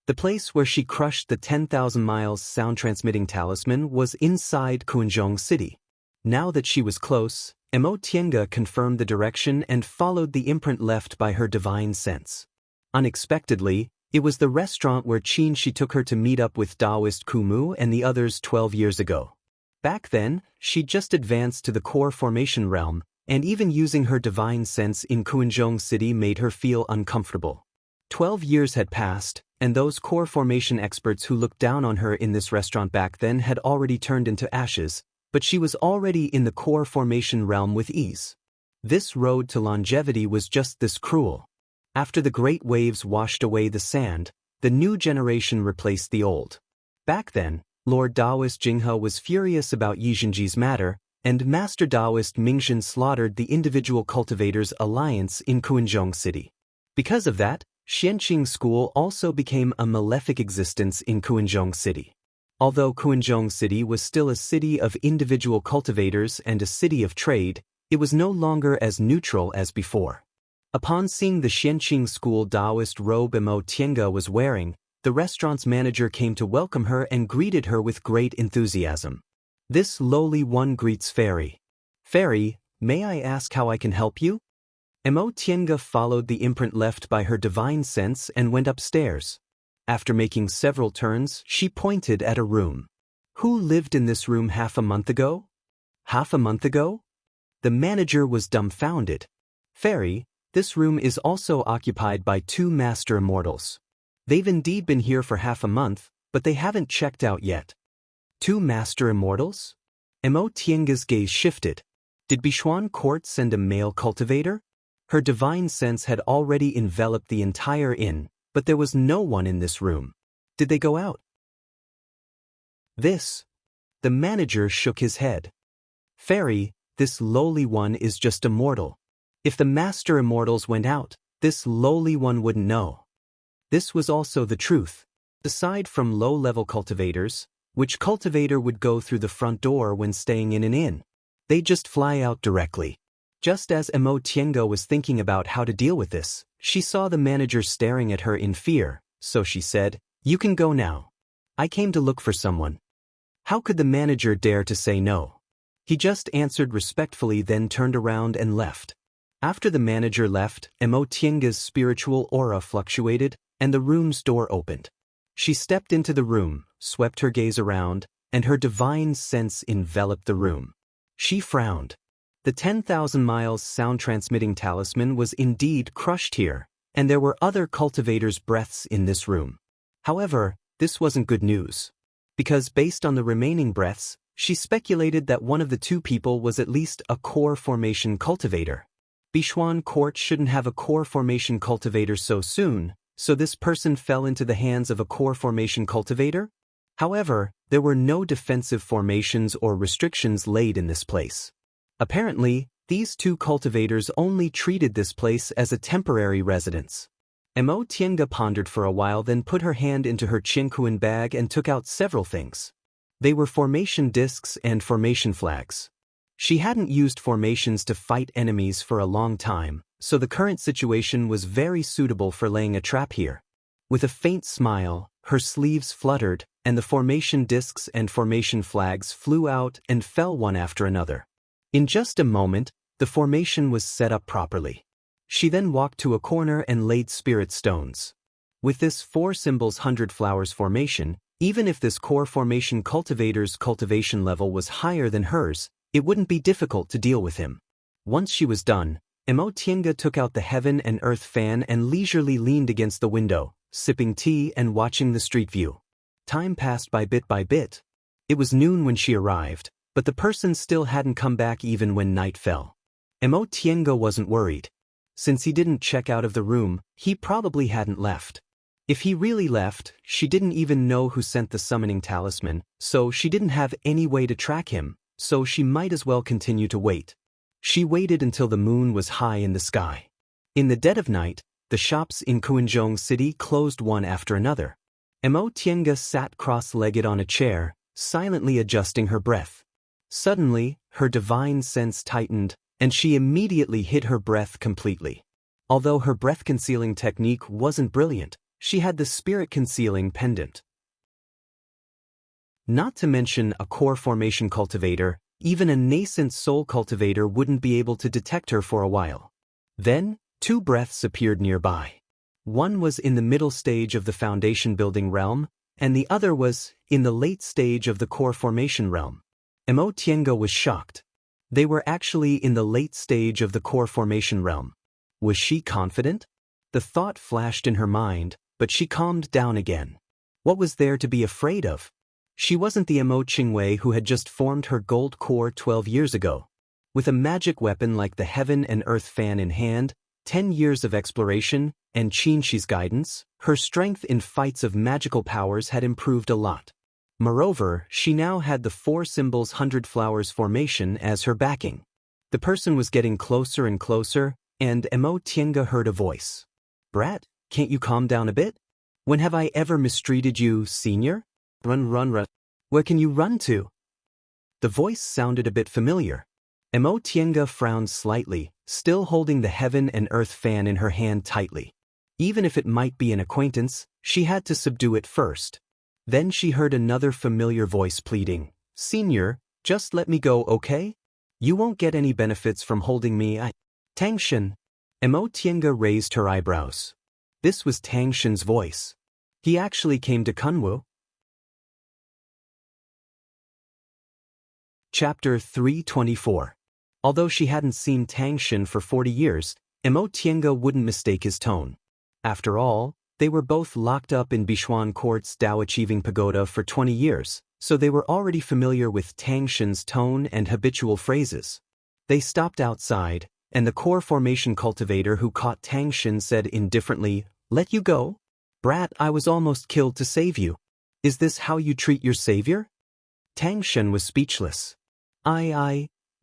[SPEAKER 1] The place where she crushed the 10,000 miles sound-transmitting talisman was inside Quanzhong City. Now that she was close, Mo Tiange confirmed the direction and followed the imprint left by her divine sense. Unexpectedly, it was the restaurant where Qin Shi took her to meet up with Taoist Kumu and the others 12 years ago. Back then, she'd just advanced to the core formation realm, and even using her divine sense in Quanzhong City made her feel uncomfortable. 12 years had passed, and those core formation experts who looked down on her in this restaurant back then had already turned into ashes, but she was already in the core formation realm with ease. This road to longevity was just this cruel. After the great waves washed away the sand, the new generation replaced the old. Back then, Lord Taoist Jinghe was furious about Yizhenji's matter, and Master Taoist Mingxin slaughtered the individual cultivators' alliance in Quanzhong City. Because of that, Xianqing School also became a malefic existence in Quanzhong City. Although Quanzhong City was still a city of individual cultivators and a city of trade, it was no longer as neutral as before. Upon seeing the Xianqing School Taoist robe Mo Tiange was wearing, the restaurant's manager came to welcome her and greeted her with great enthusiasm. This lowly one greets Fairy. Fairy, may I ask how I can help you? Mo Tiange followed the imprint left by her divine sense and went upstairs. After making several turns, she pointed at a room. Who lived in this room half a month ago? Half a month ago? The manager was dumbfounded. Fairy, this room is also occupied by 2 master immortals. They've indeed been here for half a month, but they haven't checked out yet. 2 master immortals? Mo Tiange's gaze shifted. Did Bichuan Court send a male cultivator? Her divine sense had already enveloped the entire inn, but there was no one in this room. Did they go out? The manager shook his head. Fairy, this lowly one is just a mortal. If the master immortals went out, this lowly one wouldn't know. This was also the truth. Aside from low-level cultivators, which cultivator would go through the front door when staying in an inn? They'd just fly out directly. Just as Mo Tiange was thinking about how to deal with this, she saw the manager staring at her in fear, so she said, "You can go now. I came to look for someone." How could the manager dare to say no? He just answered respectfully, then turned around and left. After the manager left, Mo Tiange's spiritual aura fluctuated, and the room's door opened. She stepped into the room, swept her gaze around, and her divine sense enveloped the room. She frowned. The 10,000 miles sound-transmitting talisman was indeed crushed here, and there were other cultivators' breaths in this room. However, this wasn't good news. Because based on the remaining breaths, she speculated that one of the 2 people was at least a core formation cultivator. Bichuan Court shouldn't have a core formation cultivator so soon, so this person fell into the hands of a core formation cultivator? However, there were no defensive formations or restrictions laid in this place. Apparently, these 2 cultivators only treated this place as a temporary residence. Mo Tiange pondered for a while, then put her hand into her Qingquan bag and took out several things. They were formation discs and formation flags. She hadn't used formations to fight enemies for a long time, so the current situation was very suitable for laying a trap here. With a faint smile, her sleeves fluttered, and the formation discs and formation flags flew out and fell one after another. In just a moment, the formation was set up properly. She then walked to a corner and laid spirit stones. With this 4 symbols 100 flowers formation, even if this core formation cultivator's cultivation level was higher than hers, it wouldn't be difficult to deal with him. Once she was done, Tienga took out the heaven and earth fan and leisurely leaned against the window, sipping tea and watching the street view. Time passed by bit. It was noon when she arrived, but the person still hadn't come back even when night fell. Tienga wasn't worried. Since he didn't check out of the room, he probably hadn't left. If he really left, she didn't even know who sent the summoning talisman, so she didn't have any way to track him, so she might as well continue to wait. She waited until the moon was high in the sky. In the dead of night, the shops in Kuanzhong City closed one after another. Tienga sat cross-legged on a chair, silently adjusting her breath. Suddenly, her divine sense tightened, and she immediately hid her breath completely. Although her breath-concealing technique wasn't brilliant, she had the spirit-concealing pendant. Not to mention a core formation cultivator, even a nascent soul cultivator wouldn't be able to detect her for a while. Then, two breaths appeared nearby. One was in the middle stage of the foundation building realm, and the other was in the late stage of the core formation realm. Tienga was shocked. They were actually in the late stage of the core formation realm. Was she confident? The thought flashed in her mind, but she calmed down again. What was there to be afraid of? She wasn't the Qingwei who had just formed her gold core 12 years ago. With a magic weapon like the heaven and earth fan in hand, 10 years of exploration, and Qinshi's guidance, her strength in fights of magical powers had improved a lot. Moreover, she now had the 4 symbols 100 flowers formation as her backing. The person was getting closer and closer, and Tienga heard a voice. "Brat, can't you calm down a bit? When have I ever mistreated you, senior? Run. Where can you run to?" The voice sounded a bit familiar. Tienga frowned slightly, still holding the heaven and earth fan in her hand tightly. Even if it might be an acquaintance, she had to subdue it first. Then she heard another familiar voice pleading, "Senior, just let me go, okay? You won't get any benefits from holding me. Tangshan." Tienga raised her eyebrows. This was Tangshan's voice. He actually came to Kunwu. Chapter 324. Although she hadn't seen Tangshan for 40 years, Tienga wouldn't mistake his tone. After all, they were both locked up in Bishuan Court's Dao Achieving Pagoda for 20 years, so they were already familiar with Tangshan's tone and habitual phrases. They stopped outside, and the core formation cultivator who caught Tangshan said indifferently, "Let you go? Brat, I was almost killed to save you. Is this how you treat your savior?" Tangshan was speechless.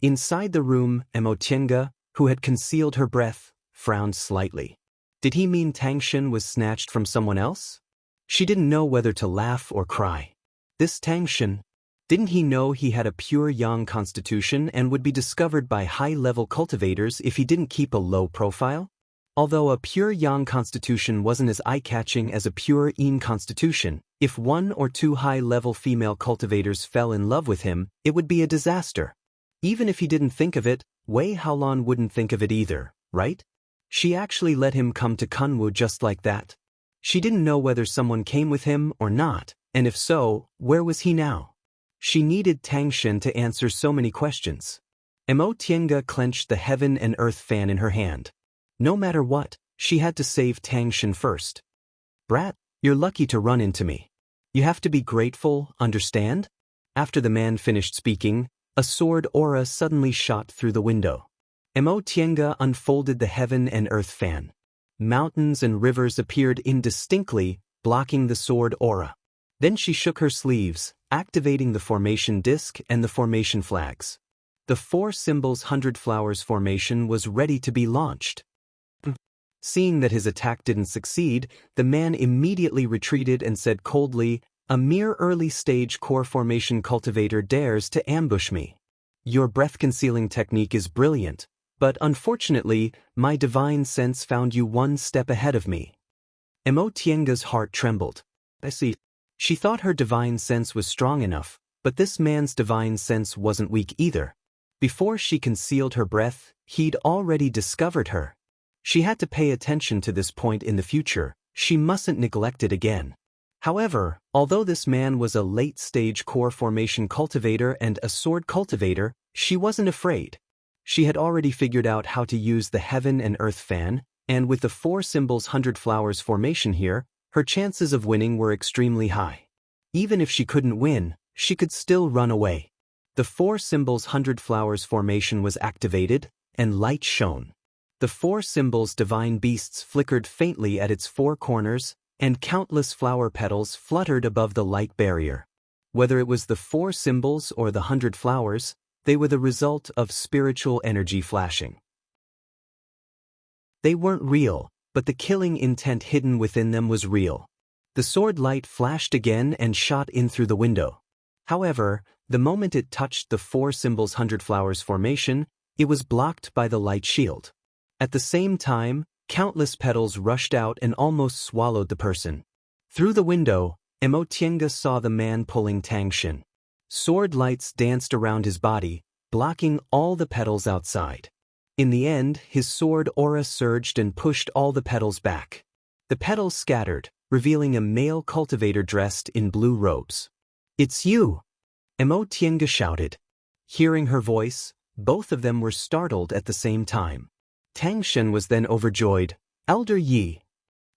[SPEAKER 1] Inside the room, Tienga, who had concealed her breath, frowned slightly. Did he mean Tangshan was snatched from someone else? She didn't know whether to laugh or cry. This Tangshan, didn't he know he had a pure yang constitution and would be discovered by high-level cultivators if he didn't keep a low profile? Although a pure yang constitution wasn't as eye-catching as a pure yin constitution, if 1 or 2 high-level female cultivators fell in love with him, it would be a disaster. Even if he didn't think of it, Wei Haolan wouldn't think of it either, right? She actually let him come to Kunwu just like that. She didn't know whether someone came with him or not, and if so, where was he now? She needed Tangshan to answer so many questions. Tienga clenched the heaven and earth fan in her hand. No matter what, she had to save Tangshan first. "Brat, you're lucky to run into me. You have to be grateful, understand?" After the man finished speaking, a sword aura suddenly shot through the window. Tienga unfolded the heaven and earth fan. Mountains and rivers appeared indistinctly, blocking the sword aura. Then she shook her sleeves, activating the formation disc and the formation flags. The 4 symbols 100 flowers formation was ready to be launched. Seeing that his attack didn't succeed, the man immediately retreated and said coldly, "A mere early-stage core formation cultivator dares to ambush me. Your breath-concealing technique is brilliant, but unfortunately, my divine sense found you 1 step ahead of me." Tienga's heart trembled. I see. She thought her divine sense was strong enough, but this man's divine sense wasn't weak either. Before she concealed her breath, he'd already discovered her. She had to pay attention to this point in the future. She mustn't neglect it again. However, although this man was a late-stage core formation cultivator and a sword cultivator, she wasn't afraid. She had already figured out how to use the heaven and earth fan, and with the 4 symbols 100 flowers formation here, her chances of winning were extremely high. Even if she couldn't win, she could still run away. The 4 symbols 100 flowers formation was activated, and light shone. The 4 symbols divine beasts flickered faintly at its 4 corners, and countless flower petals fluttered above the light barrier. Whether it was the 4 symbols or the 100 flowers, they were the result of spiritual energy flashing. They weren't real, but the killing intent hidden within them was real. The sword light flashed again and shot in through the window. However, the moment it touched the 4 symbols 100 flowers formation, it was blocked by the light shield. At the same time, countless petals rushed out and almost swallowed the person. Through the window, Emotienga saw the man pulling Tangshin. Sword lights danced around his body, blocking all the petals outside. In the end, his sword aura surged and pushed all the petals back. The petals scattered, revealing a male cultivator dressed in blue robes. "It's you!" Emotienga shouted. Hearing her voice, both of them were startled at the same time. Tangshin was then overjoyed. "Elder Yi."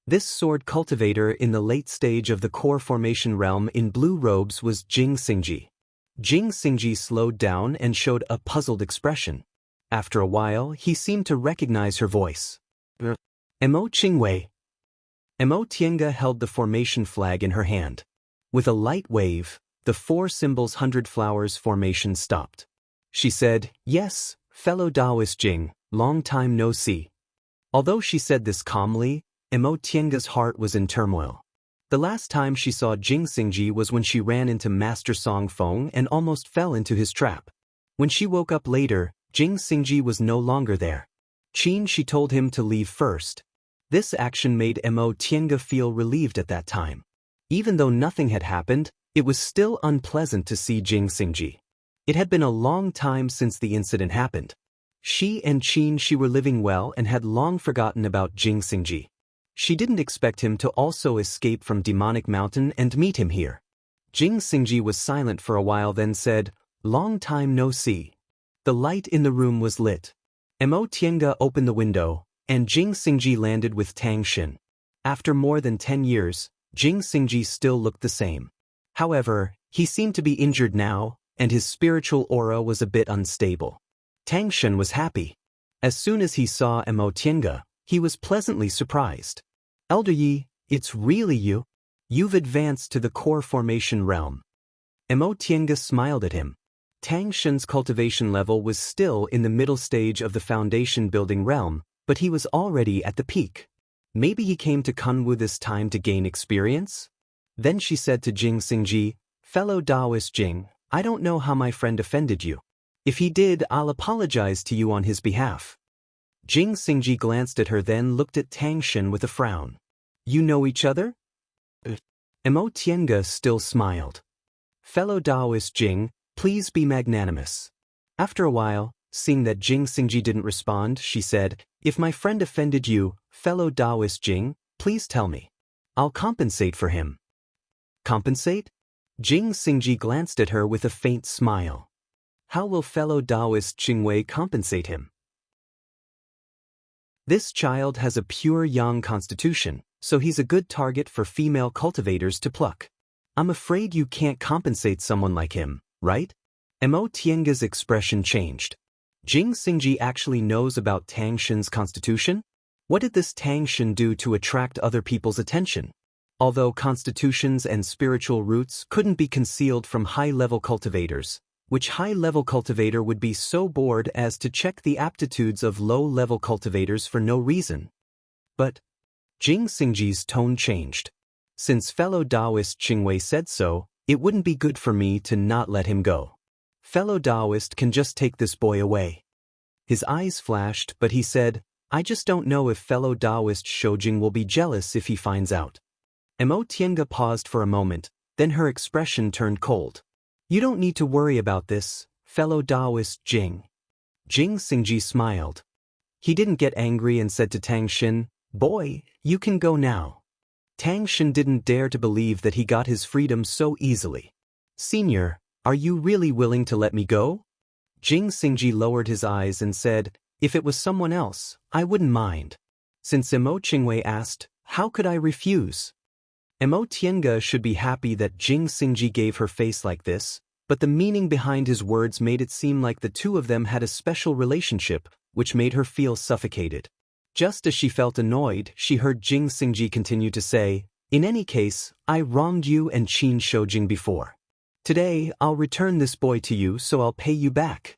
[SPEAKER 1] This sword cultivator in the late stage of the core formation realm in blue robes was Jing Xingji. Jing Xingji slowed down and showed a puzzled expression. After a while, he seemed to recognize her voice. "Emo Qingwei." Emotienga held the formation flag in her hand. With a light wave, the 4 symbols 100 flowers formation stopped. She said, "Yes, fellow Taoist Jing, long time no see." Although she said this calmly, Emotienga's heart was in turmoil. The last time she saw Jing Xingji was when she ran into Master Song Feng and almost fell into his trap. When she woke up later, Jing Xingji was no longer there. She told him to leave first. This action made Emotienga feel relieved at that time. Even though nothing had happened, it was still unpleasant to see Jing Xingji. It had been a long time since the incident happened. She and she were living well and had long forgotten about Jing Xingji. She didn't expect him to also escape from Demonic Mountain and meet him here. Jing Xingji was silent for a while, then said, "Long time no see." The light in the room was lit. Emotienga opened the window, and Jing Xingji landed with Tangshin. After more than 10 years, Jing Xingji still looked the same. However, he seemed to be injured now, and his spiritual aura was a bit unstable. Tangshin was happy. As soon as he saw Emotienga, he was pleasantly surprised. "Elder Yi, it's really you? You've advanced to the core formation realm." Emotienga smiled at him. Tangshin's cultivation level was still in the middle stage of the foundation building realm, but he was already at the peak. Maybe he came to Kunwu this time to gain experience? Then she said to Jing Xingji, "Fellow Taoist Jing, I don't know how my friend offended you. If he did, I'll apologize to you on his behalf." Jing Xingji glanced at her, then looked at Tangshin with a frown. "You know each other?" Emotienga still smiled. "Fellow Taoist Jing, please be magnanimous." After a while, seeing that Jing Xingji didn't respond, she said, "If my friend offended you, fellow Taoist Jing, please tell me. I'll compensate for him." "Compensate?" Jing Xingji glanced at her with a faint smile. "How will fellow Taoist Qingwei compensate him?" "This child has a pure yang constitution, so he's a good target for female cultivators to pluck. I'm afraid you can't compensate someone like him, right?" Emotienga's expression changed. Jing Xingji actually knows about Tangshin's constitution? What did this Tangshin do to attract other people's attention? Although constitutions and spiritual roots couldn't be concealed from high-level cultivators, which high-level cultivator would be so bored as to check the aptitudes of low-level cultivators for no reason? But Jing Xingji's tone changed. "Since fellow Taoist Qingwei said so, it wouldn't be good for me to not let him go. Fellow Taoist can just take this boy away." His eyes flashed, but he said, "I just don't know if fellow Taoist Shoujing will be jealous if he finds out." Emotienga paused for a moment, then her expression turned cold. "You don't need to worry about this, fellow Taoist Jing." Jing Xingji smiled. He didn't get angry and said to Tangshin, "Boy, you can go now." Tangshin didn't dare to believe that he got his freedom so easily. "Senior, are you really willing to let me go?" Jing Xingji lowered his eyes and said, "If it was someone else, I wouldn't mind." Since Mo Qingwei asked, "How could I refuse?" Mo Tiange should be happy that Jing Xingji gave her face like this, but the meaning behind his words made it seem like the two of them had a special relationship, which made her feel suffocated. Just as she felt annoyed, she heard Jing Xingji continue to say, "In any case, I wronged you and Qin Shoujing before. Today, I'll return this boy to you so I'll pay you back."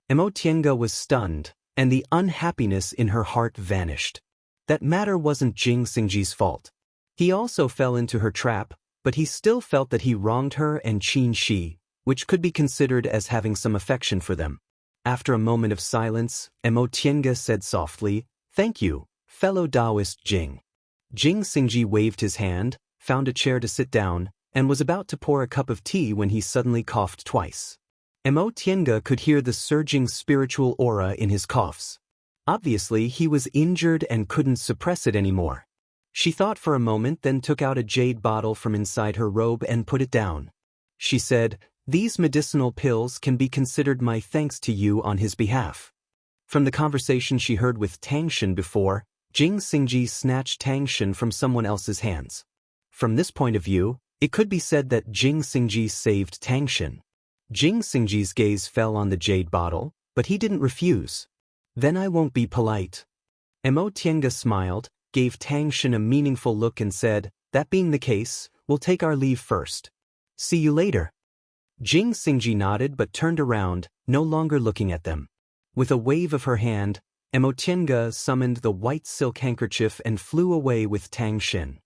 [SPEAKER 1] Mo Tiange was stunned, and the unhappiness in her heart vanished. That matter wasn't Jing Xingji's fault. He also fell into her trap, but he still felt that he wronged her and Qin Shi, which could be considered as having some affection for them. After a moment of silence, Mo Tiange said softly, "Thank you, fellow Taoist Jing." Jing Xingji waved his hand, found a chair to sit down, and was about to pour a cup of tea when he suddenly coughed twice. Mo Tiange could hear the surging spiritual aura in his coughs. Obviously, he was injured and couldn't suppress it anymore. She thought for a moment, then took out a jade bottle from inside her robe and put it down. She said, "These medicinal pills can be considered my thanks to you on his behalf." From the conversation she heard with Tang Shen before, Jing Xingji snatched Tang Shen from someone else's hands. From this point of view, it could be said that Jing Xingji saved Tang Shen. Jing Xingji's gaze fell on the jade bottle, but he didn't refuse. "Then I won't be polite." Mo Tiange smiled, gave Tang Shen a meaningful look and said, "That being the case, we'll take our leave first. See you later." Jing Xingji nodded but turned around, no longer looking at them. With a wave of her hand, Mo Tiange summoned the white silk handkerchief and flew away with Tang Shen.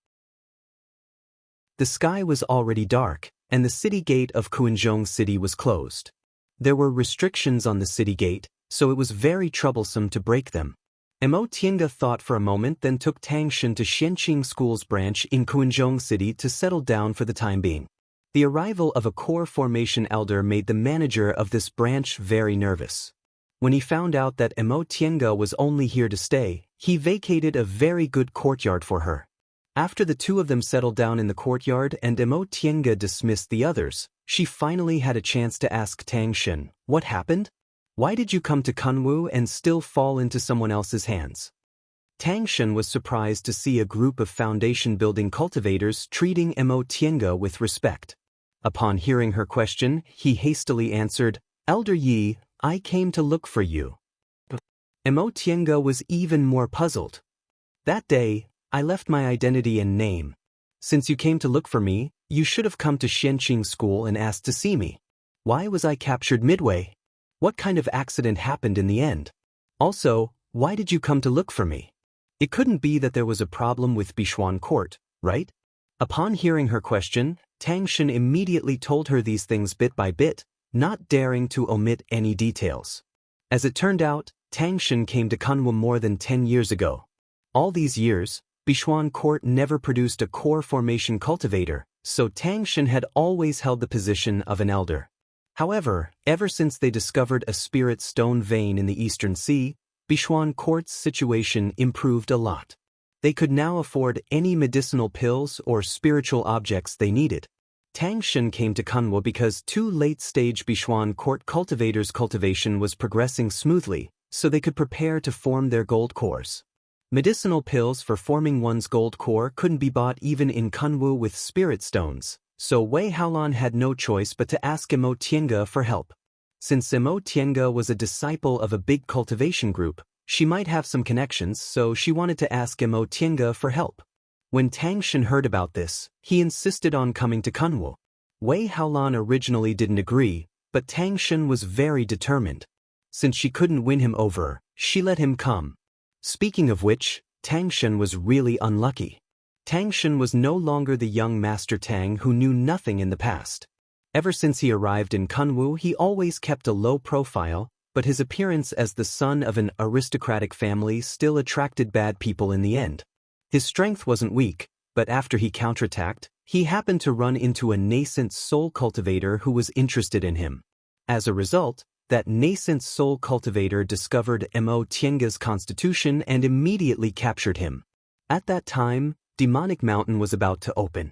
[SPEAKER 1] The sky was already dark, and the city gate of Kuanzhong City was closed. There were restrictions on the city gate, so it was very troublesome to break them. Mo Tiange thought for a moment, then took Tang Shen to Xianqing School's branch in Kuanzhong City to settle down for the time being. The arrival of a core formation elder made the manager of this branch very nervous. When he found out that Mo Tiange was only here to stay, he vacated a very good courtyard for her. After the two of them settled down in the courtyard and Mo Tiange dismissed the others, she finally had a chance to ask Tang Shen, "What happened? Why did you come to Kunwu and still fall into someone else's hands?" Tang Shen was surprised to see a group of foundation-building cultivators treating Mo Tiange with respect. Upon hearing her question, he hastily answered, "Elder Yi, I came to look for you." Mo Tiange was even more puzzled. "That day, I left my identity and name. Since you came to look for me, you should have come to Xianqing School and asked to see me. Why was I captured midway? What kind of accident happened in the end? Also, why did you come to look for me? It couldn't be that there was a problem with Bishuan Court, right?" Upon hearing her question, Tang Shen immediately told her these things bit by bit, not daring to omit any details. As it turned out, Tang Shen came to Kunwu more than 10 years ago. All these years, Bishuan Court never produced a core formation cultivator, so Tang Shen had always held the position of an elder. However, ever since they discovered a spirit stone vein in the Eastern Sea, Bishuan Court's situation improved a lot. They could now afford any medicinal pills or spiritual objects they needed. Tang Shen came to Kunwu because two late-stage Bishuan Court cultivators' cultivation was progressing smoothly, so they could prepare to form their gold cores. Medicinal pills for forming one's gold core couldn't be bought even in Kunwu with spirit stones, so Wei Haolan had no choice but to ask Mo Tiange for help. Since Mo Tiange was a disciple of a big cultivation group, she might have some connections, so she wanted to ask Mo Tiange for help. When Tang Shen heard about this, he insisted on coming to Kunwu. Wei Haolan originally didn't agree, but Tang Shen was very determined. Since she couldn't win him over, she let him come. Speaking of which, Tang Shen was really unlucky. Tang Shen was no longer the young Master Tang who knew nothing in the past. Ever since he arrived in Kunwu, he always kept a low profile, but his appearance as the son of an aristocratic family still attracted bad people in the end. His strength wasn't weak, but after he counterattacked, he happened to run into a nascent soul cultivator who was interested in him. As a result, that nascent soul cultivator discovered Mo Tiange's constitution and immediately captured him. At that time, Demonic Mountain was about to open.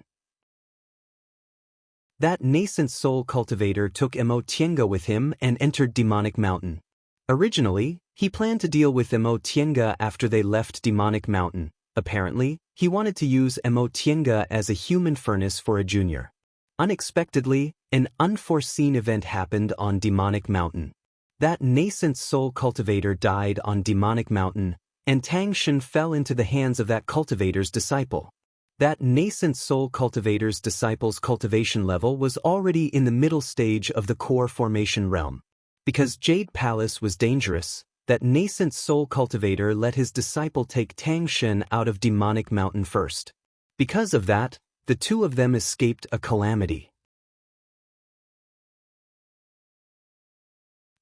[SPEAKER 1] That nascent soul cultivator took Mo Tienga with him and entered Demonic Mountain. Originally, he planned to deal with Mo Tienga after they left Demonic Mountain. Apparently, he wanted to use Mo Tienga as a human furnace for a junior. Unexpectedly, an unforeseen event happened on Demonic Mountain. That nascent soul cultivator died on Demonic Mountain, and Tang Shen fell into the hands of that cultivator's disciple. That nascent soul cultivator's disciple's cultivation level was already in the middle stage of the core formation realm. Because Jade Palace was dangerous, that nascent soul cultivator let his disciple take Tang Shen out of Demonic Mountain first. Because of that, the two of them escaped a calamity.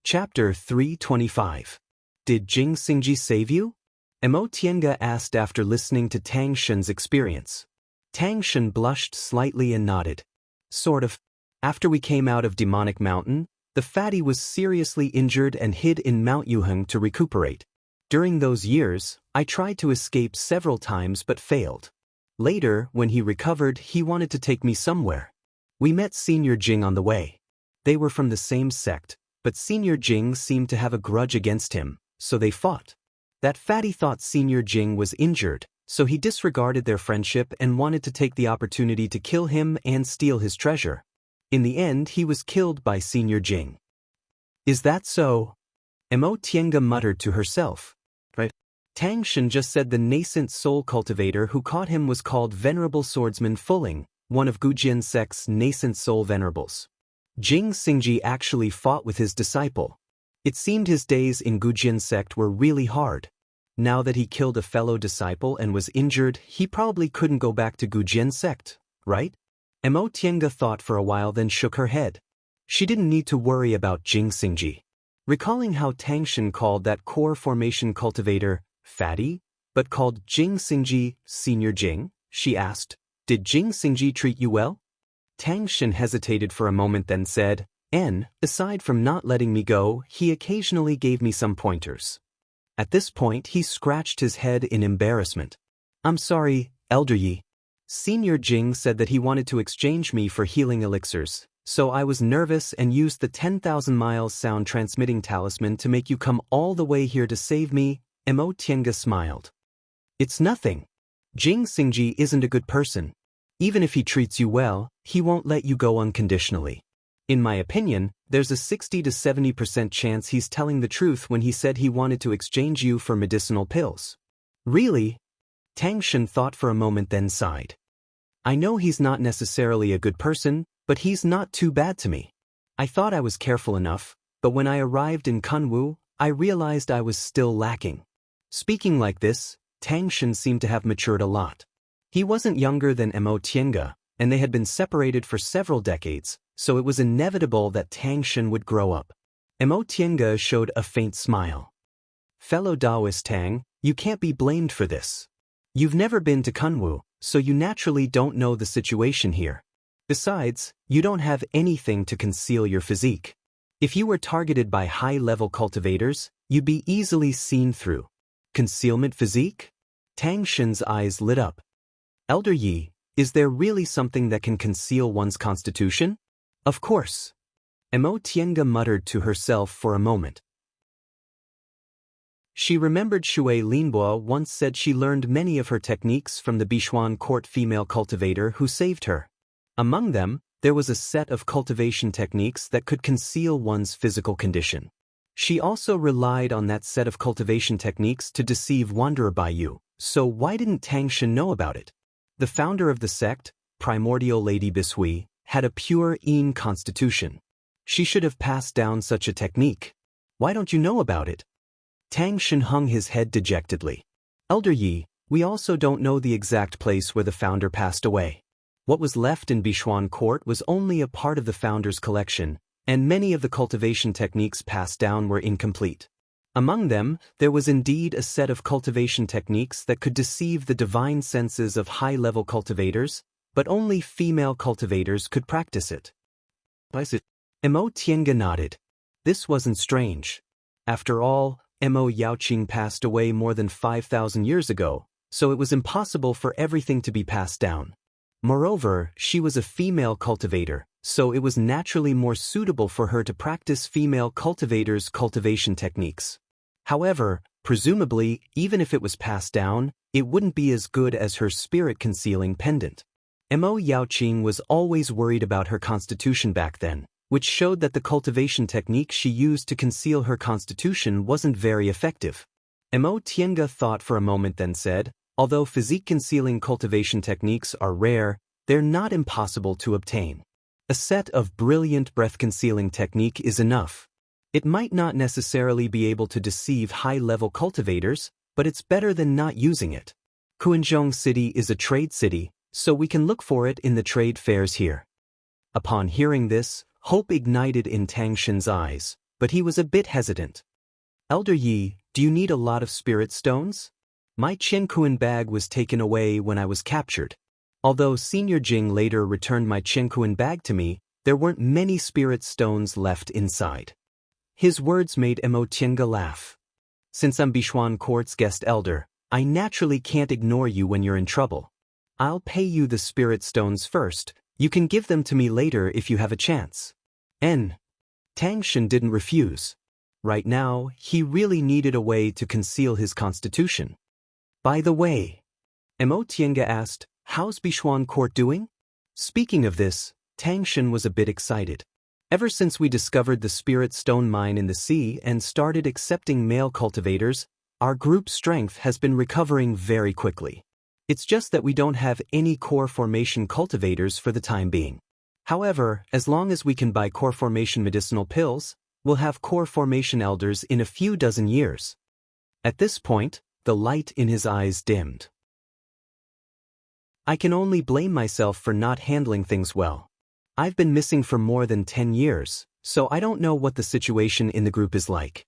[SPEAKER 1] Chapter 325. Did Jing Xingji save you? Mo Tienga asked after listening to Tang Shen's experience. Tang Shen blushed slightly and nodded. Sort of. After we came out of Demonic Mountain, the fatty was seriously injured and hid in Mount Yuheng to recuperate. During those years, I tried to escape several times but failed. Later, when he recovered, he wanted to take me somewhere. We met Senior Jing on the way. They were from the same sect, but Senior Jing seemed to have a grudge against him, so they fought. That fatty thought Senior Jing was injured, so he disregarded their friendship and wanted to take the opportunity to kill him and steal his treasure. In the end, he was killed by Senior Jing. Is that so? Mo Tienga muttered to herself. Right. Tang Shen just said the nascent soul cultivator who caught him was called Venerable Swordsman Fuling, one of Gujian sect's nascent soul venerables. Jing Xingji actually fought with his disciple. It seemed his days in Gujian sect were really hard. Now that he killed a fellow disciple and was injured, he probably couldn't go back to Gujian sect, right? Mo Tienga thought for a while, then shook her head. She didn't need to worry about Jing Xingji. Recalling how Tang Shen called that core formation cultivator fatty, but called Jing Xingji Senior Jing, she asked, "Did Jing Xingji treat you well?" Tang Shen hesitated for a moment, then said, aside from not letting me go, he occasionally gave me some pointers." At this point, he scratched his head in embarrassment. "I'm sorry, Elder Yi. Senior Jing said that he wanted to exchange me for healing elixirs, so I was nervous and used the 10,000 miles sound transmitting talisman to make you come all the way here to save me." Mo Tienga smiled. "It's nothing. Jing Xingji isn't a good person. Even if he treats you well, he won't let you go unconditionally. In my opinion, there's a 60 to 70% chance he's telling the truth when he said he wanted to exchange you for medicinal pills." "Really?" Tang Shen thought for a moment, then sighed. "I know he's not necessarily a good person, but he's not too bad to me. I thought I was careful enough, but when I arrived in Kunwu, I realized I was still lacking." Speaking like this, Tang Shen seemed to have matured a lot. He wasn't younger than Mo Tienga, and they had been separated for several decades, so it was inevitable that Tang Shen would grow up. Mo Tienga showed a faint smile. "Fellow Taoist Tang, you can't be blamed for this. You've never been to Kunwu, so you naturally don't know the situation here. Besides, you don't have anything to conceal your physique. If you were targeted by high-level cultivators, you'd be easily seen through. Concealment physique?" Tang Shen's eyes lit up. "Elder Yi, is there really something that can conceal one's constitution?" "Of course." Mo Tienga muttered to herself for a moment. She remembered Shui Linbo once said she learned many of her techniques from the Bichuan court female cultivator who saved her. Among them, there was a set of cultivation techniques that could conceal one's physical condition. She also relied on that set of cultivation techniques to deceive Wanderer Baiyu, so why didn't Tang Shen know about it? The founder of the sect, Primordial Lady Bishui, had a pure Yin constitution. She should have passed down such a technique. Why don't you know about it? Tang Shen hung his head dejectedly. "Elder Yi, we also don't know the exact place where the founder passed away. What was left in Bichuan court was only a part of the founder's collection, and many of the cultivation techniques passed down were incomplete. Among them, there was indeed a set of cultivation techniques that could deceive the divine senses of high-level cultivators, but only female cultivators could practice it." Mo Tienga nodded. This wasn't strange. After all, Mo Yaoqing passed away more than 5,000 years ago, so it was impossible for everything to be passed down. Moreover, she was a female cultivator, so it was naturally more suitable for her to practice female cultivators' cultivation techniques. However, presumably, even if it was passed down, it wouldn't be as good as her spirit-concealing pendant. Mo Yaoqing was always worried about her constitution back then, which showed that the cultivation technique she used to conceal her constitution wasn't very effective. Mo Tiange thought for a moment then said, although physique-concealing cultivation techniques are rare, they're not impossible to obtain. A set of brilliant breath-concealing technique is enough. It might not necessarily be able to deceive high-level cultivators, but it's better than not using it. Quanzhong City is a trade city, so we can look for it in the trade fairs here. Upon hearing this, hope ignited in Tang Shen's eyes, but he was a bit hesitant. Elder Yi, do you need a lot of spirit stones? My Qianquan bag was taken away when I was captured. Although Senior Jing later returned my Qianquan bag to me, there weren't many spirit stones left inside. His words made Mo Tiange laugh. Since I'm Bichuan Court's guest elder, I naturally can't ignore you when you're in trouble. I'll pay you the spirit stones first, you can give them to me later if you have a chance. Tang Shen didn't refuse. Right now, he really needed a way to conceal his constitution. By the way, Mo Tiange asked, how's Bichuan Court doing? Speaking of this, Tang Shen was a bit excited. Ever since we discovered the spirit stone mine in the sea and started accepting male cultivators, our group's strength has been recovering very quickly. It's just that we don't have any core formation cultivators for the time being. However, as long as we can buy core formation medicinal pills, we'll have core formation elders in a few dozen years. At this point, the light in his eyes dimmed. I can only blame myself for not handling things well. I've been missing for more than 10 years, so I don't know what the situation in the group is like.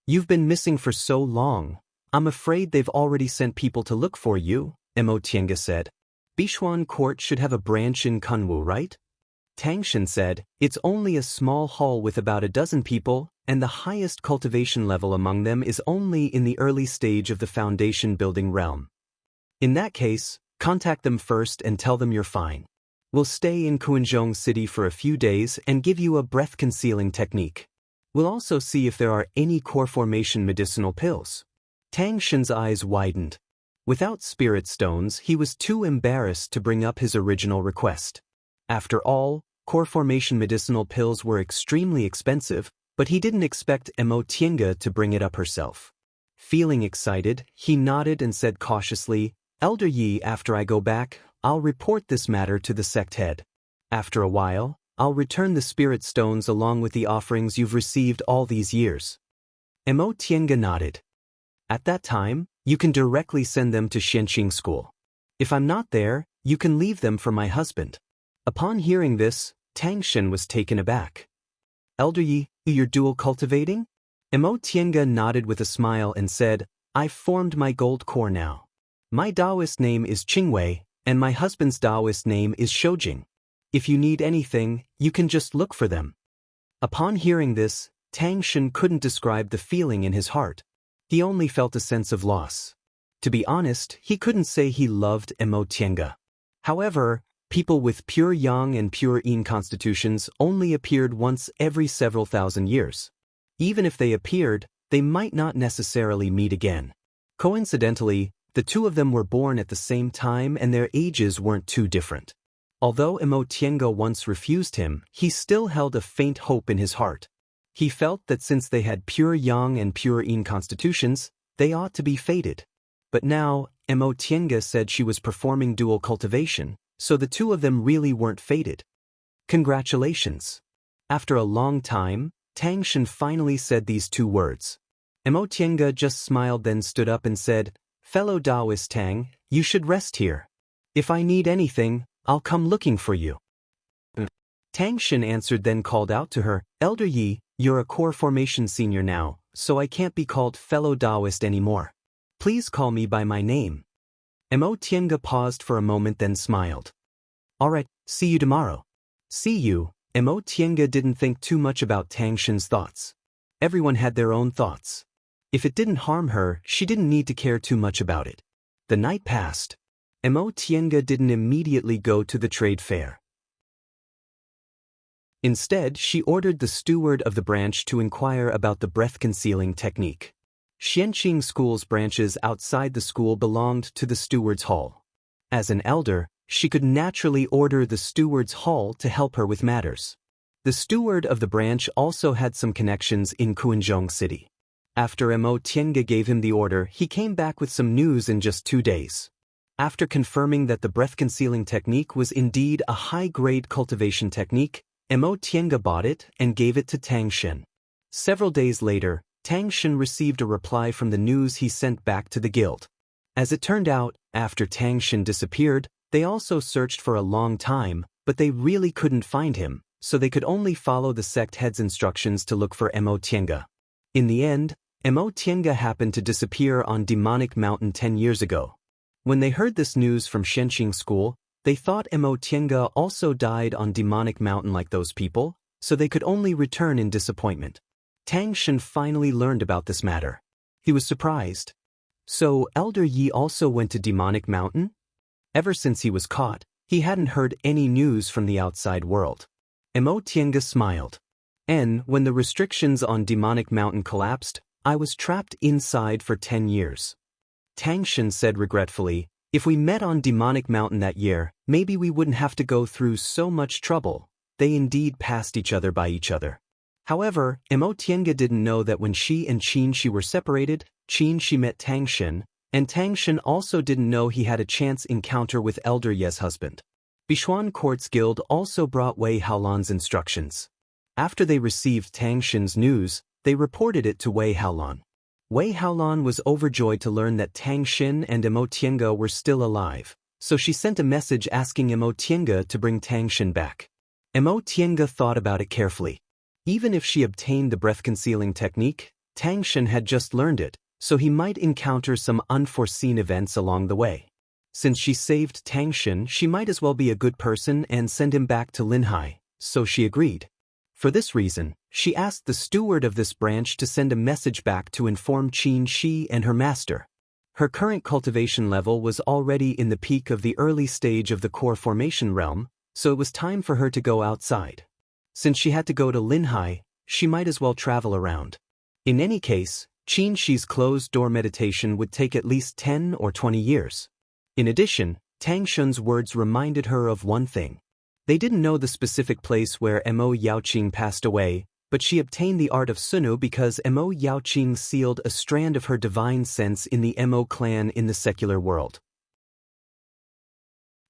[SPEAKER 1] You've been missing for so long, I'm afraid they've already sent people to look for you, Mo Tiange said. Bichuan Court should have a branch in Kunwu, right? Tang Shen said, it's only a small hall with about a dozen people, and the highest cultivation level among them is only in the early stage of the foundation building realm. In that case, contact them first and tell them you're fine. We'll stay in Quanzhong City for a few days and give you a breath-concealing technique. We'll also see if there are any core formation medicinal pills. Tang Shen's eyes widened. Without spirit stones, he was too embarrassed to bring up his original request. After all, core formation medicinal pills were extremely expensive, but he didn't expect Mo Tiange to bring it up herself. Feeling excited, he nodded and said cautiously, Elder Yi, after I go back, I'll report this matter to the sect head. After a while, I'll return the spirit stones along with the offerings you've received all these years. Mo Tiange nodded. At that time, you can directly send them to Xianqing School. If I'm not there, you can leave them for my husband. Upon hearing this, Tang Shen was taken aback. Elder Yi, you're dual cultivating? Mo Tiange nodded with a smile and said, I've formed my gold core now. My Taoist name is Qingwei, and my husband's Taoist name is Shoujing. If you need anything, you can just look for them. Upon hearing this, Tang Shen couldn't describe the feeling in his heart. He only felt a sense of loss. To be honest, he couldn't say he loved Mo Tiange. However, people with pure yang and pure yin constitutions only appeared once every several thousand years. Even if they appeared, they might not necessarily meet again. Coincidentally, the two of them were born at the same time and their ages weren't too different. Although Mo Tiange once refused him, he still held a faint hope in his heart. He felt that since they had pure yang and pure yin constitutions, they ought to be fated. But now, Mo Tiange said she was performing dual cultivation, so the two of them really weren't fated. Congratulations. After a long time, Tang Shen finally said these two words. Mo Tiange just smiled, then stood up and said, Fellow Taoist Tang, you should rest here. If I need anything, I'll come looking for you. Tang Shen answered, then called out to her, Elder Yi, you're a core formation senior now, so I can't be called fellow Taoist anymore. Please call me by my name. Mo Tiange paused for a moment, then smiled. Alright, see you tomorrow. See you. Mo Tiange didn't think too much about Tang Shen's thoughts. Everyone had their own thoughts. If it didn't harm her, she didn't need to care too much about it. The night passed. Mo Tiange didn't immediately go to the trade fair. Instead, she ordered the steward of the branch to inquire about the breath-concealing technique. Xianqing School's branches outside the school belonged to the steward's hall. As an elder, she could naturally order the steward's hall to help her with matters. The steward of the branch also had some connections in Kuanzhong City. After Mo Tiange gave him the order, he came back with some news in just 2 days. After confirming that the breath-concealing technique was indeed a high-grade cultivation technique, Mo Tiange bought it and gave it to Tang Shen. Several days later, Tang Shen received a reply from the news he sent back to the guild. As it turned out, after Tang Shen disappeared, they also searched for a long time, but they really couldn't find him, so they could only follow the sect head's instructions to look for Mo Tiange. In the end, Mo Tiange happened to disappear on Demonic Mountain 10 years ago. When they heard this news from Xianqing School, they thought Mo Tiange also died on Demonic Mountain like those people, so they could only return in disappointment. Tang Shen finally learned about this matter. He was surprised. So, Elder Yi also went to Demonic Mountain? Ever since he was caught, he hadn't heard any news from the outside world. Mo Tiange smiled. And when the restrictions on Demonic Mountain collapsed, I was trapped inside for 10 years. Tang Shen said regretfully, if we met on Demonic Mountain that year, maybe we wouldn't have to go through so much trouble. They indeed passed each other by each other. However, Mo Tiange didn't know that when she and Qin Shi were separated, Qin Shi met Tang Shen, and Tang Shen also didn't know he had a chance encounter with Elder Ye's husband. Bishuan Court's guild also brought Wei Haolan's instructions. After they received Tang Shen's news, they reported it to Wei Haolan. Wei Haolan was overjoyed to learn that Tang Shen and Mo Tiange were still alive, so she sent a message asking Mo Tiange to bring Tang Shen back. Mo Tiange thought about it carefully. Even if she obtained the breath-concealing technique, Tang Shen had just learned it, so he might encounter some unforeseen events along the way. Since she saved Tang Shen, she might as well be a good person and send him back to Linhai, so she agreed. For this reason, she asked the steward of this branch to send a message back to inform Qin Shi and her master. Her current cultivation level was already in the peak of the early stage of the core formation realm, so it was time for her to go outside. Since she had to go to Linhai, she might as well travel around. In any case, Qin Shi's closed-door meditation would take at least 10 or 20 years. In addition, Tang Shen's words reminded her of one thing. They didn't know the specific place where Mo Yaoqing passed away, but she obtained the art of Sunu because Mo Yaoqing sealed a strand of her divine sense in the Mo clan in the secular world.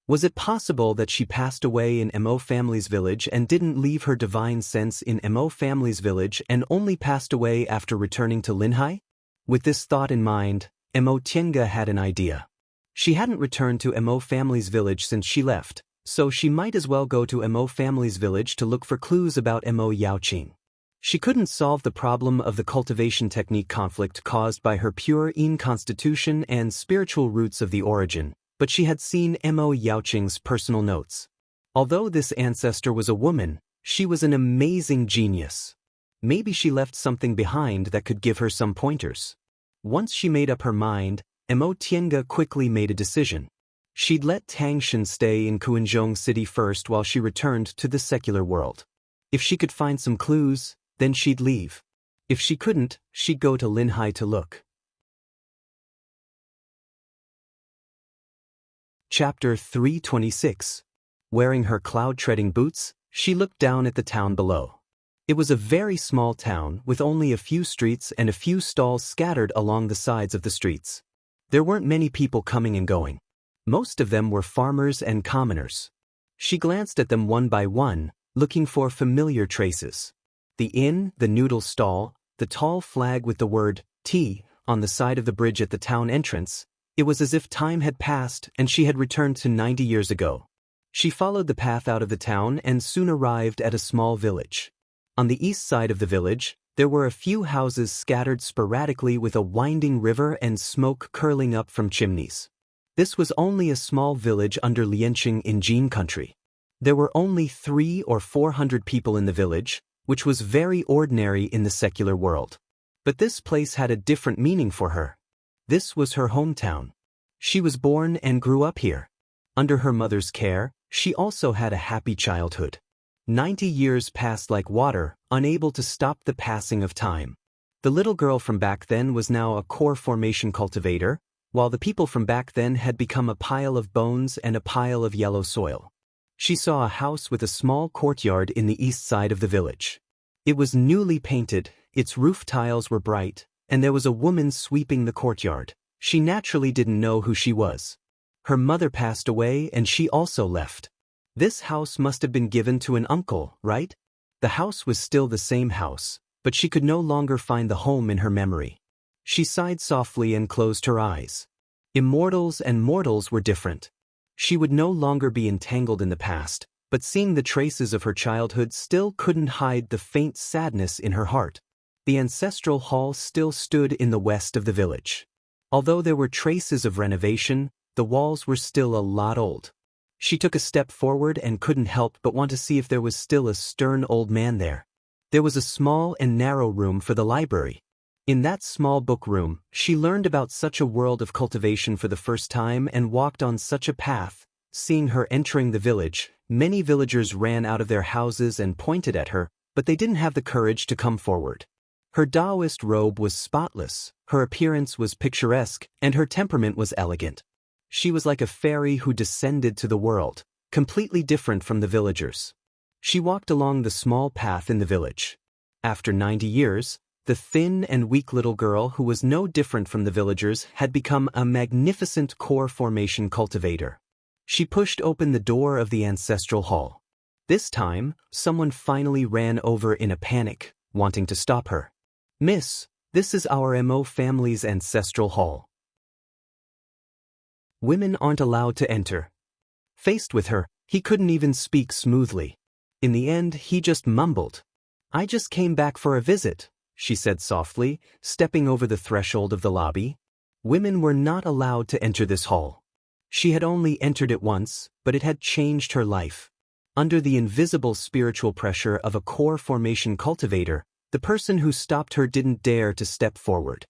[SPEAKER 1] Was it possible that she passed away in Mo family's village and didn't leave her divine sense in Mo family's village and only passed away after returning to Linhai? With this thought in mind, Mo Tiange had an idea. She hadn't returned to Mo family's village since she left, so she might as well go to Mo family's village to look for clues about Mo Yaoqing. She couldn't solve the problem of the cultivation technique conflict caused by her pure yin constitution and spiritual roots of the origin, but she had seen Mo Yaoqing's personal notes. Although this ancestor was a woman, she was an amazing genius. Maybe she left something behind that could give her some pointers. Once she made up her mind, Mo Tiange quickly made a decision. She'd let Tang Shen stay in Kuanzhong City first while she returned to the secular world. If she could find some clues, then she'd leave. If she couldn't, she'd go to Linhai to look. Chapter 326. Wearing her cloud-treading boots, she looked down at the town below. It was a very small town with only a few streets and a few stalls scattered along the sides of the streets. There weren't many people coming and going. Most of them were farmers and commoners. She glanced at them one by one, looking for familiar traces. The inn, the noodle stall, the tall flag with the word tea on the side of the bridge at the town entrance. It was as if time had passed and she had returned to 90 years ago. She followed the path out of the town and soon arrived at a small village. On the east side of the village, there were a few houses scattered sporadically with a winding river and smoke curling up from chimneys. This was only a small village under Lianqing in Jin country. There were only 300 or 400 people in the village, which was very ordinary in the secular world. But this place had a different meaning for her. This was her hometown. She was born and grew up here. Under her mother's care, she also had a happy childhood. 90 years passed like water, unable to stop the passing of time. The little girl from back then was now a core formation cultivator, while the people from back then had become a pile of bones and a pile of yellow soil. She saw a house with a small courtyard in the east side of the village. It was newly painted, its roof tiles were bright, and there was a woman sweeping the courtyard. She naturally didn't know who she was. Her mother passed away and she also left. This house must have been given to an uncle, right? The house was still the same house, but she could no longer find the home in her memory. She sighed softly and closed her eyes. Immortals and mortals were different. She would no longer be entangled in the past, but seeing the traces of her childhood still couldn't hide the faint sadness in her heart. The ancestral hall still stood in the west of the village. Although there were traces of renovation, the walls were still a lot old. She took a step forward and couldn't help but want to see if there was still a stern old man there. There was a small and narrow room for the library. In that small book room, she learned about such a world of cultivation for the first time and walked on such a path. Seeing her entering the village, many villagers ran out of their houses and pointed at her, but they didn't have the courage to come forward. Her Taoist robe was spotless, her appearance was picturesque, and her temperament was elegant. She was like a fairy who descended to the world, completely different from the villagers. She walked along the small path in the village. After 90 years, the thin and weak little girl who was no different from the villagers had become a magnificent core formation cultivator. She pushed open the door of the ancestral hall. This time, someone finally ran over in a panic, wanting to stop her. "Miss, this is our MO family's ancestral hall. Women aren't allowed to enter." Faced with her, he couldn't even speak smoothly. In the end, he just mumbled. "I just came back for a visit," she said softly, stepping over the threshold of the lobby. Women were not allowed to enter this hall. She had only entered it once, but it had changed her life. Under the invisible spiritual pressure of a core formation cultivator, the person who stopped her didn't dare to step forward.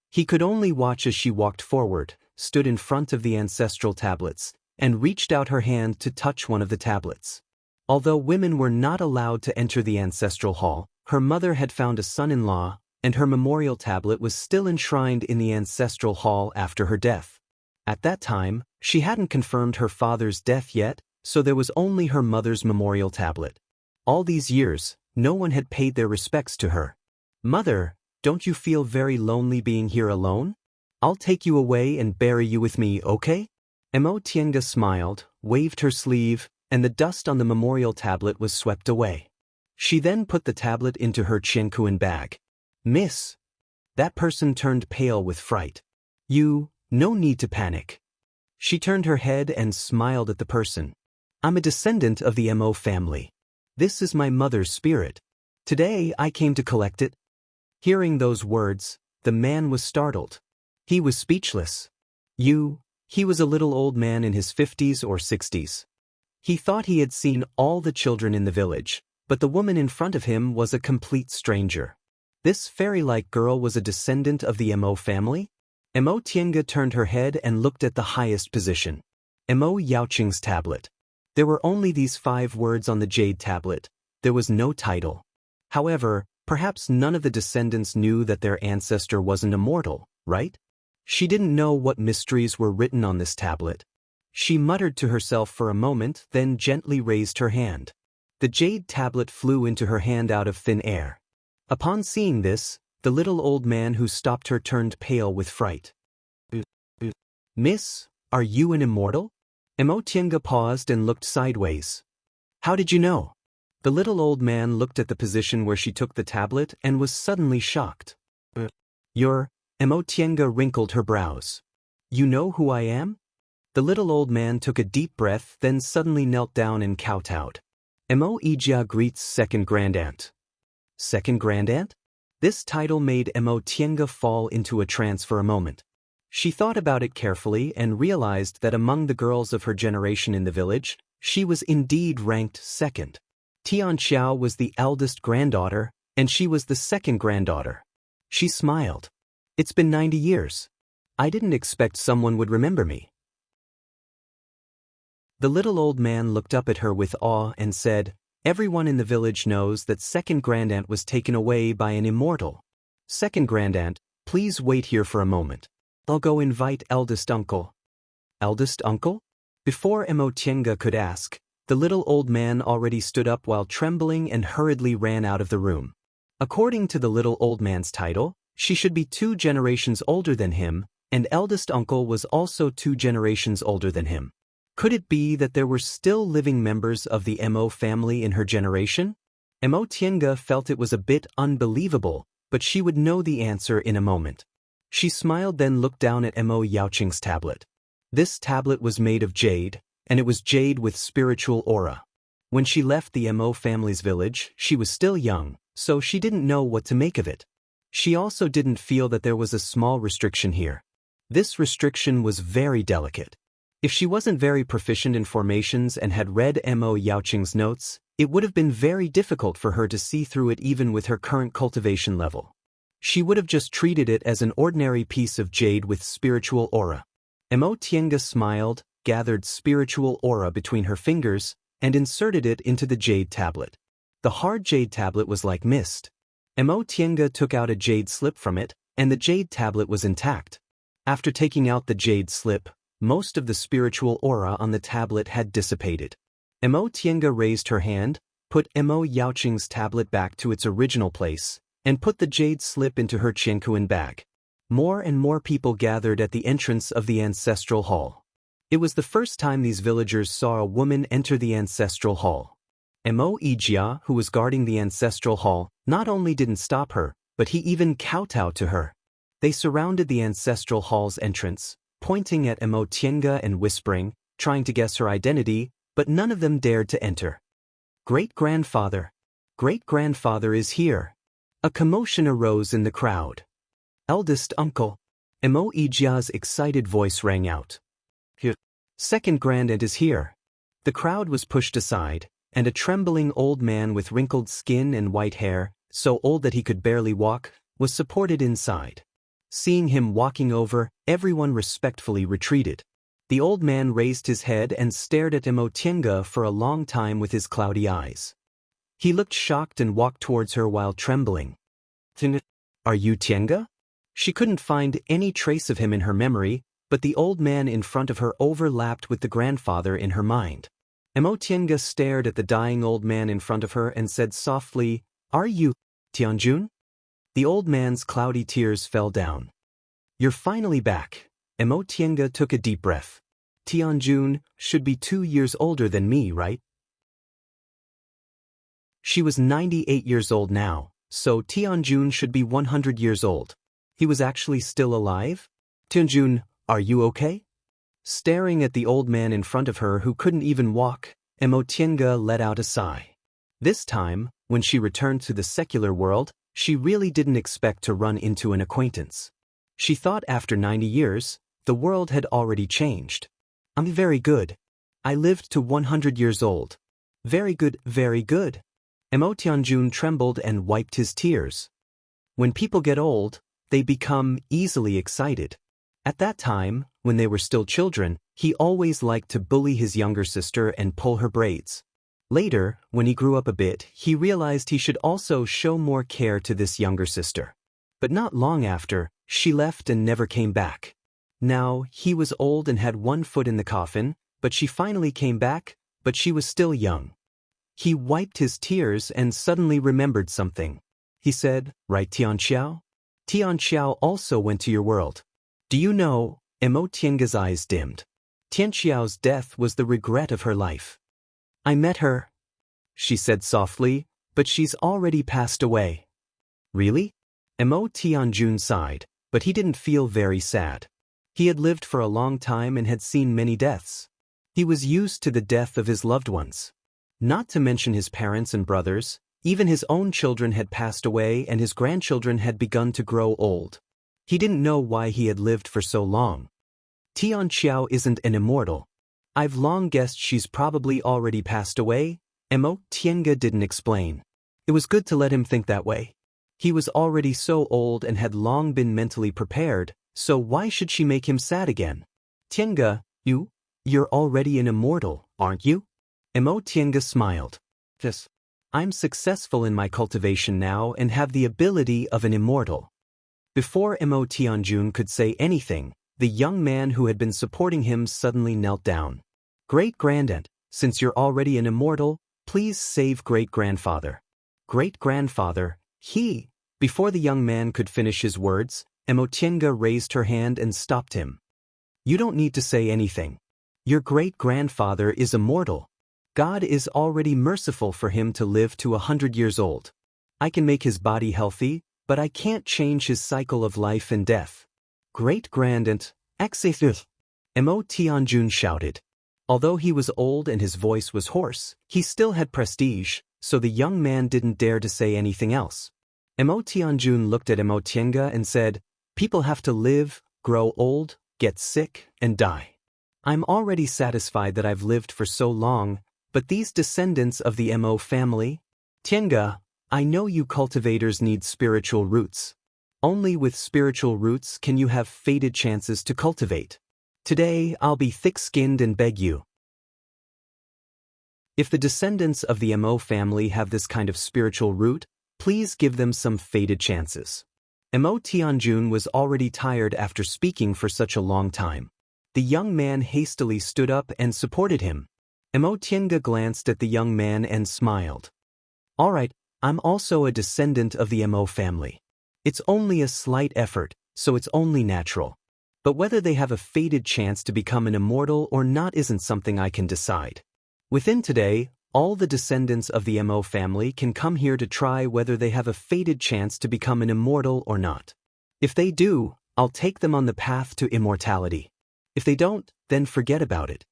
[SPEAKER 1] He could only watch as she walked forward, stood in front of the ancestral tablets, and reached out her hand to touch one of the tablets. Although women were not allowed to enter the ancestral hall, her mother had found a son-in-law, and her memorial tablet was still enshrined in the ancestral hall after her death. At that time, she hadn't confirmed her father's death yet, so there was only her mother's memorial tablet. All these years, no one had paid their respects to her. "Mother, don't you feel very lonely being here alone? I'll take you away and bury you with me, okay?" Mo Tienga smiled, waved her sleeve, and the dust on the memorial tablet was swept away. She then put the tablet into her chinkuan bag. "Miss." That person turned pale with fright. No need to panic." She turned her head and smiled at the person. "I'm a descendant of the Mo family. This is my mother's spirit. Today I came to collect it." Hearing those words, the man was startled. He was speechless. He was a little old man in his 50s or 60s. He thought he had seen all the children in the village, but the woman in front of him was a complete stranger. This fairy-like girl was a descendant of the Mo family? Mo Tienga turned her head and looked at the highest position. Mo Yaoqing's tablet. There were only these 5 words on the jade tablet. There was no title. However, perhaps none of the descendants knew that their ancestor wasn't immortal, right? She didn't know what mysteries were written on this tablet. She muttered to herself for a moment, then gently raised her hand. The jade tablet flew into her hand out of thin air. Upon seeing this, the little old man who stopped her turned pale with fright. "Miss, are you an immortal?" Mo Tienga paused and looked sideways. "How did you know?" The little old man looked at the position where she took the tablet and was suddenly shocked. Mo Tienga wrinkled her brows. "You know who I am?" The little old man took a deep breath, then suddenly knelt down and kowtowed. "Mo Ijia greets second grandaunt." Second grandaunt? This title made Mo Tienga fall into a trance for a moment. She thought about it carefully and realized that among the girls of her generation in the village, she was indeed ranked second. Tian Xiao was the eldest granddaughter, and she was the second granddaughter. She smiled. "It's been 90 years. I didn't expect someone would remember me." The little old man looked up at her with awe and said, Everyone in the village knows that second grandaunt was taken away by an immortal. Second grandaunt, please wait here for a moment. I'll go invite eldest uncle. Eldest uncle? Before Emotienga could ask, the little old man already stood up while trembling and hurriedly ran out of the room. According to the little old man's title, she should be 2 generations older than him, and eldest uncle was also 2 generations older than him. Could it be that there were still living members of the Mo family in her generation? Emotienga felt it was a bit unbelievable, but she would know the answer in a moment. She smiled, then looked down at Mo Yaoqing's tablet. This tablet was made of jade, and it was jade with spiritual aura. When she left the Mo family's village, she was still young, so she didn't know what to make of it. She also didn't feel that there was a small restriction here. This restriction was very delicate. If she wasn't very proficient in formations and had read Mo Yaoqing's notes, it would have been very difficult for her to see through it even with her current cultivation level. She would have just treated it as an ordinary piece of jade with spiritual aura. Emotienga smiled, gathered spiritual aura between her fingers, and inserted it into the jade tablet. The hard jade tablet was like mist. Emotienga took out a jade slip from it, and the jade tablet was intact. After taking out the jade slip, most of the spiritual aura on the tablet had dissipated. Emotienga raised her hand, put Mo Yaoqing's tablet back to its original place, and put the jade slip into her Qiankuan bag. More and more people gathered at the entrance of the ancestral hall. It was the first time these villagers saw a woman enter the ancestral hall. Mo Ijia, who was guarding the ancestral hall, not only didn't stop her, but he even kowtowed to her. They surrounded the ancestral hall's entrance, pointing at Emotienga and whispering, trying to guess her identity, but none of them dared to enter. Great-grandfather is here. A commotion arose in the crowd. Eldest uncle. Mo Ijia's excited voice rang out. Second grandaunt is here. The crowd was pushed aside, and a trembling old man with wrinkled skin and white hair, so old that he could barely walk, was supported inside. Seeing him walking over, everyone respectfully retreated. The old man raised his head and stared at Emotienga for a long time with his cloudy eyes. He looked shocked and walked towards her while trembling. Are you Tienga? She couldn't find any trace of him in her memory, but the old man in front of her overlapped with the grandfather in her mind. Emotienga stared at the dying old man in front of her and said softly, "Are you Tianjun?" The old man's cloudy tears fell down. "You're finally back." Emotienga took a deep breath. "Tianjun should be 2 years older than me, right?" She was 98 years old now, so Tianjun should be 100 years old. He was actually still alive? "Tianjun, are you okay?" Staring at the old man in front of her who couldn't even walk, Emotienga let out a sigh. This time, when she returned to the secular world, she really didn't expect to run into an acquaintance. She thought after 90 years, the world had already changed. "I'm very good. I lived to 100 years old." "Very good, very good." Emotianjun trembled and wiped his tears. When people get old, they become easily excited. At that time, when they were still children, he always liked to bully his younger sister and pull her braids. Later, when he grew up a bit, he realized he should also show more care to this younger sister. But not long after, she left and never came back. Now, he was old and had one foot in the coffin, but she finally came back, but she was still young. He wiped his tears and suddenly remembered something. He said, "Right, Tianxiao? Tianxiao also went to your world. Do you know?" Emotienga's eyes dimmed. Tianxiao's death was the regret of her life. "I met her," she said softly, "but she's already passed away." "Really?" Emotianjun sighed, but he didn't feel very sad. He had lived for a long time and had seen many deaths. He was used to the death of his loved ones. Not to mention his parents and brothers, even his own children had passed away and his grandchildren had begun to grow old. He didn't know why he had lived for so long. "Tianxiao isn't an immortal. I've long guessed she's probably already passed away." Emotienga didn't explain. It was good to let him think that way. He was already so old and had long been mentally prepared, so why should she make him sad again? "Tienga, you're already an immortal, aren't you?" Emotienga smiled. This. I'm successful in my cultivation now and have the ability of an immortal. Before Mo Tianjun could say anything, the young man who had been supporting him suddenly knelt down. Great-grandaunt, since you're already an immortal, please save great-grandfather. Great-grandfather, he. Before the young man could finish his words, Mo Tiange raised her hand and stopped him. You don't need to say anything. Your great-grandfather is immortal. God is already merciful for him to live to 100 years old. I can make his body healthy, but I can't change his cycle of life and death. Great-grandaunt, accessith. Mo Tianjun shouted. Although he was old and his voice was hoarse, he still had prestige, so the young man didn't dare to say anything else. Mo Tianjun looked at Mo Tiange and said, People have to live, grow old, get sick, and die. I'm already satisfied that I've lived for so long, but these descendants of the Mo family? Tiange, I know you cultivators need spiritual roots. Only with spiritual roots can you have fated chances to cultivate. Today, I'll be thick-skinned and beg you. If the descendants of the Mo family have this kind of spiritual root, please give them some fated chances. Mo Tianjun was already tired after speaking for such a long time. The young man hastily stood up and supported him. Mo Tiange glanced at the young man and smiled. All right, I'm also a descendant of the Mo family. It's only a slight effort, so it's only natural. But whether they have a fated chance to become an immortal or not isn't something I can decide. Within today, all the descendants of the Mo family can come here to try whether they have a fated chance to become an immortal or not. If they do, I'll take them on the path to immortality. If they don't, then forget about it.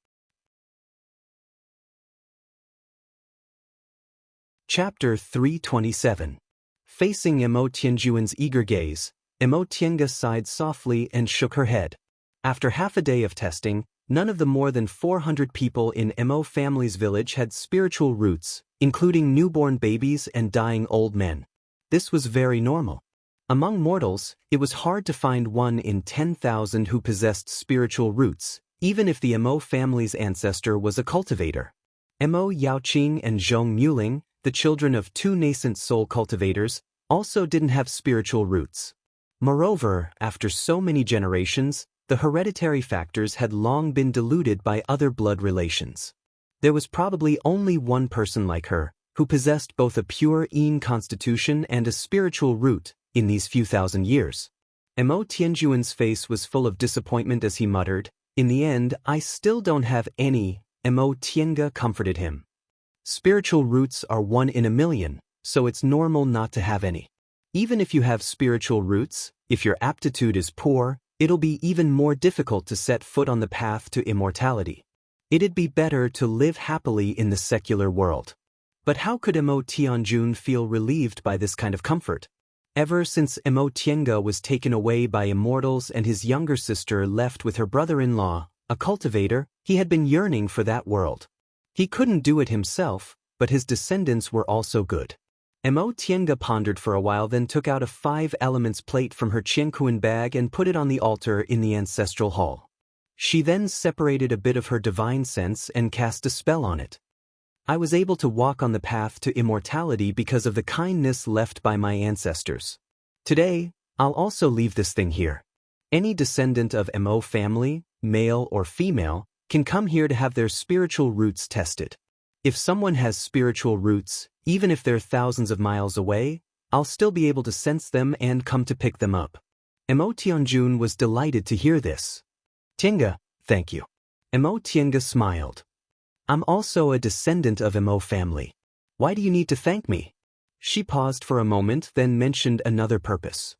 [SPEAKER 1] Chapter 327. Facing Mo Tianjun's eager gaze, Mo Tiange sighed softly and shook her head. After half a day of testing, none of the more than 400 people in Mo family's village had spiritual roots, including newborn babies and dying old men. This was very normal. Among mortals, it was hard to find 1 in 10,000 who possessed spiritual roots, even if the Mo family's ancestor was a cultivator. Mo Yaoqing and Zhong Muling, the children of 2 nascent soul cultivators, also didn't have spiritual roots. Moreover, after so many generations, the hereditary factors had long been diluted by other blood relations. There was probably only one person like her, who possessed both a pure Yin constitution and a spiritual root, in these few thousand years. Mo Tianjun's face was full of disappointment as he muttered, In the end, I still don't have any. Mo Tiange comforted him. Spiritual roots are 1 in a million, so it's normal not to have any. Even if you have spiritual roots, if your aptitude is poor, it'll be even more difficult to set foot on the path to immortality. It'd be better to live happily in the secular world. But how could Mo Tianjun feel relieved by this kind of comfort? Ever since Mo Tiange was taken away by immortals and his younger sister left with her brother-in-law, a cultivator, he had been yearning for that world. He couldn't do it himself, but his descendants were also good. Mo Tiange pondered for a while, then took out a 5 elements plate from her qianquan bag and put it on the altar in the ancestral hall. She then separated a bit of her divine sense and cast a spell on it. I was able to walk on the path to immortality because of the kindness left by my ancestors. Today, I'll also leave this thing here. Any descendant of Mo family, male or female, can come here to have their spiritual roots tested. If someone has spiritual roots, even if they're thousands of miles away, I'll still be able to sense them and come to pick them up. Mo Tianjun was delighted to hear this. Tiange, thank you. Mo Tiange smiled. I'm also a descendant of Mo family. Why do you need to thank me? She paused for a moment, then mentioned another purpose.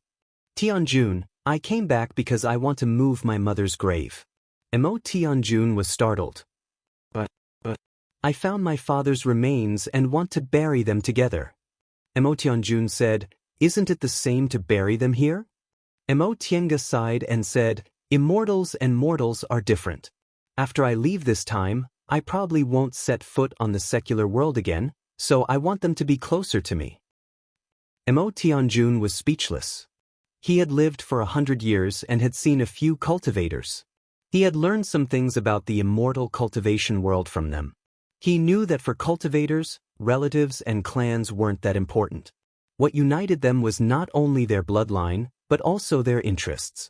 [SPEAKER 1] Tianjun, I came back because I want to move my mother's grave. Mo Tianjun was startled. But I found my father's remains and want to bury them together. Mo Tianjun said, Isn't it the same to bury them here? Mo Tiange sighed and said, Immortals and mortals are different. After I leave this time, I probably won't set foot on the secular world again, so I want them to be closer to me. Mo Tianjun was speechless. He had lived for 100 years and had seen a few cultivators. He had learned some things about the immortal cultivation world from them. He knew that for cultivators, relatives and clans weren't that important. What united them was not only their bloodline, but also their interests.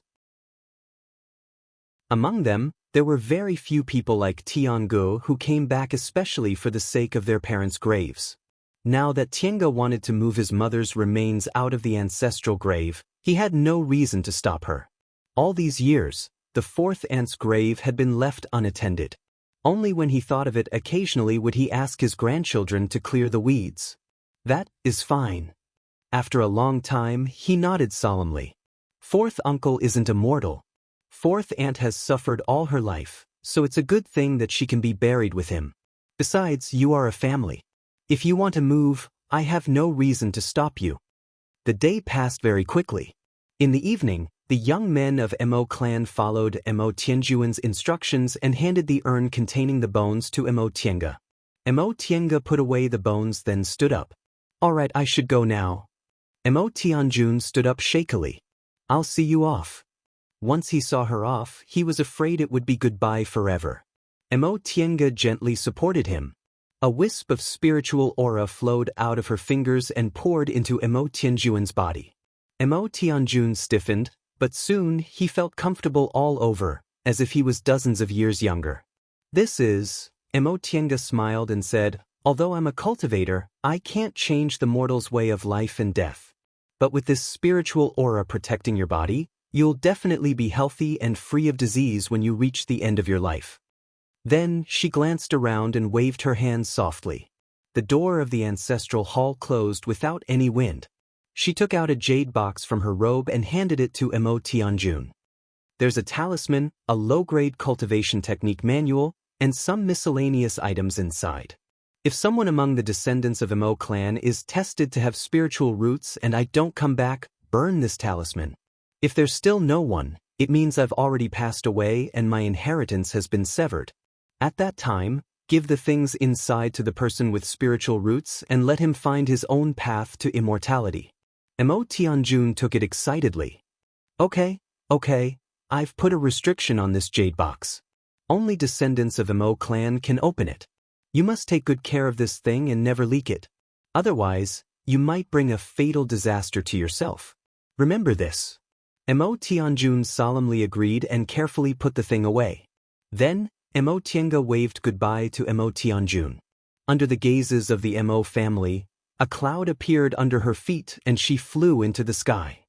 [SPEAKER 1] Among them, there were very few people like Tiangu who came back especially for the sake of their parents' graves. Now that Tiange wanted to move his mother's remains out of the ancestral grave, he had no reason to stop her. All these years, the fourth aunt's grave had been left unattended. Only when he thought of it occasionally would he ask his grandchildren to clear the weeds. That is fine. After a long time, he nodded solemnly. Fourth uncle isn't immortal. Fourth aunt has suffered all her life, so it's a good thing that she can be buried with him. Besides, you are a family. If you want to move, I have no reason to stop you. The day passed very quickly. In the evening, the young men of Mo clan followed Mo Tianjuan's instructions and handed the urn containing the bones to Mo Tiange. Mo Tiange put away the bones then stood up. All right, I should go now. Mo Tianjun stood up shakily. I'll see you off. Once he saw her off, he was afraid it would be goodbye forever. Mo Tiange gently supported him. A wisp of spiritual aura flowed out of her fingers and poured into Mo Tianjuan's body. Mo Tianjun stiffened, but soon he felt comfortable all over, as if he was dozens of years younger. This is, Mo Tiange smiled and said, although I'm a cultivator, I can't change the mortal's way of life and death. But with this spiritual aura protecting your body, you'll definitely be healthy and free of disease when you reach the end of your life. Then she glanced around and waved her hand softly. The door of the ancestral hall closed without any wind. She took out a jade box from her robe and handed it to Mo Tianjun. There's a talisman, a low-grade cultivation technique manual, and some miscellaneous items inside. If someone among the descendants of Mo clan is tested to have spiritual roots and I don't come back, burn this talisman. If there's still no one, it means I've already passed away and my inheritance has been severed. At that time, give the things inside to the person with spiritual roots and let him find his own path to immortality. Mo Tianjun took it excitedly. Okay, I've put a restriction on this jade box. Only descendants of Mo clan can open it. You must take good care of this thing and never leak it. Otherwise, you might bring a fatal disaster to yourself. Remember this. Mo Tianjun solemnly agreed and carefully put the thing away. Then, Mo Tiange waved goodbye to Mo Tianjun. Under the gazes of the Mo family, a cloud appeared under her feet and she flew into the sky.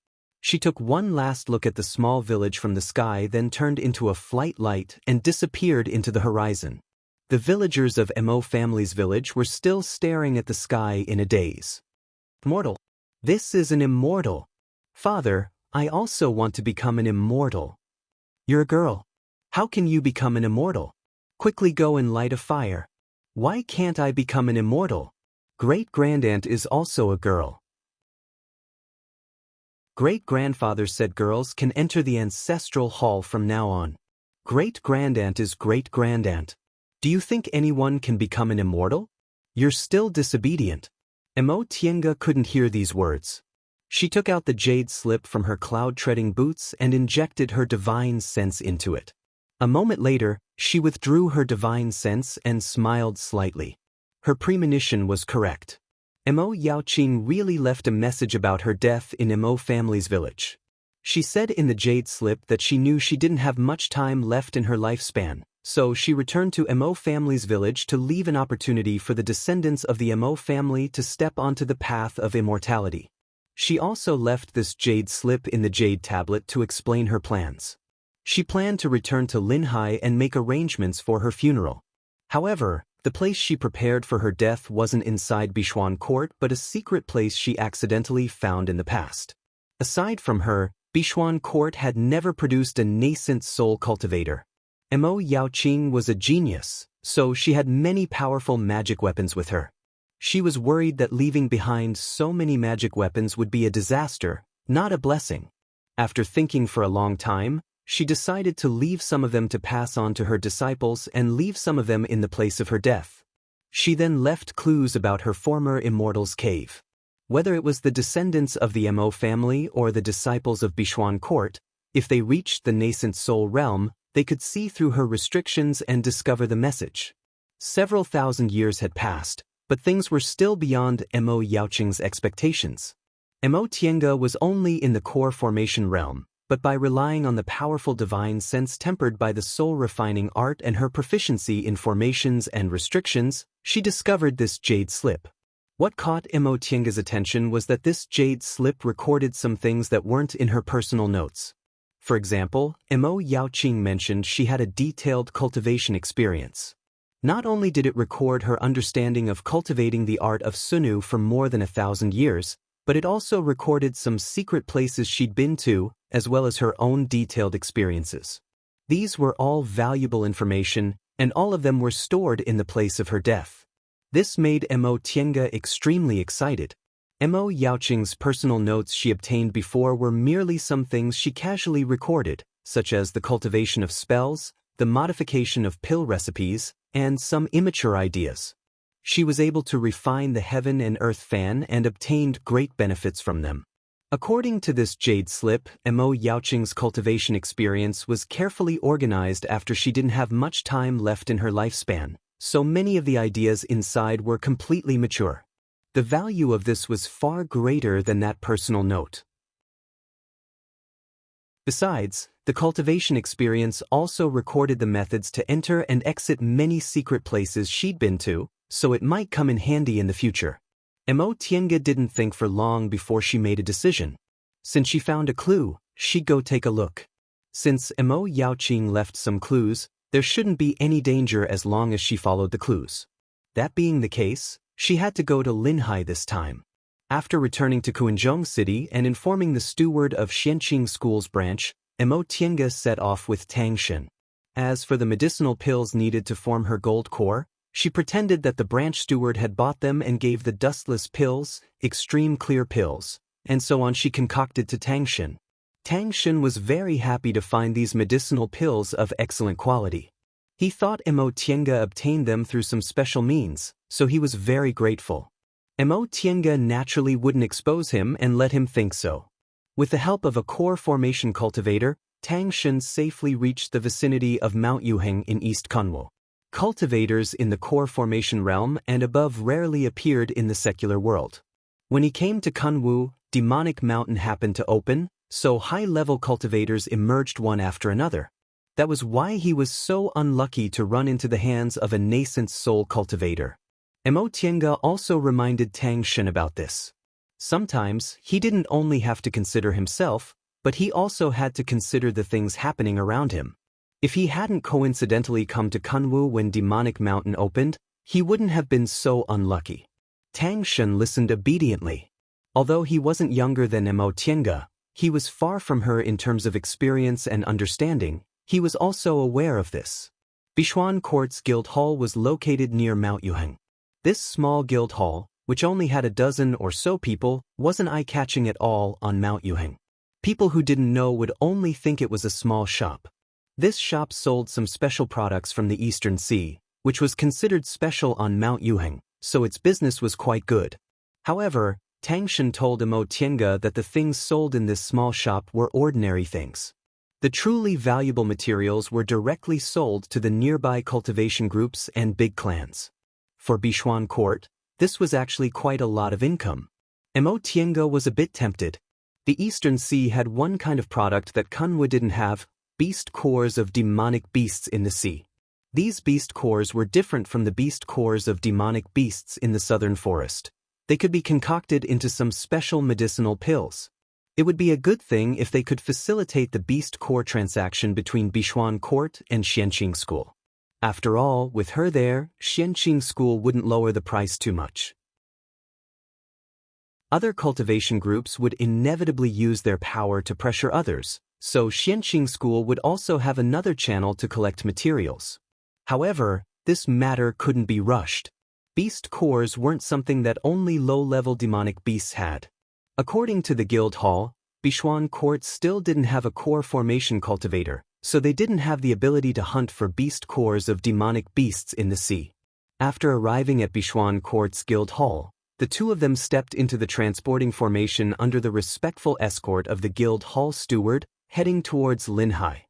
[SPEAKER 1] She took one last look at the small village from the sky, then turned into a flight light and disappeared into the horizon. The villagers of Mo family's village were still staring at the sky in a daze. Mortal. This is an immortal. Father, I also want to become an immortal. You're a girl. How can you become an immortal? Quickly go and light a fire. Why can't I become an immortal? Great-grandaunt is also a girl. Great-grandfather said girls can enter the ancestral hall from now on. Great-grandaunt is great-grandaunt. Do you think anyone can become an immortal? You're still disobedient. Mo Tiange couldn't hear these words. She took out the jade slip from her cloud-treading boots and injected her divine sense into it. A moment later, she withdrew her divine sense and smiled slightly. Her premonition was correct. Mo Yaoqing really left a message about her death in Mo family's village. She said in the jade slip that she knew she didn't have much time left in her lifespan, so she returned to Mo family's village to leave an opportunity for the descendants of the Mo family to step onto the path of immortality. She also left this jade slip in the jade tablet to explain her plans. She planned to return to Linhai and make arrangements for her funeral. However, the place she prepared for her death wasn't inside Bichuan Court but a secret place she accidentally found in the past. Aside from her, Bichuan Court had never produced a nascent soul cultivator. Mo Yaoqing was a genius, so she had many powerful magic weapons with her. She was worried that leaving behind so many magic weapons would be a disaster, not a blessing. After thinking for a long time, she decided to leave some of them to pass on to her disciples and leave some of them in the place of her death. She then left clues about her former immortal's cave. Whether it was the descendants of the Mo family or the disciples of Bichuan Court, if they reached the nascent soul realm, they could see through her restrictions and discover the message. Several thousand years had passed, but things were still beyond Mo Yaoqing's expectations. Mo Tiange was only in the core formation realm, but by relying on the powerful divine sense tempered by the soul-refining art and her proficiency in formations and restrictions, she discovered this jade slip. What caught Mo Tiange's attention was that this jade slip recorded some things that weren't in her personal notes. For example, Mo Yaoqing mentioned she had a detailed cultivation experience. Not only did it record her understanding of cultivating the art of Sunu for more than 1,000 years, but it also recorded some secret places she'd been to, as well as her own detailed experiences. These were all valuable information, and all of them were stored in the place of her death. This made Mo Tiange extremely excited. Mo Yaoqing's personal notes she obtained before were merely some things she casually recorded, such as the cultivation of spells, the modification of pill recipes, and some immature ideas. She was able to refine the heaven and earth fan and obtained great benefits from them. According to this jade slip, Mo Yaoqing's cultivation experience was carefully organized after she didn't have much time left in her lifespan, so many of the ideas inside were completely mature. The value of this was far greater than that personal note. Besides, the cultivation experience also recorded the methods to enter and exit many secret places she'd been to, so it might come in handy in the future. Mo Tiange didn't think for long before she made a decision. Since she found a clue, she'd go take a look. Since Mo Yaoqing left some clues, there shouldn't be any danger as long as she followed the clues. That being the case, she had to go to Linhai this time. After returning to Kuanzhong City and informing the steward of Xianqing School's branch, Mo Tiange set off with Tang Shen. As for the medicinal pills needed to form her gold core, she pretended that the branch steward had bought them and gave the dustless pills, extreme clear pills, and so on she concocted to Tang Shen. Tang Shen was very happy to find these medicinal pills of excellent quality. He thought Mo Tiange obtained them through some special means, so he was very grateful. Mo Tiange naturally wouldn't expose him and let him think so. With the help of a core formation cultivator, Tang Shen safely reached the vicinity of Mount Yuheng in East Kunwu. Cultivators in the core formation realm and above rarely appeared in the secular world. When he came to Kunwu, Demonic Mountain happened to open, so high-level cultivators emerged one after another. That was why he was so unlucky to run into the hands of a nascent soul cultivator. Mo Tiange also reminded Tang Shen about this. Sometimes, he didn't only have to consider himself, but he also had to consider the things happening around him. If he hadn't coincidentally come to Kunwu when Demonic Mountain opened, he wouldn't have been so unlucky. Tang Shen listened obediently. Although he wasn't younger than Mo Tiange, he was far from her in terms of experience and understanding. He was also aware of this. Bishuan Court's guild hall was located near Mount Yuheng. This small guild hall, which only had a dozen or so people, wasn't eye-catching at all on Mount Yuheng. People who didn't know would only think it was a small shop. This shop sold some special products from the Eastern Sea, which was considered special on Mount Yuheng, so its business was quite good. However, Tang Shen told Mo Tiange that the things sold in this small shop were ordinary things. The truly valuable materials were directly sold to the nearby cultivation groups and big clans. For Bishuan Court, this was actually quite a lot of income. Mo Tiange was a bit tempted. The Eastern Sea had one kind of product that Kunwu didn't have: beast cores of demonic beasts in the sea. These beast cores were different from the beast cores of demonic beasts in the southern forest. They could be concocted into some special medicinal pills. It would be a good thing if they could facilitate the beast core transaction between Bishuan Court and Xianqing School. After all, with her there, Xianqing School wouldn't lower the price too much. Other cultivation groups would inevitably use their power to pressure others, so Xianqing School would also have another channel to collect materials. However, this matter couldn't be rushed. Beast cores weren't something that only low-level demonic beasts had. According to the guild hall, Bishuan Court still didn't have a core formation cultivator, so they didn't have the ability to hunt for beast cores of demonic beasts in the sea. After arriving at Bishuan Court's guild hall, the two of them stepped into the transporting formation under the respectful escort of the guild hall steward, heading towards Linhai.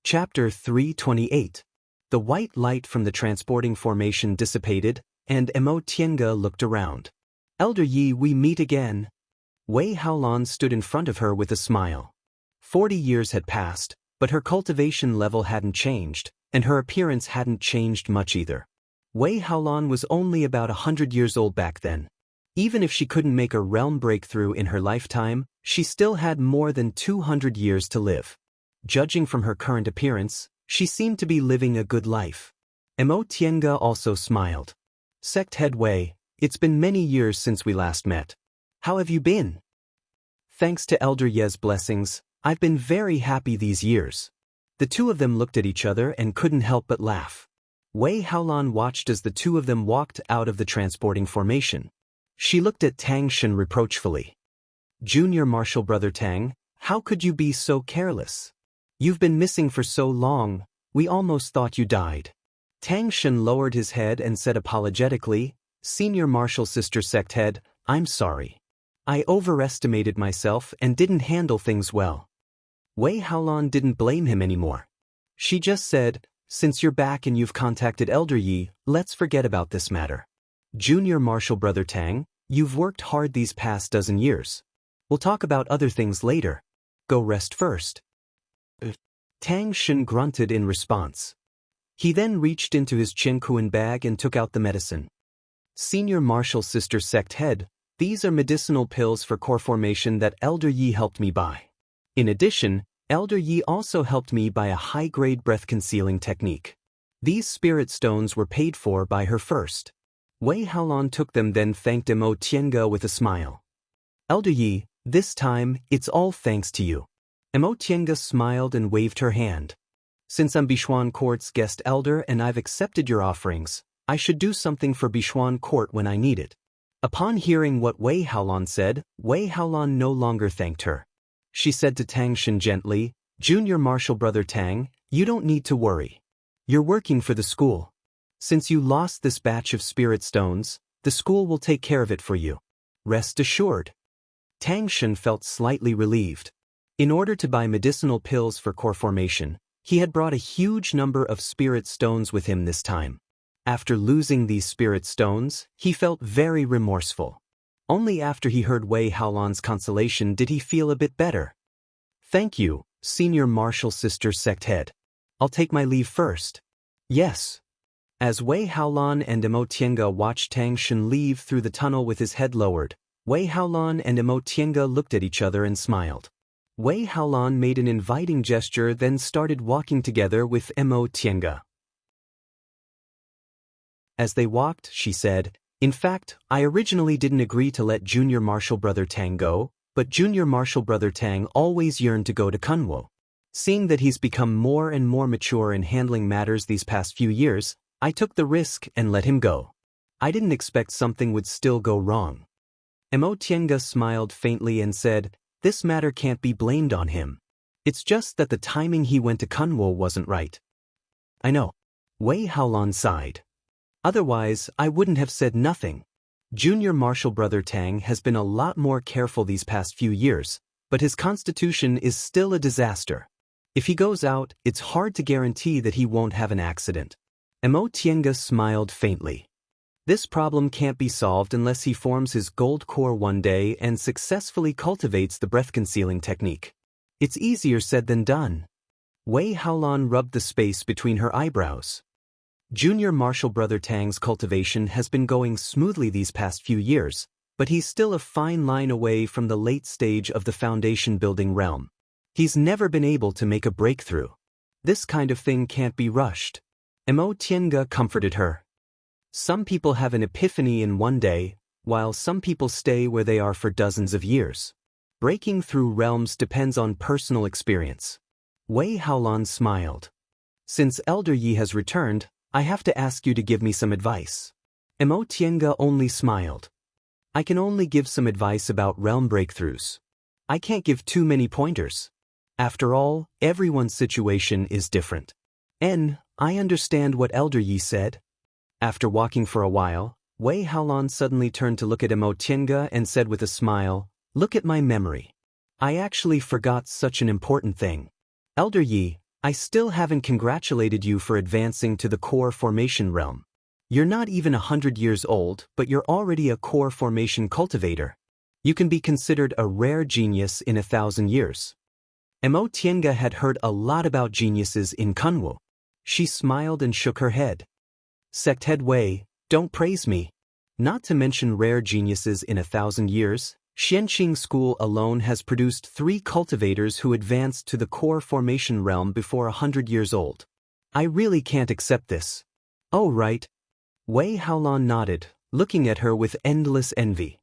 [SPEAKER 1] Chapter 328. The white light from the transporting formation dissipated, and Emo Tienga looked around. Elder Yi, we meet again. Wei Haolan stood in front of her with a smile. 40 years had passed, but her cultivation level hadn't changed, and her appearance hadn't changed much either. Wei Haolan was only about 100 years old back then. Even if she couldn't make a realm breakthrough in her lifetime, she still had more than 200 years to live. Judging from her current appearance, she seemed to be living a good life. Emo Tienga also smiled. Sect Head Wei, it's been many years since we last met. How have you been? Thanks to Elder Ye's blessings, I've been very happy these years. The two of them looked at each other and couldn't help but laugh. Wei Haolan watched as the two of them walked out of the transporting formation. She looked at Tang Shen reproachfully. Junior Martial Brother Tang, how could you be so careless? You've been missing for so long, we almost thought you died. Tang Shen lowered his head and said apologetically, Senior Martial Sister Sect Head, I'm sorry. I overestimated myself and didn't handle things well. Wei Haolan didn't blame him anymore. She just said, since you're back and you've contacted Elder Yi, let's forget about this matter. Junior Martial Brother Tang, you've worked hard these past dozen years. We'll talk about other things later. Go rest first. Tang Shen grunted in response. He then reached into his Qinkuan bag and took out the medicine. Senior Martial Sister Sect Head, these are medicinal pills for core formation that Elder Yi helped me buy. In addition, Elder Yi also helped me buy a high-grade breath-concealing technique. These spirit stones were paid for by her first. Wei Haolan took them then thanked Emo Tienga with a smile. Elder Yi, this time, it's all thanks to you. Emo Tienga smiled and waved her hand. Since I'm Bichuan Court's guest elder and I've accepted your offerings, I should do something for Bichuan Court when I need it. Upon hearing what Wei Haolan said, Wei Haolan no longer thanked her. She said to Tang Shen gently, Junior Martial Brother Tang, you don't need to worry. You're working for the school. Since you lost this batch of spirit stones, the school will take care of it for you. Rest assured. Tang Shen felt slightly relieved. In order to buy medicinal pills for core formation, he had brought a huge number of spirit stones with him this time. After losing these spirit stones, he felt very remorseful. Only after he heard Wei Haolan's consolation did he feel a bit better. Thank you, Senior Martial Sister Sect Head. I'll take my leave first. Yes. As Wei Haolan and Emo Tienga watched Tang Shen leave through the tunnel with his head lowered, Wei Haolan and Emo Tienga looked at each other and smiled. Wei Haolan made an inviting gesture then started walking together with Emo Tienga. As they walked, she said, in fact, I originally didn't agree to let Junior Martial Brother Tang go, but Junior Martial Brother Tang always yearned to go to Kunwo. Seeing that he's become more and more mature in handling matters these past few years, I took the risk and let him go. I didn't expect something would still go wrong. Emo Tienga smiled faintly and said, this matter can't be blamed on him. It's just that the timing he went to Kunwo wasn't right. I know. Wei Haolan sighed. Otherwise, I wouldn't have said nothing. Junior Martial Brother Tang has been a lot more careful these past few years, but his constitution is still a disaster. If he goes out, it's hard to guarantee that he won't have an accident. Emo Tienga smiled faintly. This problem can't be solved unless he forms his gold core one day and successfully cultivates the breath-concealing technique. It's easier said than done. Wei Haolan rubbed the space between her eyebrows. Junior Martial Brother Tang's cultivation has been going smoothly these past few years, but he's still a fine line away from the late stage of the foundation building realm. He's never been able to make a breakthrough. This kind of thing can't be rushed. Emo Tienga comforted her. Some people have an epiphany in one day, while some people stay where they are for dozens of years. Breaking through realms depends on personal experience. Wei Haolan smiled. Since Elder Yi has returned, I have to ask you to give me some advice. Emo Tienga only smiled. I can only give some advice about realm breakthroughs. I can't give too many pointers. After all, everyone's situation is different. I understand what Elder Yi said. After walking for a while, Wei Haolan suddenly turned to look at Emo Tienga and said with a smile, look at my memory. I actually forgot such an important thing. Elder Yi, I still haven't congratulated you for advancing to the core formation realm. You're not even 100 years old, but you're already a core formation cultivator. You can be considered a rare genius in 1,000 years. Mo Tiange had heard a lot about geniuses in Kunwu. She smiled and shook her head. Sect head Wei, don't praise me. Not to mention rare geniuses in 1,000 years, Xianqing School alone has produced 3 cultivators who advanced to the core formation realm before 100 years old. I really can't accept this. Oh right. Wei Haolan nodded, looking at her with endless envy.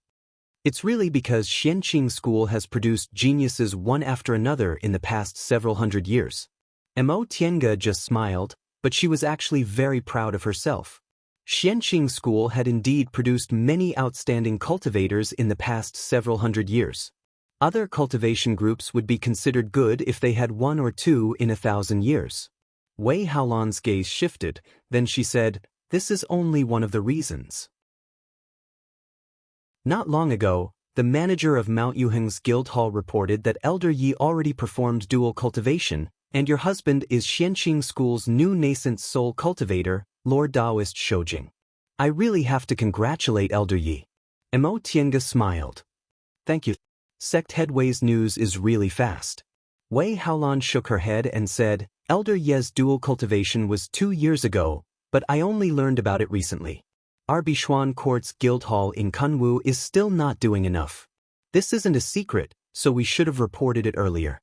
[SPEAKER 1] It's really because Xianqing School has produced geniuses one after another in the past several hundred years. Mo Tiange just smiled, but she was actually very proud of herself. Xianqing School had indeed produced many outstanding cultivators in the past several hundred years. Other cultivation groups would be considered good if they had 1 or 2 in 1,000 years. Wei Haolan's gaze shifted, then she said, "This is only one of the reasons." Not long ago, the manager of Mount Yuheng's guild hall reported that Elder Yi already performed dual cultivation, and your husband is Xianqing School's new nascent soul cultivator, Lord Daoist Shoujing. I really have to congratulate Elder Yi. Mo Tiange smiled. Thank you. Sect head Wei's news is really fast. Wei Haolan shook her head and said, Elder Ye's dual cultivation was 2 years ago, but I only learned about it recently. Our Bishuan Court's guild hall in Kunwu is still not doing enough. This isn't a secret, so we should have reported it earlier.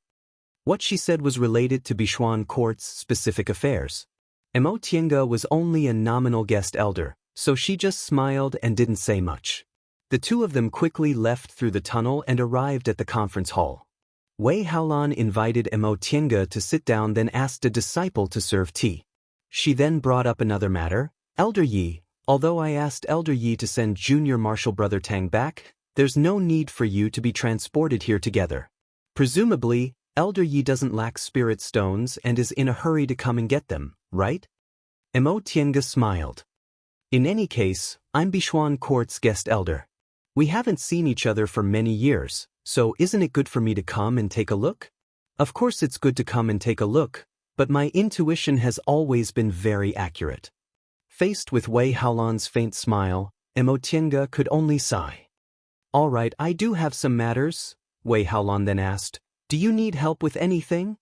[SPEAKER 1] What she said was related to Bishuan Court's specific affairs. Mo Tiange was only a nominal guest elder, so she just smiled and didn't say much. The two of them quickly left through the tunnel and arrived at the conference hall. Wei Haolan invited Mo Tiange to sit down, then asked a disciple to serve tea. She then brought up another matter. Elder Yi, although I asked Elder Yi to send Junior Marshal Brother Tang back, there's no need for you to be transported here together. Presumably, Elder Yi doesn't lack spirit stones and is in a hurry to come and get them, right? Mo Tiange smiled. In any case, I'm Bishuan Court's guest elder. We haven't seen each other for many years, so isn't it good for me to come and take a look? Of course it's good to come and take a look, but my intuition has always been very accurate. Faced with Wei Haolan's faint smile, Mo Tiange could only sigh. All right, I do have some matters, Wei Haolan then asked. Do you need help with anything?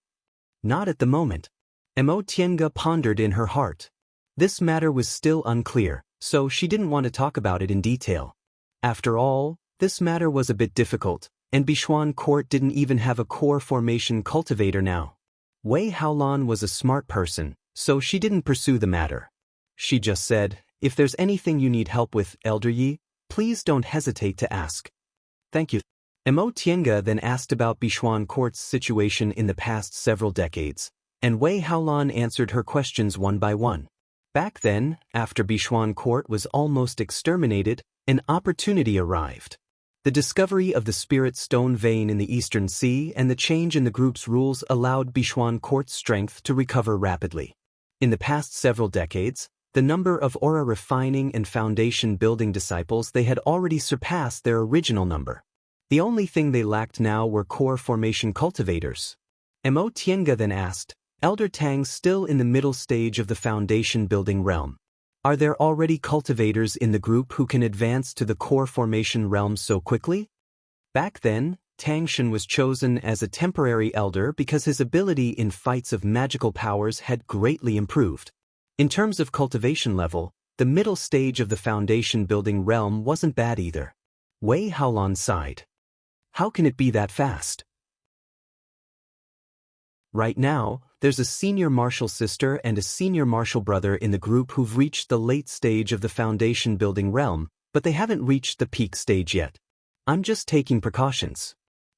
[SPEAKER 1] Not at the moment. Mo Tiange pondered in her heart. This matter was still unclear, so she didn't want to talk about it in detail. After all, this matter was a bit difficult, and Bishuan Court didn't even have a core formation cultivator now. Wei Haolan was a smart person, so she didn't pursue the matter. She just said, if there's anything you need help with, Elder Yi, please don't hesitate to ask. Thank you. Mo Tiange then asked about Bishuan Court's situation in the past several decades, and Wei Haolan answered her questions one by one. Back then, after Bishuan Court was almost exterminated, an opportunity arrived. The discovery of the Spirit Stone vein in the Eastern Sea and the change in the group's rules allowed Bishuan Court's strength to recover rapidly. In the past several decades, the number of aura refining and foundation building disciples they had already surpassed their original number. The only thing they lacked now were core formation cultivators. Mo Tiange then asked, Elder Tang still in the middle stage of the foundation building realm. Are there already cultivators in the group who can advance to the core formation realm so quickly? Back then, Tang Shen was chosen as a temporary elder because his ability in fights of magical powers had greatly improved. In terms of cultivation level, the middle stage of the foundation building realm wasn't bad either. Wei Haolan sighed. How can it be that fast? Right now, there's a senior martial sister and a senior martial brother in the group who've reached the late stage of the foundation building realm, but they haven't reached the peak stage yet. I'm just taking precautions.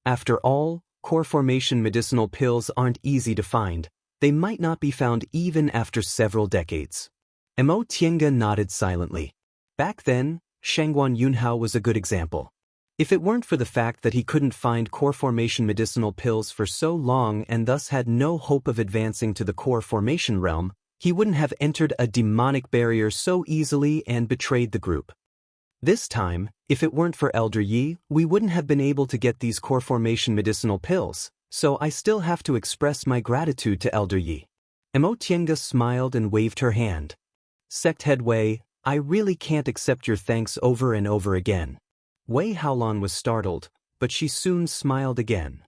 [SPEAKER 1] After all, core formation medicinal pills aren't easy to find. They might not be found even after several decades. Mo Tiange nodded silently. Back then, Shangguan Yunhao was a good example. If it weren't for the fact that he couldn't find core formation medicinal pills for so long and thus had no hope of advancing to the core formation realm, he wouldn't have entered a demonic barrier so easily and betrayed the group. This time, if it weren't for Elder Yi, we wouldn't have been able to get these core formation medicinal pills, so I still have to express my gratitude to Elder Yi. Mo Tiange smiled and waved her hand. Sect Head Wei, I really can't accept your thanks over and over again. Wei Haolan was startled, but she soon smiled again.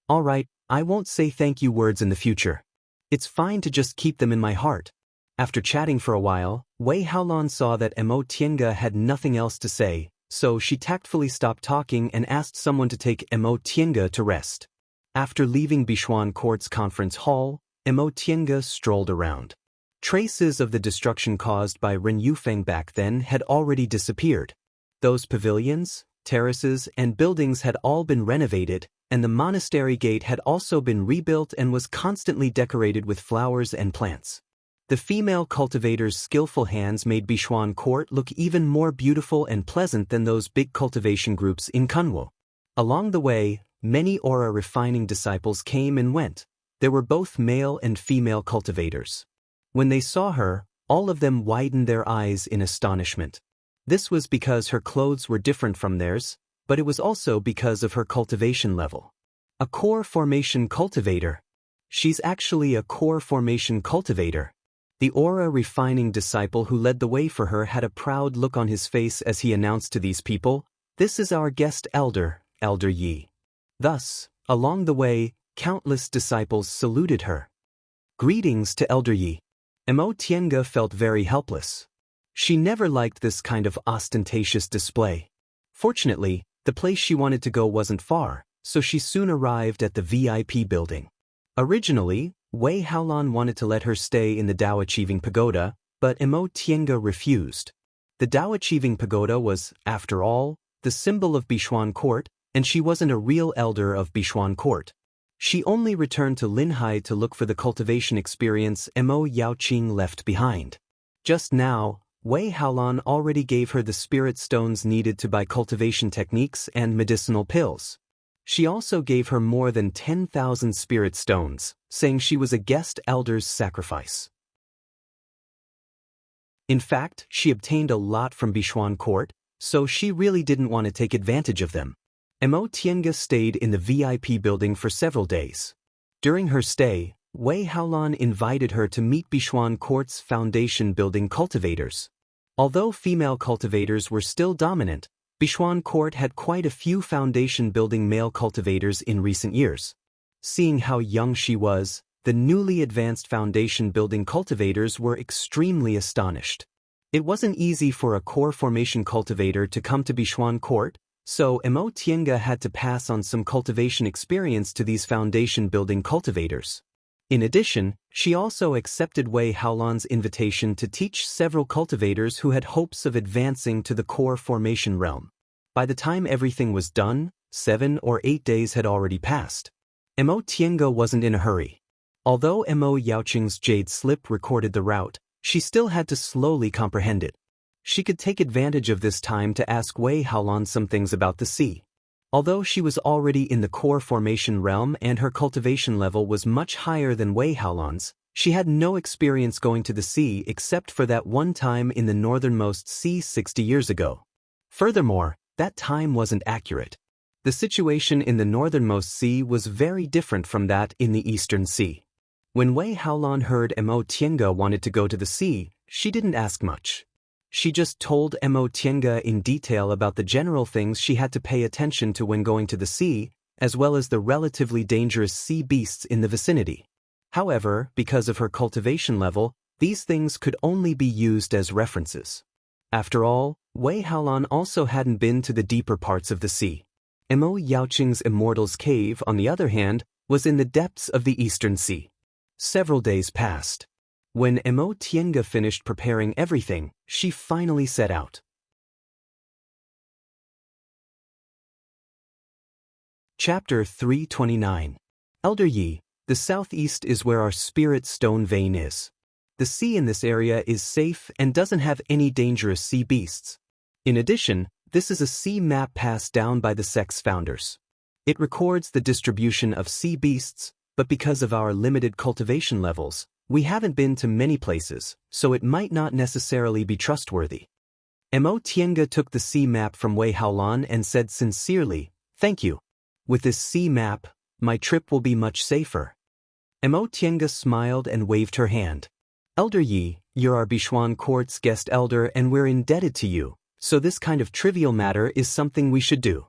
[SPEAKER 1] All right, I won't say thank you words in the future. It's fine to just keep them in my heart. After chatting for a while, Wei Haolan saw that Mo Tiange had nothing else to say, so she tactfully stopped talking and asked someone to take Mo Tiange to rest. After leaving Bichuan Court's conference hall, Mo Tiange strolled around. Traces of the destruction caused by Ren Yufeng back then had already disappeared. Those pavilions, terraces, and buildings had all been renovated, and the monastery gate had also been rebuilt and was constantly decorated with flowers and plants. The female cultivators' skillful hands made Bichuan Court look even more beautiful and pleasant than those big cultivation groups in Kunwo. Along the way, many aura refining disciples came and went. There were both male and female cultivators. When they saw her, all of them widened their eyes in astonishment. This was because her clothes were different from theirs, but it was also because of her cultivation level. A core formation cultivator. She's actually a core formation cultivator. The aura refining disciple who led the way for her had a proud look on his face as he announced to these people, "This is our guest elder, Elder Yi." Thus, along the way, countless disciples saluted her. Greetings to Elder Yi. Mo Tiange felt very helpless. She never liked this kind of ostentatious display. Fortunately, the place she wanted to go wasn't far, so she soon arrived at the VIP building. Originally, Wei Haolan wanted to let her stay in the Dao Achieving Pagoda, but Mo Tiange refused. The Dao Achieving Pagoda was, after all, the symbol of Bichuan Court, and she wasn't a real elder of Bichuan Court. She only returned to Linhai to look for the cultivation experience Mo Yaoqing left behind. Just now, Wei Haolan already gave her the spirit stones needed to buy cultivation techniques and medicinal pills. She also gave her more than 10,000 spirit stones, saying she was a guest elder's sacrifice. In fact, she obtained a lot from Bichuan Court, so she really didn't want to take advantage of them. Mo Tiange stayed in the VIP building for several days. During her stay, Wei Haolan invited her to meet Bichuan Court's foundation building cultivators. Although female cultivators were still dominant, Bichuan Court had quite a few foundation building male cultivators in recent years. Seeing how young she was, the newly advanced foundation building cultivators were extremely astonished. It wasn't easy for a core formation cultivator to come to Bichuan Court, so Mo Tiange had to pass on some cultivation experience to these foundation building cultivators. In addition, she also accepted Wei Haolan's invitation to teach several cultivators who had hopes of advancing to the core formation realm. By the time everything was done, 7 or 8 days had already passed. Mo Tiange wasn't in a hurry. Although Mo Yaoqing's jade slip recorded the route, she still had to slowly comprehend it. She could take advantage of this time to ask Wei Haolan some things about the sea. Although she was already in the core formation realm and her cultivation level was much higher than Wei Haolan's, she had no experience going to the sea except for that one time in the northernmost sea 60 years ago. Furthermore, that time wasn't accurate. The situation in the northernmost sea was very different from that in the eastern sea. When Wei Haolan heard Mo Tiange wanted to go to the sea, she didn't ask much. She just told Mo Tiange in detail about the general things she had to pay attention to when going to the sea, as well as the relatively dangerous sea beasts in the vicinity. However, because of her cultivation level, these things could only be used as references. After all, Wei Haolan also hadn't been to the deeper parts of the sea. Mo Yaoqing's Immortal's Cave, on the other hand, was in the depths of the eastern sea. Several days passed. When Mo Tiange finished preparing everything, she finally set out. Chapter 329. Elder Yi, the southeast is where our spirit stone vein is. The sea in this area is safe and doesn't have any dangerous sea beasts. In addition, this is a sea map passed down by the sect's founders. It records the distribution of sea beasts, but because of our limited cultivation levels, we haven't been to many places, so it might not necessarily be trustworthy. Mo Tiange took the sea map from Wei Haolan and said sincerely, "Thank you." With this sea map, my trip will be much safer. Mo Tienga smiled and waved her hand. Elder Yi, you're our Bishuan court's guest elder and we're indebted to you, so this kind of trivial matter is something we should do.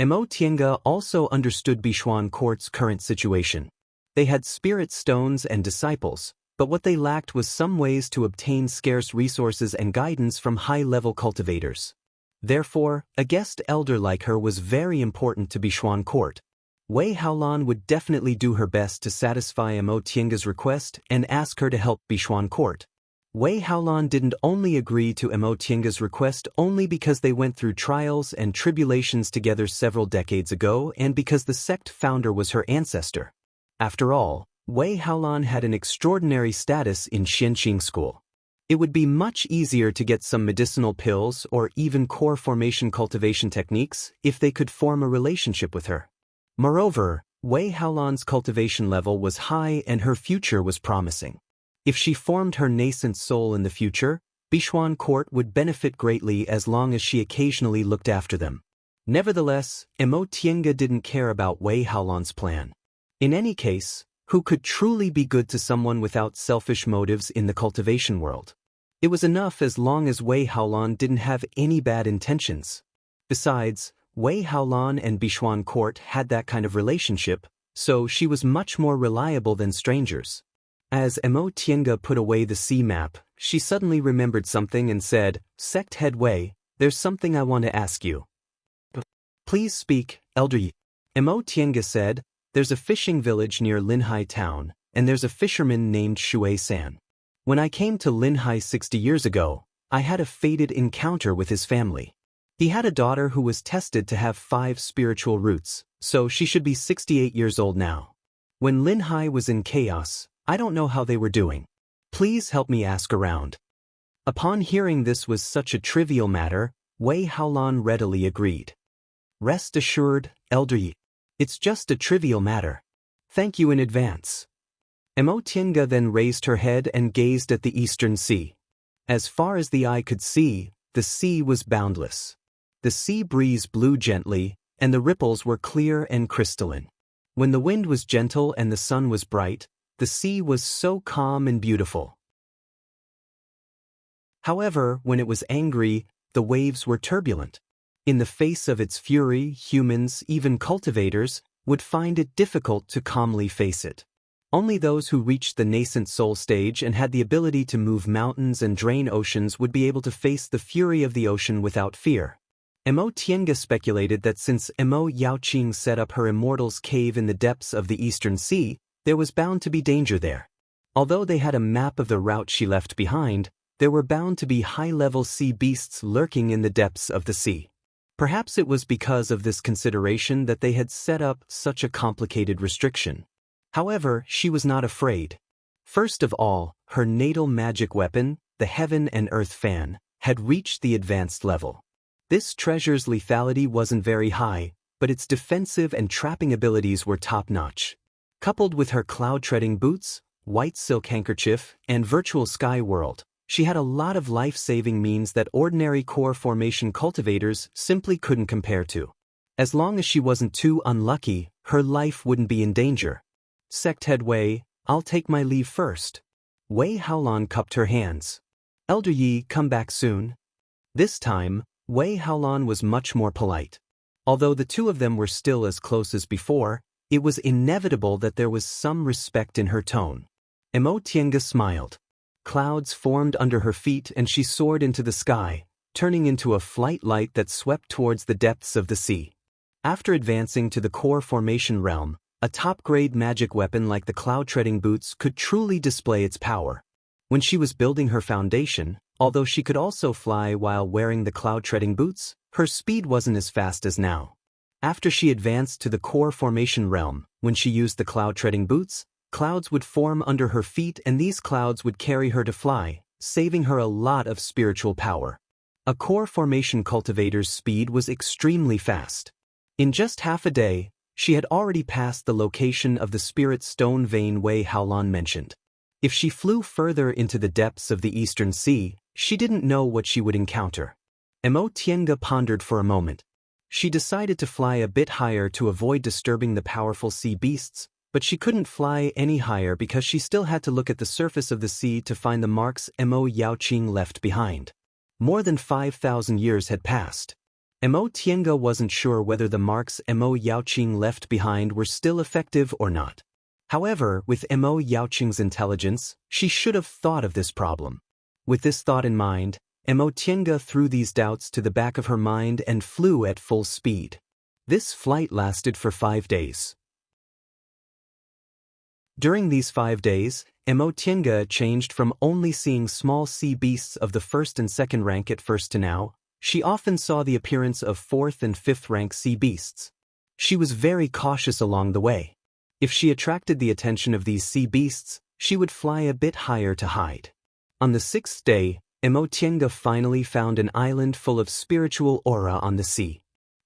[SPEAKER 1] Mo Tienga also understood Bishuan court's current situation. They had spirit stones and disciples, but what they lacked was some ways to obtain scarce resources and guidance from high-level cultivators. Therefore, a guest elder like her was very important to Bishuan court. Wei Haolan would definitely do her best to satisfy Mo Tienga's request and ask her to help Bishuan court. Wei Haolan didn't only agree to Mo Tienga's request only because they went through trials and tribulations together several decades ago and because the sect founder was her ancestor. After all, Wei Haolan had an extraordinary status in Xianqing school. It would be much easier to get some medicinal pills or even core formation cultivation techniques if they could form a relationship with her. Moreover, Wei Haolan's cultivation level was high and her future was promising. If she formed her nascent soul in the future, Bishuan court would benefit greatly as long as she occasionally looked after them. Nevertheless, Mo Tienga didn't care about Wei Haolan's plan. In any case, who could truly be good to someone without selfish motives in the cultivation world? It was enough as long as Wei Haolan didn't have any bad intentions. Besides, Wei Haolan and Bishuan court had that kind of relationship, so she was much more reliable than strangers. As Mo Tienga put away the sea map, she suddenly remembered something and said, "Sect head Wei, there's something I want to ask you." "Please speak, Elder Yi." Mo Tienga said, "There's a fishing village near Linhai town, and there's a fisherman named Shui-san. When I came to Linhai 60 years ago, I had a fated encounter with his family. He had a daughter who was tested to have 5 spiritual roots, so she should be 68 years old now. When Linhai was in chaos, I don't know how they were doing. Please help me ask around." Upon hearing this was such a trivial matter, Wei Haolan readily agreed. "Rest assured, Elder Yi. It's just a trivial matter. Thank you in advance." Mo Tienga then raised her head and gazed at the eastern sea. As far as the eye could see, the sea was boundless. The sea breeze blew gently, and the ripples were clear and crystalline. When the wind was gentle and the sun was bright, the sea was so calm and beautiful. However, when it was angry, the waves were turbulent. In the face of its fury, humans, even cultivators, would find it difficult to calmly face it. Only those who reached the nascent soul stage and had the ability to move mountains and drain oceans would be able to face the fury of the ocean without fear. Mo Tienga speculated that since Mo Yaoqing set up her immortal's cave in the depths of the eastern sea, there was bound to be danger there. Although they had a map of the route she left behind, there were bound to be high-level sea beasts lurking in the depths of the sea. Perhaps it was because of this consideration that they had set up such a complicated restriction. However, she was not afraid. First of all, her natal magic weapon, the Heaven and Earth Fan, had reached the advanced level. This treasure's lethality wasn't very high, but its defensive and trapping abilities were top-notch. Coupled with her cloud-treading boots, white silk handkerchief, and virtual sky world, she had a lot of life-saving means that ordinary core formation cultivators simply couldn't compare to. As long as she wasn't too unlucky, her life wouldn't be in danger. "Sect head Wei, I'll take my leave first." Wei Haolan cupped her hands. "Elder Yi, come back soon." This time, Wei Haolan was much more polite. Although the two of them were still as close as before, it was inevitable that there was some respect in her tone. Mo Tienga smiled. Clouds formed under her feet and she soared into the sky, turning into a flight light that swept towards the depths of the sea. After advancing to the core formation realm, a top-grade magic weapon like the cloud-treading boots could truly display its power. When she was building her foundation, although she could also fly while wearing the cloud-treading boots, her speed wasn't as fast as now. After she advanced to the core formation realm, when she used the cloud-treading boots, clouds would form under her feet and these clouds would carry her to fly, saving her a lot of spiritual power. A core formation cultivator's speed was extremely fast. In just half a day, she had already passed the location of the spirit stone vein Wei Haolan mentioned. If she flew further into the depths of the eastern sea, she didn't know what she would encounter. Mo Tienga pondered for a moment. She decided to fly a bit higher to avoid disturbing the powerful sea beasts, but she couldn't fly any higher because she still had to look at the surface of the sea to find the marks Mo Yaoqing left behind. More than 5,000 years had passed. Mo Tiange wasn't sure whether the marks Mo Yaoqing left behind were still effective or not. However, with Mo Yaoqing's intelligence, she should have thought of this problem. With this thought in mind, Mo Tiange threw these doubts to the back of her mind and flew at full speed. This flight lasted for 5 days. During these 5 days, Mo Tiange changed from only seeing small sea beasts of the first and second rank at first to now, she often saw the appearance of fourth and fifth rank sea beasts. She was very cautious along the way. If she attracted the attention of these sea beasts, she would fly a bit higher to hide. On the 6th day, Mo Tiange finally found an island full of spiritual aura on the sea.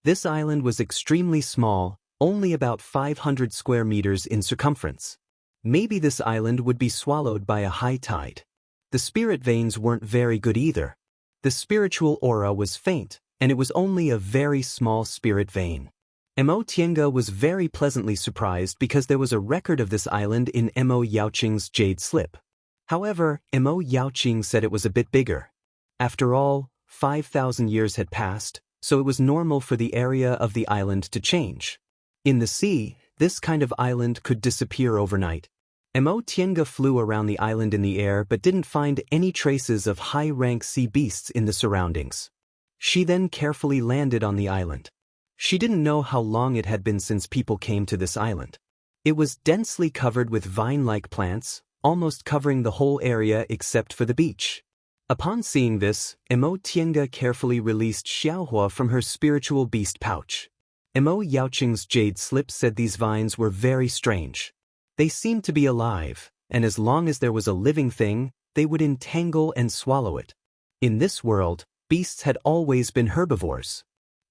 [SPEAKER 1] This island was extremely small, only about 500 square meters in circumference. Maybe this island would be swallowed by a high tide. The spirit veins weren't very good either. The spiritual aura was faint, and it was only a very small spirit vein. Mo Tiange was very pleasantly surprised because there was a record of this island in Mo Yaoqing's jade slip. However, Mo Yaoqing said it was a bit bigger. After all, 5,000 years had passed, so it was normal for the area of the island to change. In the sea, this kind of island could disappear overnight. Mo Tiange flew around the island in the air but didn't find any traces of high-rank sea beasts in the surroundings. She then carefully landed on the island. She didn't know how long it had been since people came to this island. It was densely covered with vine-like plants, almost covering the whole area except for the beach. Upon seeing this, Mo Tiange carefully released Xiaohua from her spiritual beast pouch. Mo Yaoqing's jade slip said these vines were very strange. They seemed to be alive, and as long as there was a living thing, they would entangle and swallow it. In this world, beasts had always been herbivores.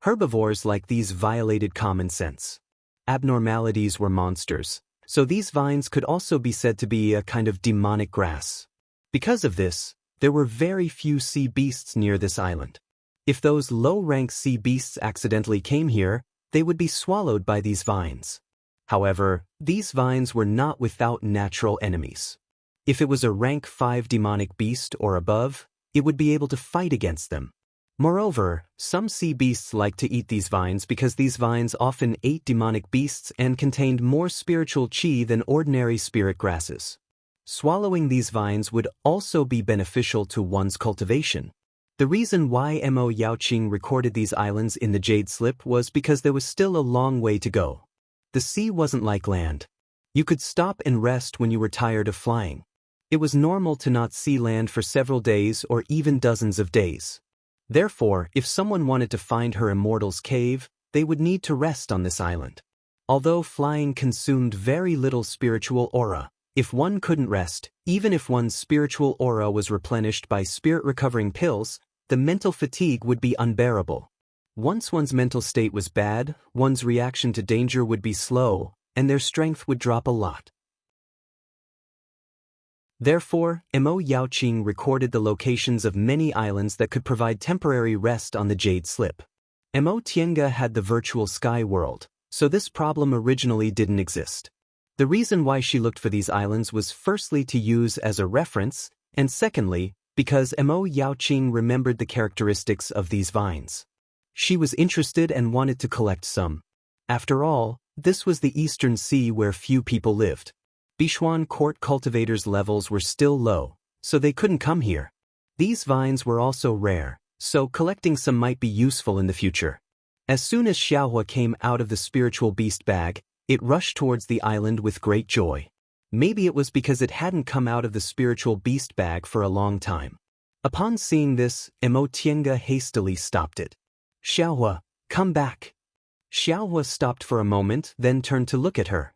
[SPEAKER 1] Herbivores like these violated common sense. Abnormalities were monsters, so these vines could also be said to be a kind of demonic grass. Because of this, there were very few sea beasts near this island. If those low-rank sea beasts accidentally came here, they would be swallowed by these vines. However, these vines were not without natural enemies. If it was a rank 5 demonic beast or above, it would be able to fight against them. Moreover, some sea beasts like to eat these vines because these vines often ate demonic beasts and contained more spiritual qi than ordinary spirit grasses. Swallowing these vines would also be beneficial to one's cultivation. The reason why Mo Yaoqing recorded these islands in the jade slip was because there was still a long way to go. The sea wasn't like land. You could stop and rest when you were tired of flying. It was normal to not see land for several days or even dozens of days. Therefore, if someone wanted to find her immortal's cave, they would need to rest on this island. Although flying consumed very little spiritual aura, if one couldn't rest, even if one's spiritual aura was replenished by spirit-recovering pills, the mental fatigue would be unbearable. Once one's mental state was bad, one's reaction to danger would be slow, and their strength would drop a lot. Therefore, Mo Yaoqing recorded the locations of many islands that could provide temporary rest on the jade slip. Mo Tiange had the virtual sky world, so this problem originally didn't exist. The reason why she looked for these islands was firstly to use as a reference, and secondly, because Mo Yaoqing remembered the characteristics of these vines. She was interested and wanted to collect some. After all, this was the Eastern Sea where few people lived. Bichuan court cultivators' levels were still low, so they couldn't come here. These vines were also rare, so collecting some might be useful in the future. As soon as Xiaohua came out of the spiritual beast bag, it rushed towards the island with great joy. Maybe it was because it hadn't come out of the spiritual beast bag for a long time. Upon seeing this, Mo Tiange hastily stopped it. Xiaohua, come back. Xiaohua stopped for a moment, then turned to look at her.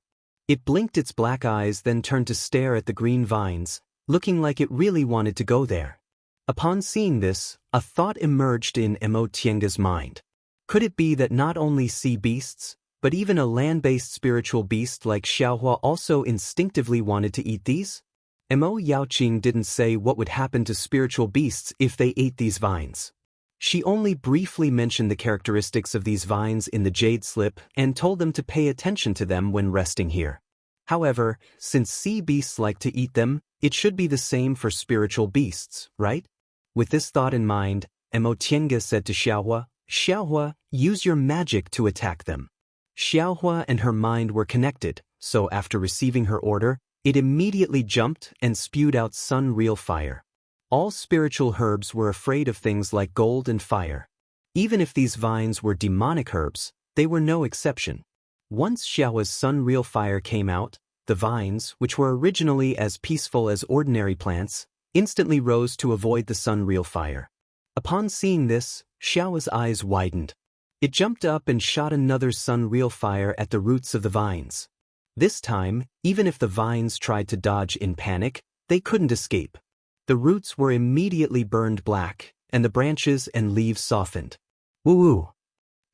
[SPEAKER 1] It blinked its black eyes, then turned to stare at the green vines, looking like it really wanted to go there. Upon seeing this, a thought emerged in Mo Tiange's mind. Could it be that not only sea beasts, but even a land-based spiritual beast like Xiaohua also instinctively wanted to eat these? Mo Yaoqing didn't say what would happen to spiritual beasts if they ate these vines. She only briefly mentioned the characteristics of these vines in the jade slip and told them to pay attention to them when resting here. However, since sea beasts like to eat them, it should be the same for spiritual beasts, right? With this thought in mind, Emotienga said to Xiaohua, "Xiaohua, use your magic to attack them." Xiaohua and her mind were connected, so after receiving her order, it immediately jumped and spewed out sun-real fire. All spiritual herbs were afraid of things like gold and fire. Even if these vines were demonic herbs, they were no exception. Once Xiaohua's sun-real fire came out, the vines, which were originally as peaceful as ordinary plants, instantly rose to avoid the sun-real fire. Upon seeing this, Xiaohua's eyes widened. It jumped up and shot another sun-real fire at the roots of the vines. This time, even if the vines tried to dodge in panic, they couldn't escape. The roots were immediately burned black, and the branches and leaves softened. "Woo-woo!"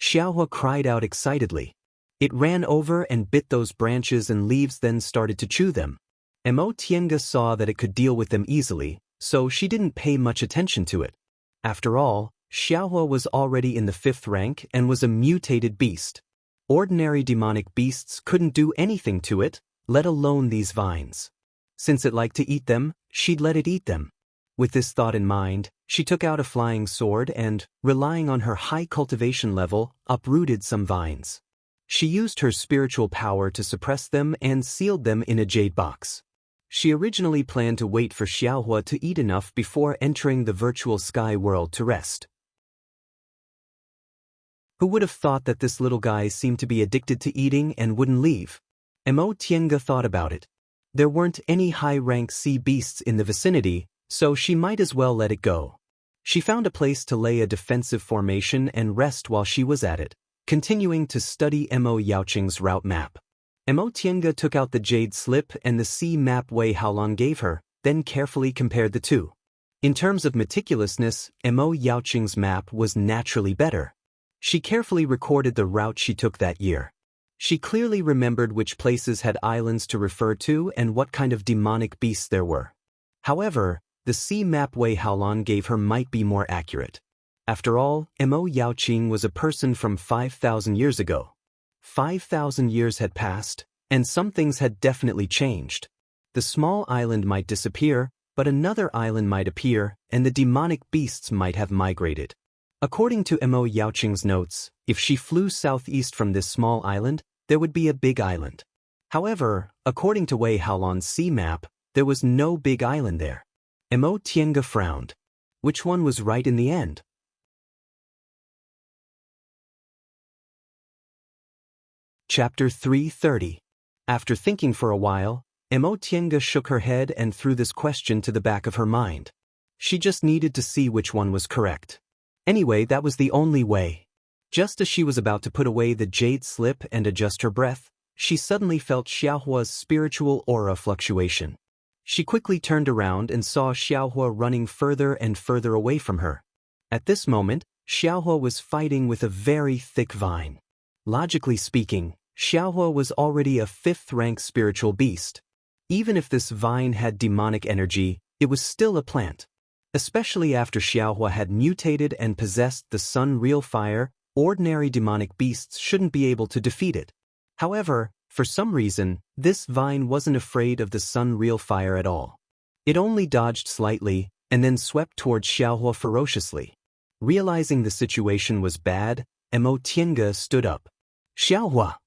[SPEAKER 1] Xiaohua cried out excitedly. It ran over and bit those branches and leaves, then started to chew them. Emotienga saw that it could deal with them easily, so she didn't pay much attention to it. After all, Xiaohua was already in the 5th rank and was a mutated beast. Ordinary demonic beasts couldn't do anything to it, let alone these vines. Since it liked to eat them, she'd let it eat them. With this thought in mind, she took out a flying sword and, relying on her high cultivation level, uprooted some vines. She used her spiritual power to suppress them and sealed them in a jade box. She originally planned to wait for Xiaohua to eat enough before entering the virtual sky world to rest. Who would have thought that this little guy seemed to be addicted to eating and wouldn't leave? Emotienga thought about it. There weren't any high-rank sea beasts in the vicinity, so she might as well let it go. She found a place to lay a defensive formation and rest while she was at it, continuing to study Mo Yaoqing's route map. Emotienga took out the jade slip and the sea map Wei Haolong gave her, then carefully compared the two. In terms of meticulousness, Mo Yaoqing's map was naturally better. She carefully recorded the route she took that year. She clearly remembered which places had islands to refer to and what kind of demonic beasts there were. However, the sea map Wei Haolong gave her might be more accurate. After all, Mo Yaoqing was a person from 5,000 years ago. 5,000 years had passed, and some things had definitely changed. The small island might disappear, but another island might appear, and the demonic beasts might have migrated. According to Mo Yaoqing's notes, if she flew southeast from this small island, there would be a big island. However, according to Wei Haolong's sea map, there was no big island there. Emotienga frowned. Which one was right in the end? Chapter 330. After thinking for a while, Emotienga shook her head and threw this question to the back of her mind. She just needed to see which one was correct. Anyway, that was the only way. Just as she was about to put away the jade slip and adjust her breath, she suddenly felt Xiaohua's spiritual aura fluctuation. She quickly turned around and saw Xiaohua running further and further away from her. At this moment, Xiaohua was fighting with a very thick vine. Logically speaking, Xiaohua was already a 5th-rank spiritual beast. Even if this vine had demonic energy, it was still a plant. Especially after Xiaohua had mutated and possessed the sun-real fire, ordinary demonic beasts shouldn't be able to defeat it. However, for some reason, this vine wasn't afraid of the sun-real fire at all. It only dodged slightly, and then swept towards Xiaohua ferociously. Realizing the situation was bad, Emotienga stood up. "Xiaohua!"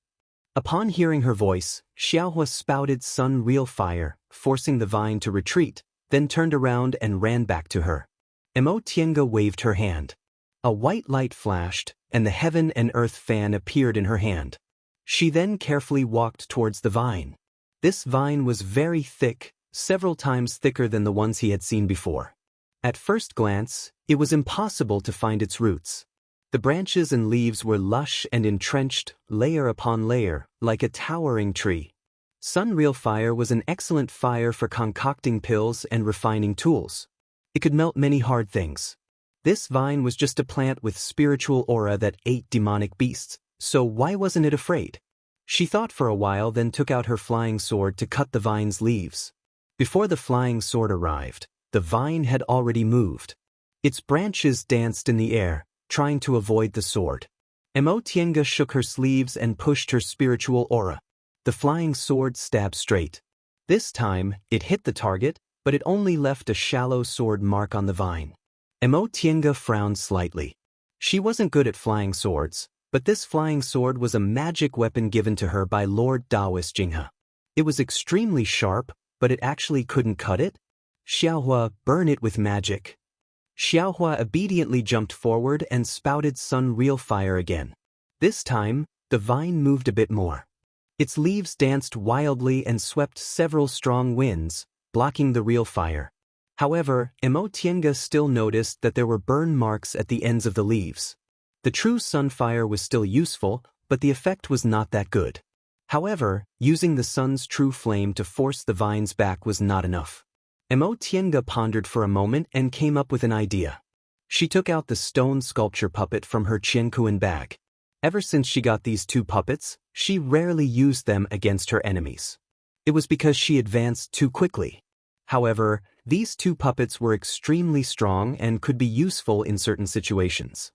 [SPEAKER 1] Upon hearing her voice, Xiaohua spouted sun-real fire, forcing the vine to retreat, then turned around and ran back to her. Emotienga waved her hand. A white light flashed, and the heaven and earth fan appeared in her hand. She then carefully walked towards the vine. This vine was very thick, several times thicker than the ones he had seen before. At first glance, it was impossible to find its roots. The branches and leaves were lush and entrenched, layer upon layer, like a towering tree. Sun-real fire was an excellent fire for concocting pills and refining tools. It could melt many hard things. This vine was just a plant with spiritual aura that ate demonic beasts, so why wasn't it afraid? She thought for a while, then took out her flying sword to cut the vine's leaves. Before the flying sword arrived, the vine had already moved. Its branches danced in the air, trying to avoid the sword. Emotienga shook her sleeves and pushed her spiritual aura. The flying sword stabbed straight. This time, it hit the target, but it only left a shallow sword mark on the vine. Emotienga frowned slightly. She wasn't good at flying swords, but this flying sword was a magic weapon given to her by Lord Daoist Jinghe. It was extremely sharp, but it actually couldn't cut it? Xiaohua, burn it with magic. Xiaohua obediently jumped forward and spouted sun real fire again. This time, the vine moved a bit more. Its leaves danced wildly and swept several strong winds, blocking the real fire. However, Emotienga still noticed that there were burn marks at the ends of the leaves. The true sunfire was still useful, but the effect was not that good. However, using the sun's true flame to force the vines back was not enough. Emotienga pondered for a moment and came up with an idea. She took out the stone sculpture puppet from her Qiankuan bag. Ever since she got these two puppets, she rarely used them against her enemies. It was because she advanced too quickly. However, these two puppets were extremely strong and could be useful in certain situations.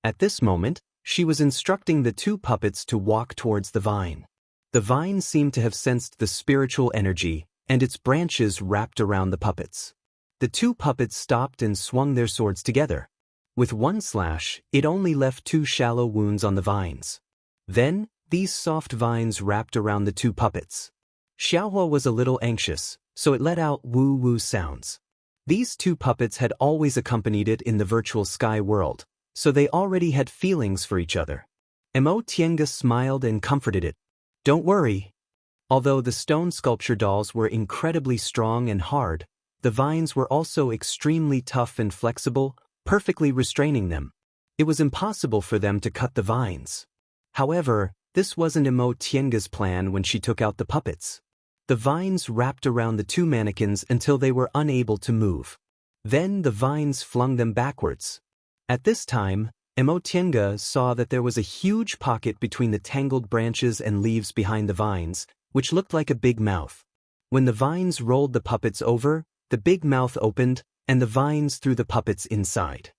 [SPEAKER 1] At this moment, she was instructing the two puppets to walk towards the vine. The vine seemed to have sensed the spiritual energy, and its branches wrapped around the puppets. The two puppets stopped and swung their swords together. With one slash, it only left two shallow wounds on the vines. Then, these soft vines wrapped around the two puppets. Xiaohua was a little anxious, so it let out woo-woo sounds. These two puppets had always accompanied it in the virtual sky world, so they already had feelings for each other. Emotienga smiled and comforted it. Don't worry. Although the stone sculpture dolls were incredibly strong and hard, the vines were also extremely tough and flexible, perfectly restraining them. It was impossible for them to cut the vines. However, this wasn't Emotienga's plan when she took out the puppets. The vines wrapped around the two mannequins until they were unable to move. Then the vines flung them backwards. At this time, Emotienga saw that there was a huge pocket between the tangled branches and leaves behind the vines, which looked like a big mouth. When the vines rolled the puppets over, the big mouth opened, and the vines threw the puppets inside.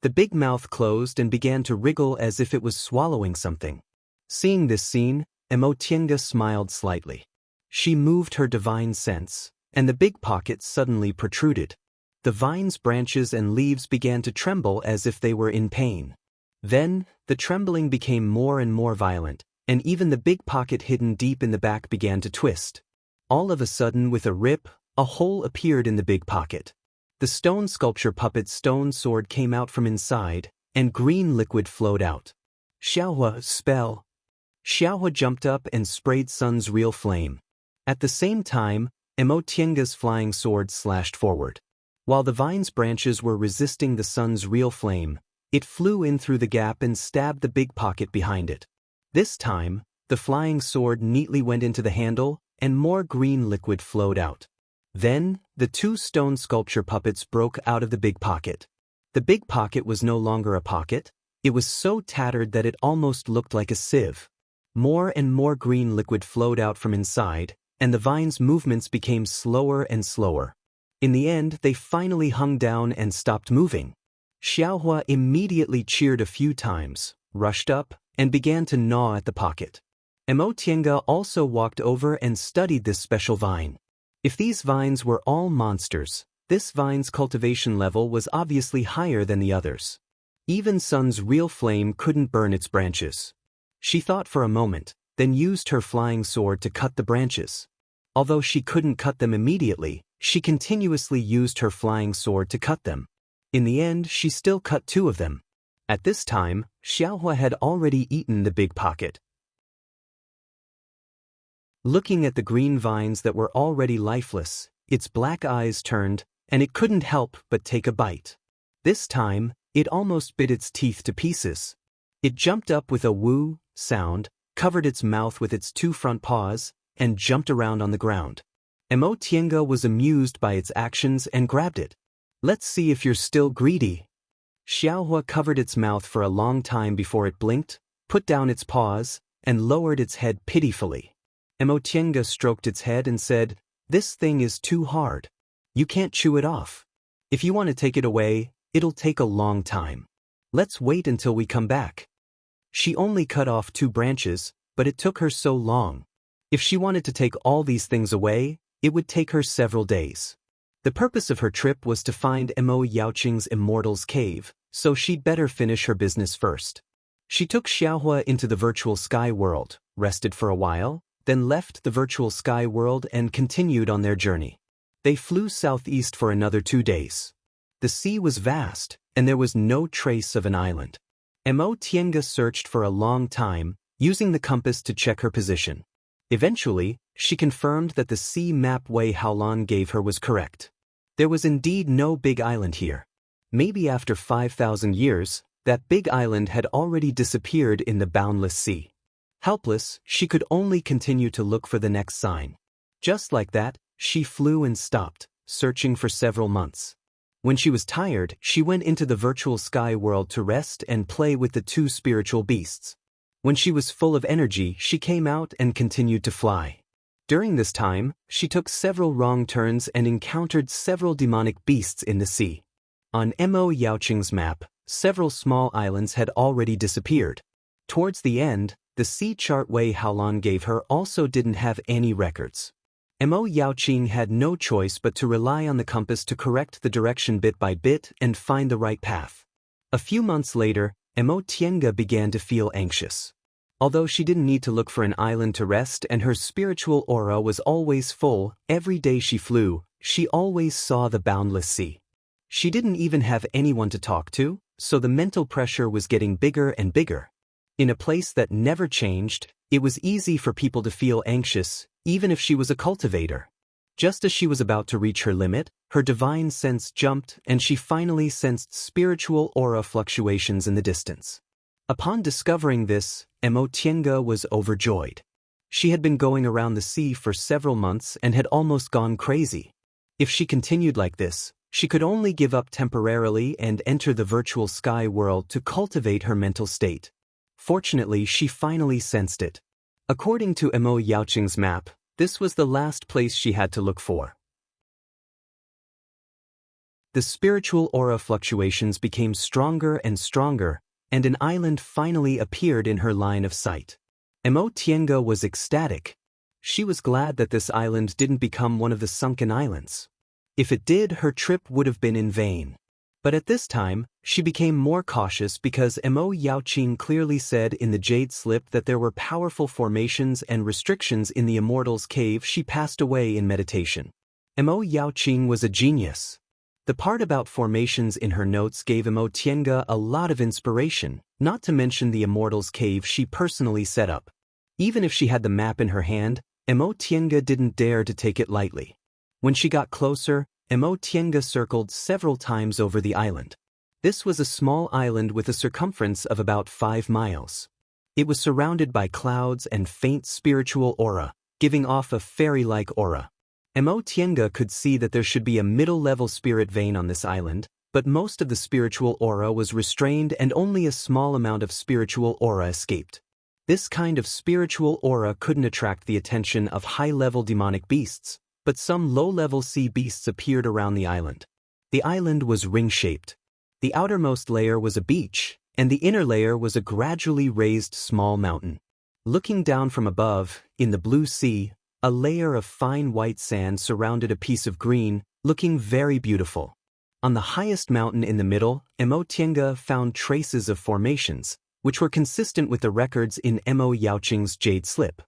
[SPEAKER 1] The big mouth closed and began to wriggle as if it was swallowing something. Seeing this scene, Emotienga smiled slightly. She moved her divine sense, and the big pocket suddenly protruded. The vine's branches and leaves began to tremble as if they were in pain. Then, the trembling became more and more violent, and even the big pocket hidden deep in the back began to twist. All of a sudden, with a rip, a hole appeared in the big pocket. The stone sculpture puppet's stone sword came out from inside, and green liquid flowed out. Xiaohua, spell. Xiaohua jumped up and sprayed Sun's real flame. At the same time, Emotienga's flying sword slashed forward. While the vine's branches were resisting the sun's real flame, it flew in through the gap and stabbed the big pocket behind it. This time, the flying sword neatly went into the handle, and more green liquid flowed out. Then, the two stone sculpture puppets broke out of the big pocket. The big pocket was no longer a pocket. It was so tattered that it almost looked like a sieve. More and more green liquid flowed out from inside, and the vine's movements became slower and slower. In the end, they finally hung down and stopped moving. Xiaohua immediately cheered a few times, rushed up, and began to gnaw at the pocket. Emotienga also walked over and studied this special vine. If these vines were all monsters, this vine's cultivation level was obviously higher than the others. Even Sun's real flame couldn't burn its branches. She thought for a moment, then used her flying sword to cut the branches. Although she couldn't cut them immediately, she continuously used her flying sword to cut them. In the end, she still cut two of them. At this time, Xiaohua had already eaten the big pocket. Looking at the green vines that were already lifeless, its black eyes turned, and it couldn't help but take a bite. This time, it almost bit its teeth to pieces. It jumped up with a woo sound, covered its mouth with its two front paws, and jumped around on the ground. Emotienga was amused by its actions and grabbed it. Let's see if you're still greedy. Xiaohua covered its mouth for a long time before it blinked, put down its paws, and lowered its head pitifully. Emotienga stroked its head and said, "This thing is too hard. You can't chew it off." If you want to take it away, it'll take a long time. Let's wait until we come back. She only cut off 2 branches, but it took her so long. If she wanted to take all these things away, it would take her several days. The purpose of her trip was to find Mo Yaoqing's Immortal's Cave, so she'd better finish her business first. She took Xiaohua into the virtual sky world, rested for a while, then left the virtual sky world and continued on their journey. They flew southeast for another 2 days. The sea was vast, and there was no trace of an island. Mo Tiange searched for a long time, using the compass to check her position. Eventually, she confirmed that the sea map Wei Haolan gave her was correct. There was indeed no big island here. Maybe after 5,000 years, that big island had already disappeared in the boundless sea. Helpless, she could only continue to look for the next sign. Just like that, she flew and stopped, searching for several months. When she was tired, she went into the virtual sky world to rest and play with the 2 spiritual beasts. When she was full of energy, she came out and continued to fly. During this time, she took several wrong turns and encountered several demonic beasts in the sea. On Mo Yaoqing's map, several small islands had already disappeared. Towards the end, the sea chart Wei Haolan gave her also didn't have any records. Mo Yaoqing had no choice but to rely on the compass to correct the direction bit by bit and find the right path. A few months later, Mo Tiange began to feel anxious. Although she didn't need to look for an island to rest and her spiritual aura was always full, every day she flew, she always saw the boundless sea. She didn't even have anyone to talk to, so the mental pressure was getting bigger and bigger. In a place that never changed, it was easy for people to feel anxious, even if she was a cultivator. Just as she was about to reach her limit, her divine sense jumped and she finally sensed spiritual aura fluctuations in the distance. Upon discovering this, Mo Tiange was overjoyed. She had been going around the sea for several months and had almost gone crazy. If she continued like this, she could only give up temporarily and enter the virtual sky world to cultivate her mental state. Fortunately, she finally sensed it. According to Mo Yaoqing's map, this was the last place she had to look for. The spiritual aura fluctuations became stronger and stronger, and an island finally appeared in her line of sight. Mo Tiange was ecstatic. She was glad that this island didn't become one of the sunken islands. If it did, her trip would have been in vain. But at this time, she became more cautious because Mo Yaoqing clearly said in the Jade Slip that there were powerful formations and restrictions in the Immortal's Cave. She passed away in meditation. Mo Yaoqing was a genius. The part about formations in her notes gave Mo Tiange a lot of inspiration, not to mention the Immortal's Cave she personally set up. Even if she had the map in her hand, Mo Tiange didn't dare to take it lightly. When she got closer, Mo Tiange circled several times over the island. This was a small island with a circumference of about 5 miles. It was surrounded by clouds and faint spiritual aura, giving off a fairy-like aura. Mo Tiange could see that there should be a middle-level spirit vein on this island, but most of the spiritual aura was restrained and only a small amount of spiritual aura escaped. This kind of spiritual aura couldn't attract the attention of high-level demonic beasts, but some low-level sea beasts appeared around the island. The island was ring-shaped. The outermost layer was a beach, and the inner layer was a gradually raised small mountain. Looking down from above, in the blue sea, a layer of fine white sand surrounded a piece of green, looking very beautiful. On the highest mountain in the middle, Mo Tiange found traces of formations, which were consistent with the records in Mo Yaoqing's Jade Slip.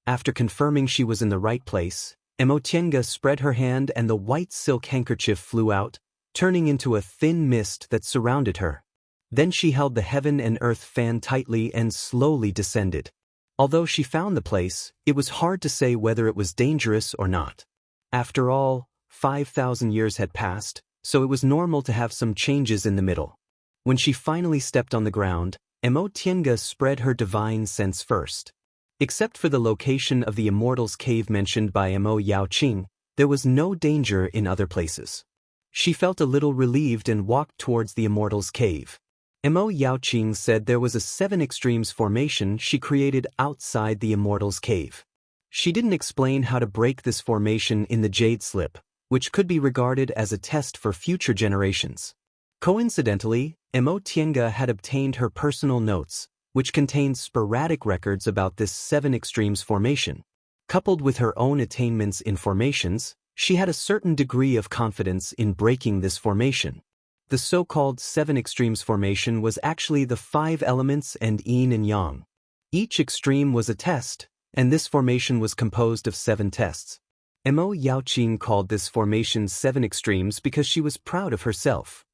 [SPEAKER 1] After confirming she was in the right place, Mo Tiange spread her hand and the white silk handkerchief flew out, turning into a thin mist that surrounded her. Then she held the heaven and earth fan tightly and slowly descended. Although she found the place, it was hard to say whether it was dangerous or not. After all, 5,000 years had passed, so it was normal to have some changes in the middle. When she finally stepped on the ground, Mo Tiange spread her divine sense first. Except for the location of the Immortal's Cave mentioned by Mo Yaoqing, there was no danger in other places. She felt a little relieved and walked towards the Immortal's Cave. Mo Yaoqing said there was a 7 extremes formation she created outside the Immortal's Cave. She didn't explain how to break this formation in the Jade Slip, which could be regarded as a test for future generations. Coincidentally, Mo Tiange had obtained her personal notes, which contained sporadic records about this 7 extremes formation. Coupled with her own attainments in formations, she had a certain degree of confidence in breaking this formation. The so-called 7 extremes formation was actually the 5 elements and yin and yang. Each extreme was a test, and this formation was composed of 7 tests. Mo Yaoqing called this formation 7 extremes because she was proud of herself.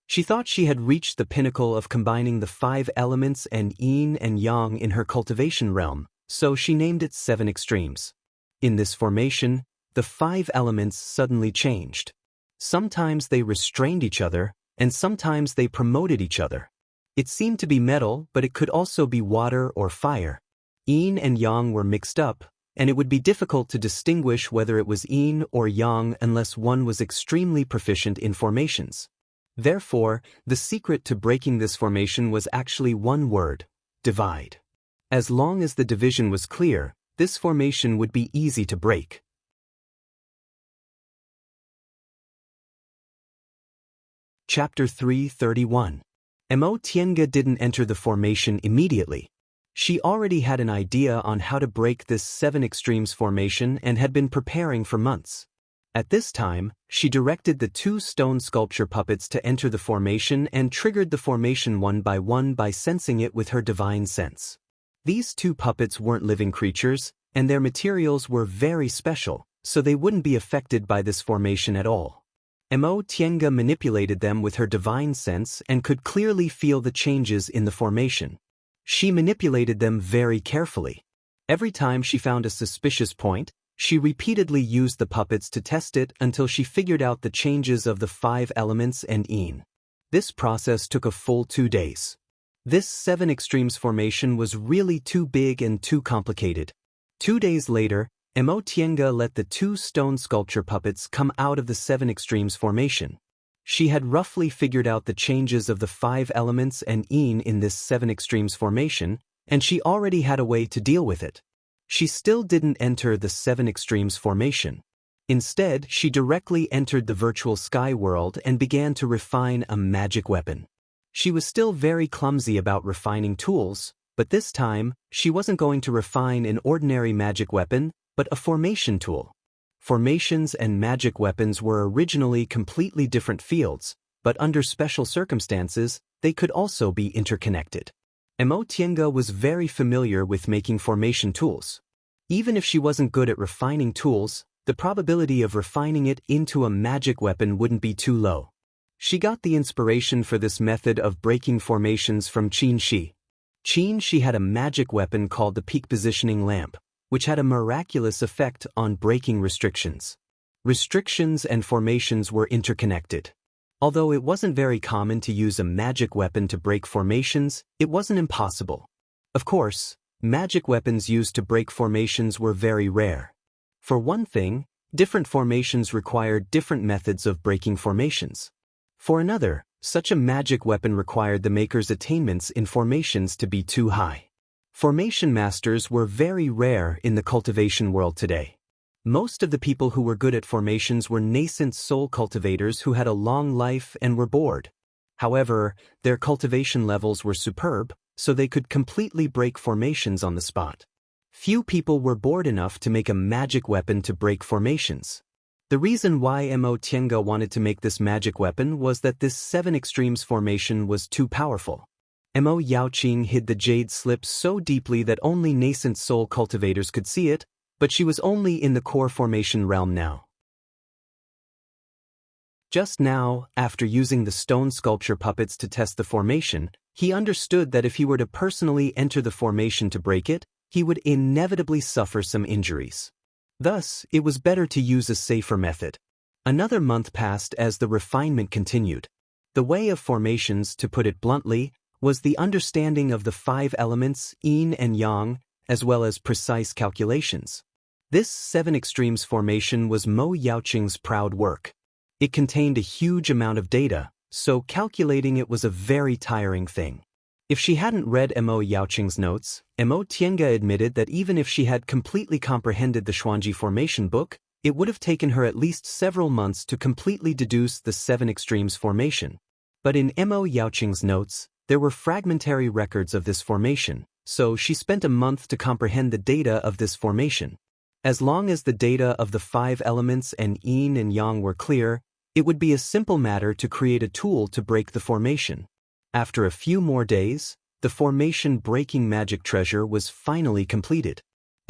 [SPEAKER 1] She thought she had reached the pinnacle of combining the 5 elements and yin and yang in her cultivation realm, so she named it 7 extremes. In this formation, the 5 elements suddenly changed. Sometimes they restrained each other, and sometimes they promoted each other. It seemed to be metal, but it could also be water or fire. Yin and yang were mixed up, and it would be difficult to distinguish whether it was yin or yang unless one was extremely proficient in formations. Therefore, the secret to breaking this formation was actually one word: divide. As long as the division was clear, this formation would be easy to break. Chapter 331. Mo Tiange didn't enter the formation immediately. She already had an idea on how to break this 7 extremes formation and had been preparing for months. At this time, she directed the 2 stone sculpture puppets to enter the formation and triggered the formation one by sensing it with her divine sense. These 2 puppets weren't living creatures, and their materials were very special, so they wouldn't be affected by this formation at all. Mo Tiange manipulated them with her divine sense and could clearly feel the changes in the formation. She manipulated them very carefully. Every time she found a suspicious point, she repeatedly used the puppets to test it until she figured out the changes of the 5 elements and yin. This process took a full 2 days. This 7 extremes formation was really too big and too complicated. 2 days later, Mo Tiange let the 2 stone sculpture puppets come out of the 7 extremes formation. She had roughly figured out the changes of the 5 elements and yin in this 7 extremes formation, and she already had a way to deal with it. She still didn't enter the 7 extremes formation. Instead, she directly entered the virtual sky world and began to refine a magic weapon. She was still very clumsy about refining tools, but this time, she wasn't going to refine an ordinary magic weapon, but a formation tool. Formations and magic weapons were originally completely different fields, but under special circumstances, they could also be interconnected. Mo Tiange was very familiar with making formation tools. Even if she wasn't good at refining tools, the probability of refining it into a magic weapon wouldn't be too low. She got the inspiration for this method of breaking formations from Qin Shi. Qin Shi had a magic weapon called the peak positioning lamp, which had a miraculous effect on breaking restrictions. Restrictions and formations were interconnected. Although it wasn't very common to use a magic weapon to break formations, it wasn't impossible. Of course, magic weapons used to break formations were very rare. For one thing, different formations required different methods of breaking formations. For another, such a magic weapon required the maker's attainments in formations to be too high. Formation masters were very rare in the cultivation world today. Most of the people who were good at formations were nascent soul cultivators who had a long life and were bored. However, their cultivation levels were superb, so they could completely break formations on the spot. Few people were bored enough to make a magic weapon to break formations. The reason why Mo Tiange wanted to make this magic weapon was that this 7 extremes formation was too powerful. Mo Yaoqing hid the jade slip so deeply that only nascent soul cultivators could see it, but she was only in the core formation realm now. Just now, after using the stone sculpture puppets to test the formation, he understood that if he were to personally enter the formation to break it, he would inevitably suffer some injuries. Thus, it was better to use a safer method. Another month passed as the refinement continued. The way of formations, to put it bluntly, was the understanding of the 5 elements, yin and yang, as well as precise calculations. This 7 extremes formation was Mo Yaoqing's proud work. It contained a huge amount of data, so calculating it was a very tiring thing. If she hadn't read Mo Yaoqing's notes, Mo Tiange admitted that even if she had completely comprehended the Xuanji formation book, it would have taken her at least several months to completely deduce the 7 extremes formation. But in Mo Yaoqing's notes, there were fragmentary records of this formation, so she spent a month to comprehend the data of this formation. As long as the data of the 5 elements and yin and yang were clear, it would be a simple matter to create a tool to break the formation. After a few more days, the formation-breaking magic treasure was finally completed.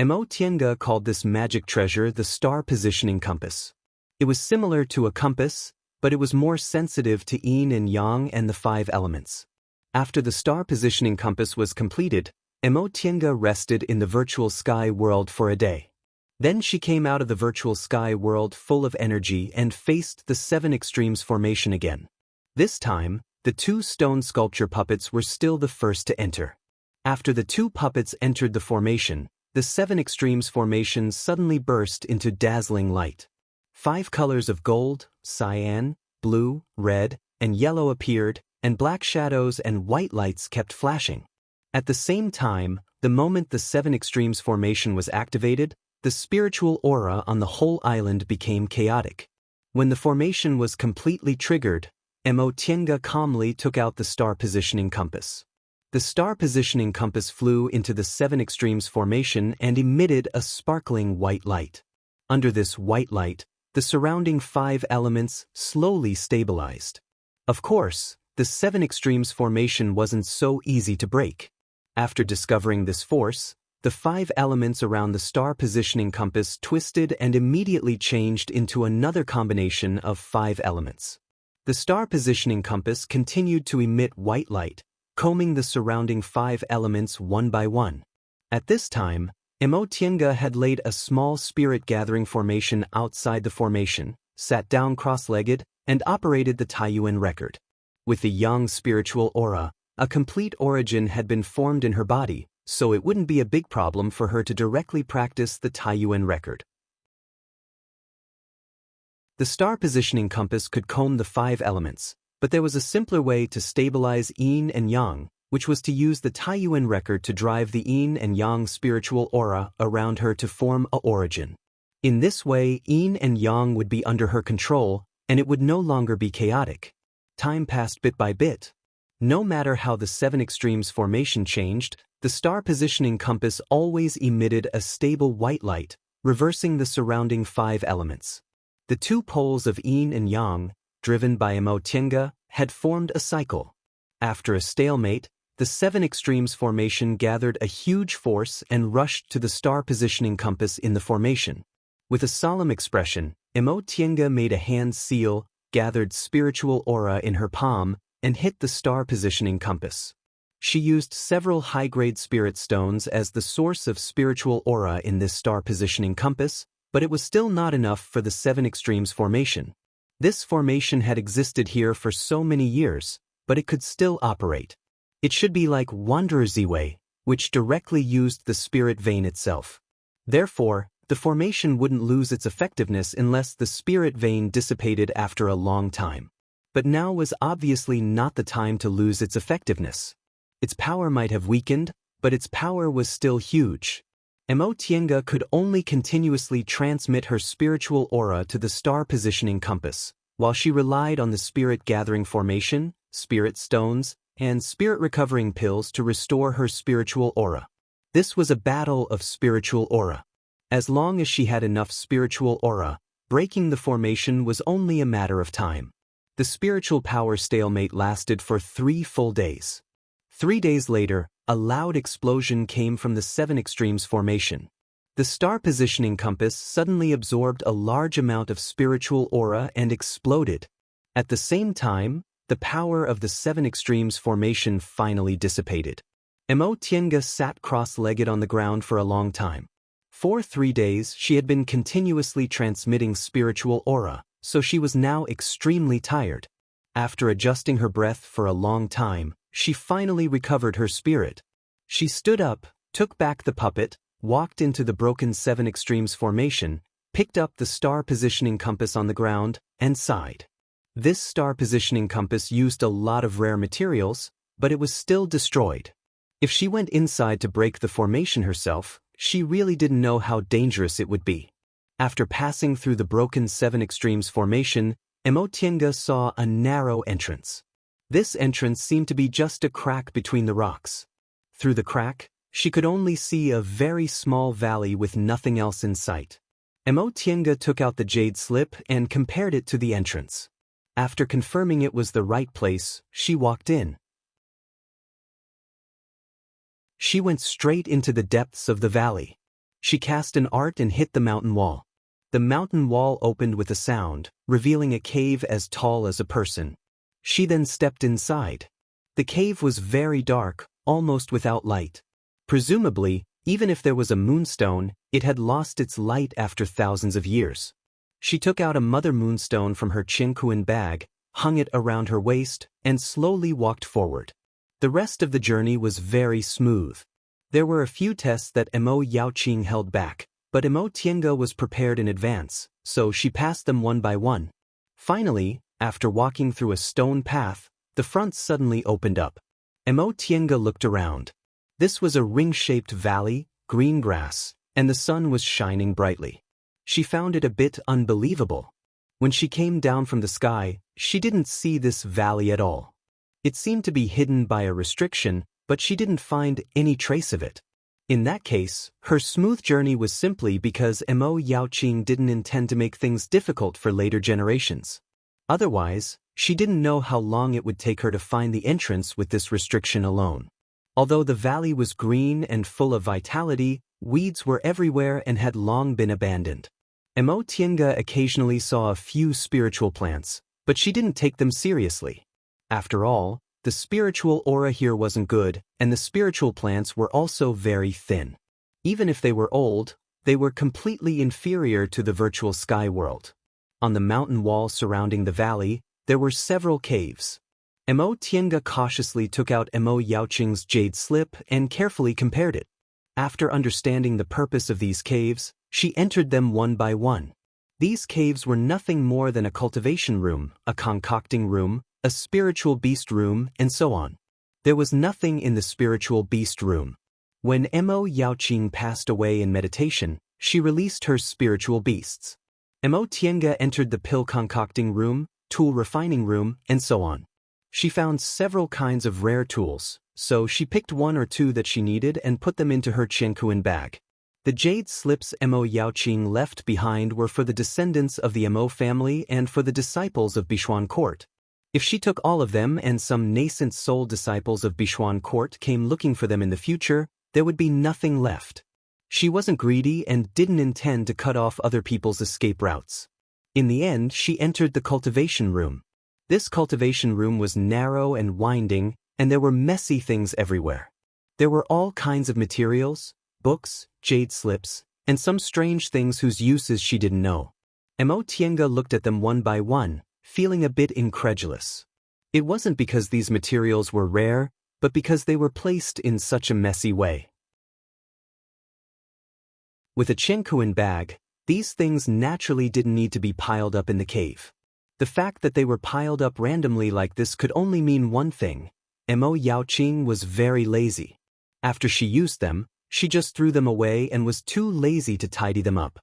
[SPEAKER 1] Mo Tiange called this magic treasure the star positioning compass. It was similar to a compass, but it was more sensitive to yin and yang and the 5 elements. After the star positioning compass was completed, Mo Tiange rested in the virtual sky world for a day. Then she came out of the virtual sky world full of energy and faced the 7 extremes formation again. This time, the 2 stone sculpture puppets were still the first to enter. After the 2 puppets entered the formation, the 7 extremes formation suddenly burst into dazzling light. 5 colors of gold, cyan, blue, red, and yellow appeared, and black shadows and white lights kept flashing. At the same time, the moment the 7 extremes formation was activated, the spiritual aura on the whole island became chaotic. When the formation was completely triggered, Mo Tiange calmly took out the star positioning compass. The star positioning compass flew into the 7 extremes formation and emitted a sparkling white light. Under this white light, the surrounding 5 elements slowly stabilized. Of course, the 7 extremes formation wasn't so easy to break. After discovering this force, the 5 elements around the star positioning compass twisted and immediately changed into another combination of 5 elements. The star positioning compass continued to emit white light, combing the surrounding 5 elements one by one. At this time, Mo Tiange had laid a small spirit gathering formation outside the formation, sat down cross-legged, and operated the Taiyuan record. With the yang spiritual aura, a complete origin had been formed in her body, so it wouldn't be a big problem for her to directly practice the Taiyuan record. The star positioning compass could comb the 5 elements, but there was a simpler way to stabilize yin and yang, which was to use the Taiyuan record to drive the yin and yang spiritual aura around her to form a origin. In this way, yin and yang would be under her control, and it would no longer be chaotic. Time passed bit by bit. No matter how the 7 extremes formation changed, the star positioning compass always emitted a stable white light, reversing the surrounding 5 elements. The 2 poles of yin and yang, driven by Mo Tiange, had formed a cycle. After a stalemate, the 7 extremes formation gathered a huge force and rushed to the star positioning compass in the formation. With a solemn expression, Mo Tiange made a hand seal, gathered spiritual aura in her palm, and hit the star positioning compass. She used several high-grade spirit stones as the source of spiritual aura in this star positioning compass, but it was still not enough for the 7 extremes formation. This formation had existed here for so many years, but it could still operate. It should be like Wanderer's Ziwei, which directly used the spirit vein itself. Therefore, the formation wouldn't lose its effectiveness unless the spirit vein dissipated after a long time. But now was obviously not the time to lose its effectiveness. Its power might have weakened, but its power was still huge. Mo Tiange could only continuously transmit her spiritual aura to the star positioning compass, while she relied on the spirit gathering formation, spirit stones, and spirit recovering pills to restore her spiritual aura. This was a battle of spiritual aura. As long as she had enough spiritual aura, breaking the formation was only a matter of time. The spiritual power stalemate lasted for 3 full days. 3 days later, a loud explosion came from the 7 extremes formation. The star positioning compass suddenly absorbed a large amount of spiritual aura and exploded. At the same time, the power of the 7 extremes formation finally dissipated. Mo Tiange sat cross-legged on the ground for a long time. For 3 days, she had been continuously transmitting spiritual aura, so she was now extremely tired. After adjusting her breath for a long time, she finally recovered her spirit. She stood up, took back the puppet, walked into the broken 7 extremes formation, picked up the star positioning compass on the ground, and sighed. This star positioning compass used a lot of rare materials, but it was still destroyed. If she went inside to break the formation herself, she really didn't know how dangerous it would be. After passing through the broken Seven Extremes formation, Emotienga saw a narrow entrance. This entrance seemed to be just a crack between the rocks. Through the crack, she could only see a very small valley with nothing else in sight. Emotienga took out the jade slip and compared it to the entrance. After confirming it was the right place, she walked in. She went straight into the depths of the valley. She cast an art and hit the mountain wall. The mountain wall opened with a sound, revealing a cave as tall as a person. She then stepped inside. The cave was very dark, almost without light. Presumably, even if there was a moonstone, it had lost its light after thousands of years. She took out a mother moonstone from her chinkuin bag, hung it around her waist, and slowly walked forward. The rest of the journey was very smooth. There were a few tests that Emo Yaoqing held back, but Emotienga was prepared in advance, so she passed them one by one. Finally, after walking through a stone path, the front suddenly opened up. Emotienga looked around. This was a ring-shaped valley, green grass, and the sun was shining brightly. She found it a bit unbelievable. When she came down from the sky, she didn't see this valley at all. It seemed to be hidden by a restriction, but she didn't find any trace of it. In that case, her smooth journey was simply because Emo Yaoqing didn't intend to make things difficult for later generations. Otherwise, she didn't know how long it would take her to find the entrance with this restriction alone. Although the valley was green and full of vitality, weeds were everywhere and had long been abandoned. Emotienga occasionally saw a few spiritual plants, but she didn't take them seriously. After all, the spiritual aura here wasn't good, and the spiritual plants were also very thin. Even if they were old, they were completely inferior to the virtual sky world. On the mountain wall surrounding the valley, there were several caves. Emotienga cautiously took out Emo Yaoqing's jade slip and carefully compared it. After understanding the purpose of these caves, she entered them one by one. These caves were nothing more than a cultivation room, a concocting room, a spiritual beast room, and so on. There was nothing in the spiritual beast room. When Emo Yaoqing passed away in meditation, she released her spiritual beasts. Emotienga entered the pill concocting room, tool refining room, and so on. She found several kinds of rare tools, so she picked one or two that she needed and put them into her chinkuin bag. The jade slips Emo Yaoqing left behind were for the descendants of the Emo family and for the disciples of Bishuan court. If she took all of them and some nascent soul disciples of Bishuan court came looking for them in the future, there would be nothing left. She wasn't greedy and didn't intend to cut off other people's escape routes. In the end, she entered the cultivation room. This cultivation room was narrow and winding, and there were messy things everywhere. There were all kinds of materials, books, jade slips, and some strange things whose uses she didn't know. Emotienga looked at them one by one, feeling a bit incredulous. It wasn't because these materials were rare, but because they were placed in such a messy way. With a chinkuin bag, these things naturally didn't need to be piled up in the cave. The fact that they were piled up randomly like this could only mean one thing: Emo Yaoqing was very lazy. After she used them, she just threw them away and was too lazy to tidy them up.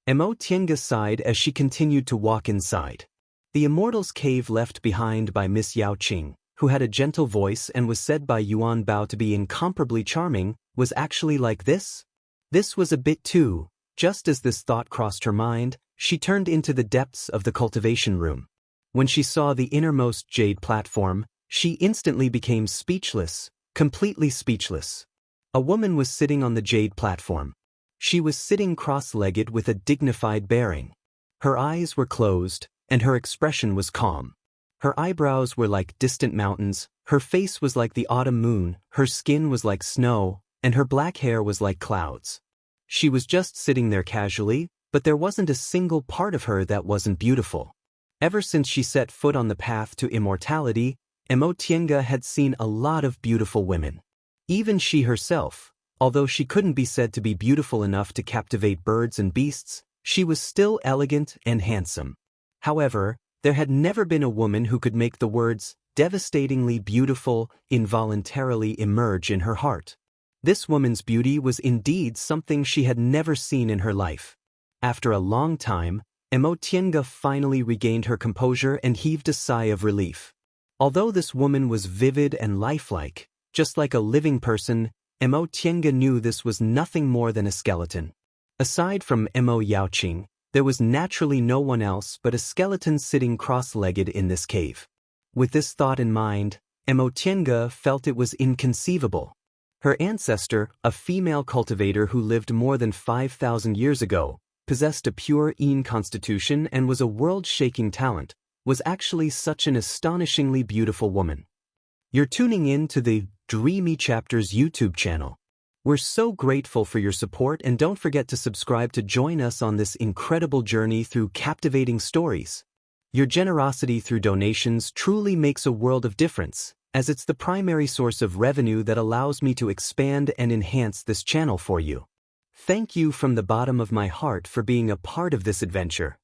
[SPEAKER 1] Emotienga sighed as she continued to walk inside. The Immortal's Cave left behind by Miss Yaoqing, who had a gentle voice and was said by Yuan Bao to be incomparably charming, was actually like this? This was a bit too. Just as this thought crossed her mind, she turned into the depths of the cultivation room. When she saw the innermost jade platform, she instantly became speechless, completely speechless. A woman was sitting on the jade platform. She was sitting cross-legged with a dignified bearing. Her eyes were closed, and her expression was calm. Her eyebrows were like distant mountains, her face was like the autumn moon, her skin was like snow, and her black hair was like clouds. She was just sitting there casually, but there wasn't a single part of her that wasn't beautiful. Ever since she set foot on the path to immortality, Emotienga had seen a lot of beautiful women. Even she herself, although she couldn't be said to be beautiful enough to captivate birds and beasts, she was still elegant and handsome. However, there had never been a woman who could make the words, devastatingly beautiful, involuntarily emerge in her heart. This woman's beauty was indeed something she had never seen in her life. After a long time, Emotienga finally regained her composure and heaved a sigh of relief. Although this woman was vivid and lifelike, just like a living person, Emotienga knew this was nothing more than a skeleton. Aside from Emo Yaoqing, there was naturally no one else but a skeleton sitting cross-legged in this cave. With this thought in mind, Emotienga felt it was inconceivable. Her ancestor, a female cultivator who lived more than 5,000 years ago, possessed a pure Yin constitution and was a world-shaking talent, was actually such an astonishingly beautiful woman. You're tuning in to the Dreamy Chapters YouTube channel. We're so grateful for your support, and don't forget to subscribe to join us on this incredible journey through captivating stories. Your generosity through donations truly makes a world of difference, as it's the primary source of revenue that allows me to expand and enhance this channel for you. Thank you from the bottom of my heart for being a part of this adventure.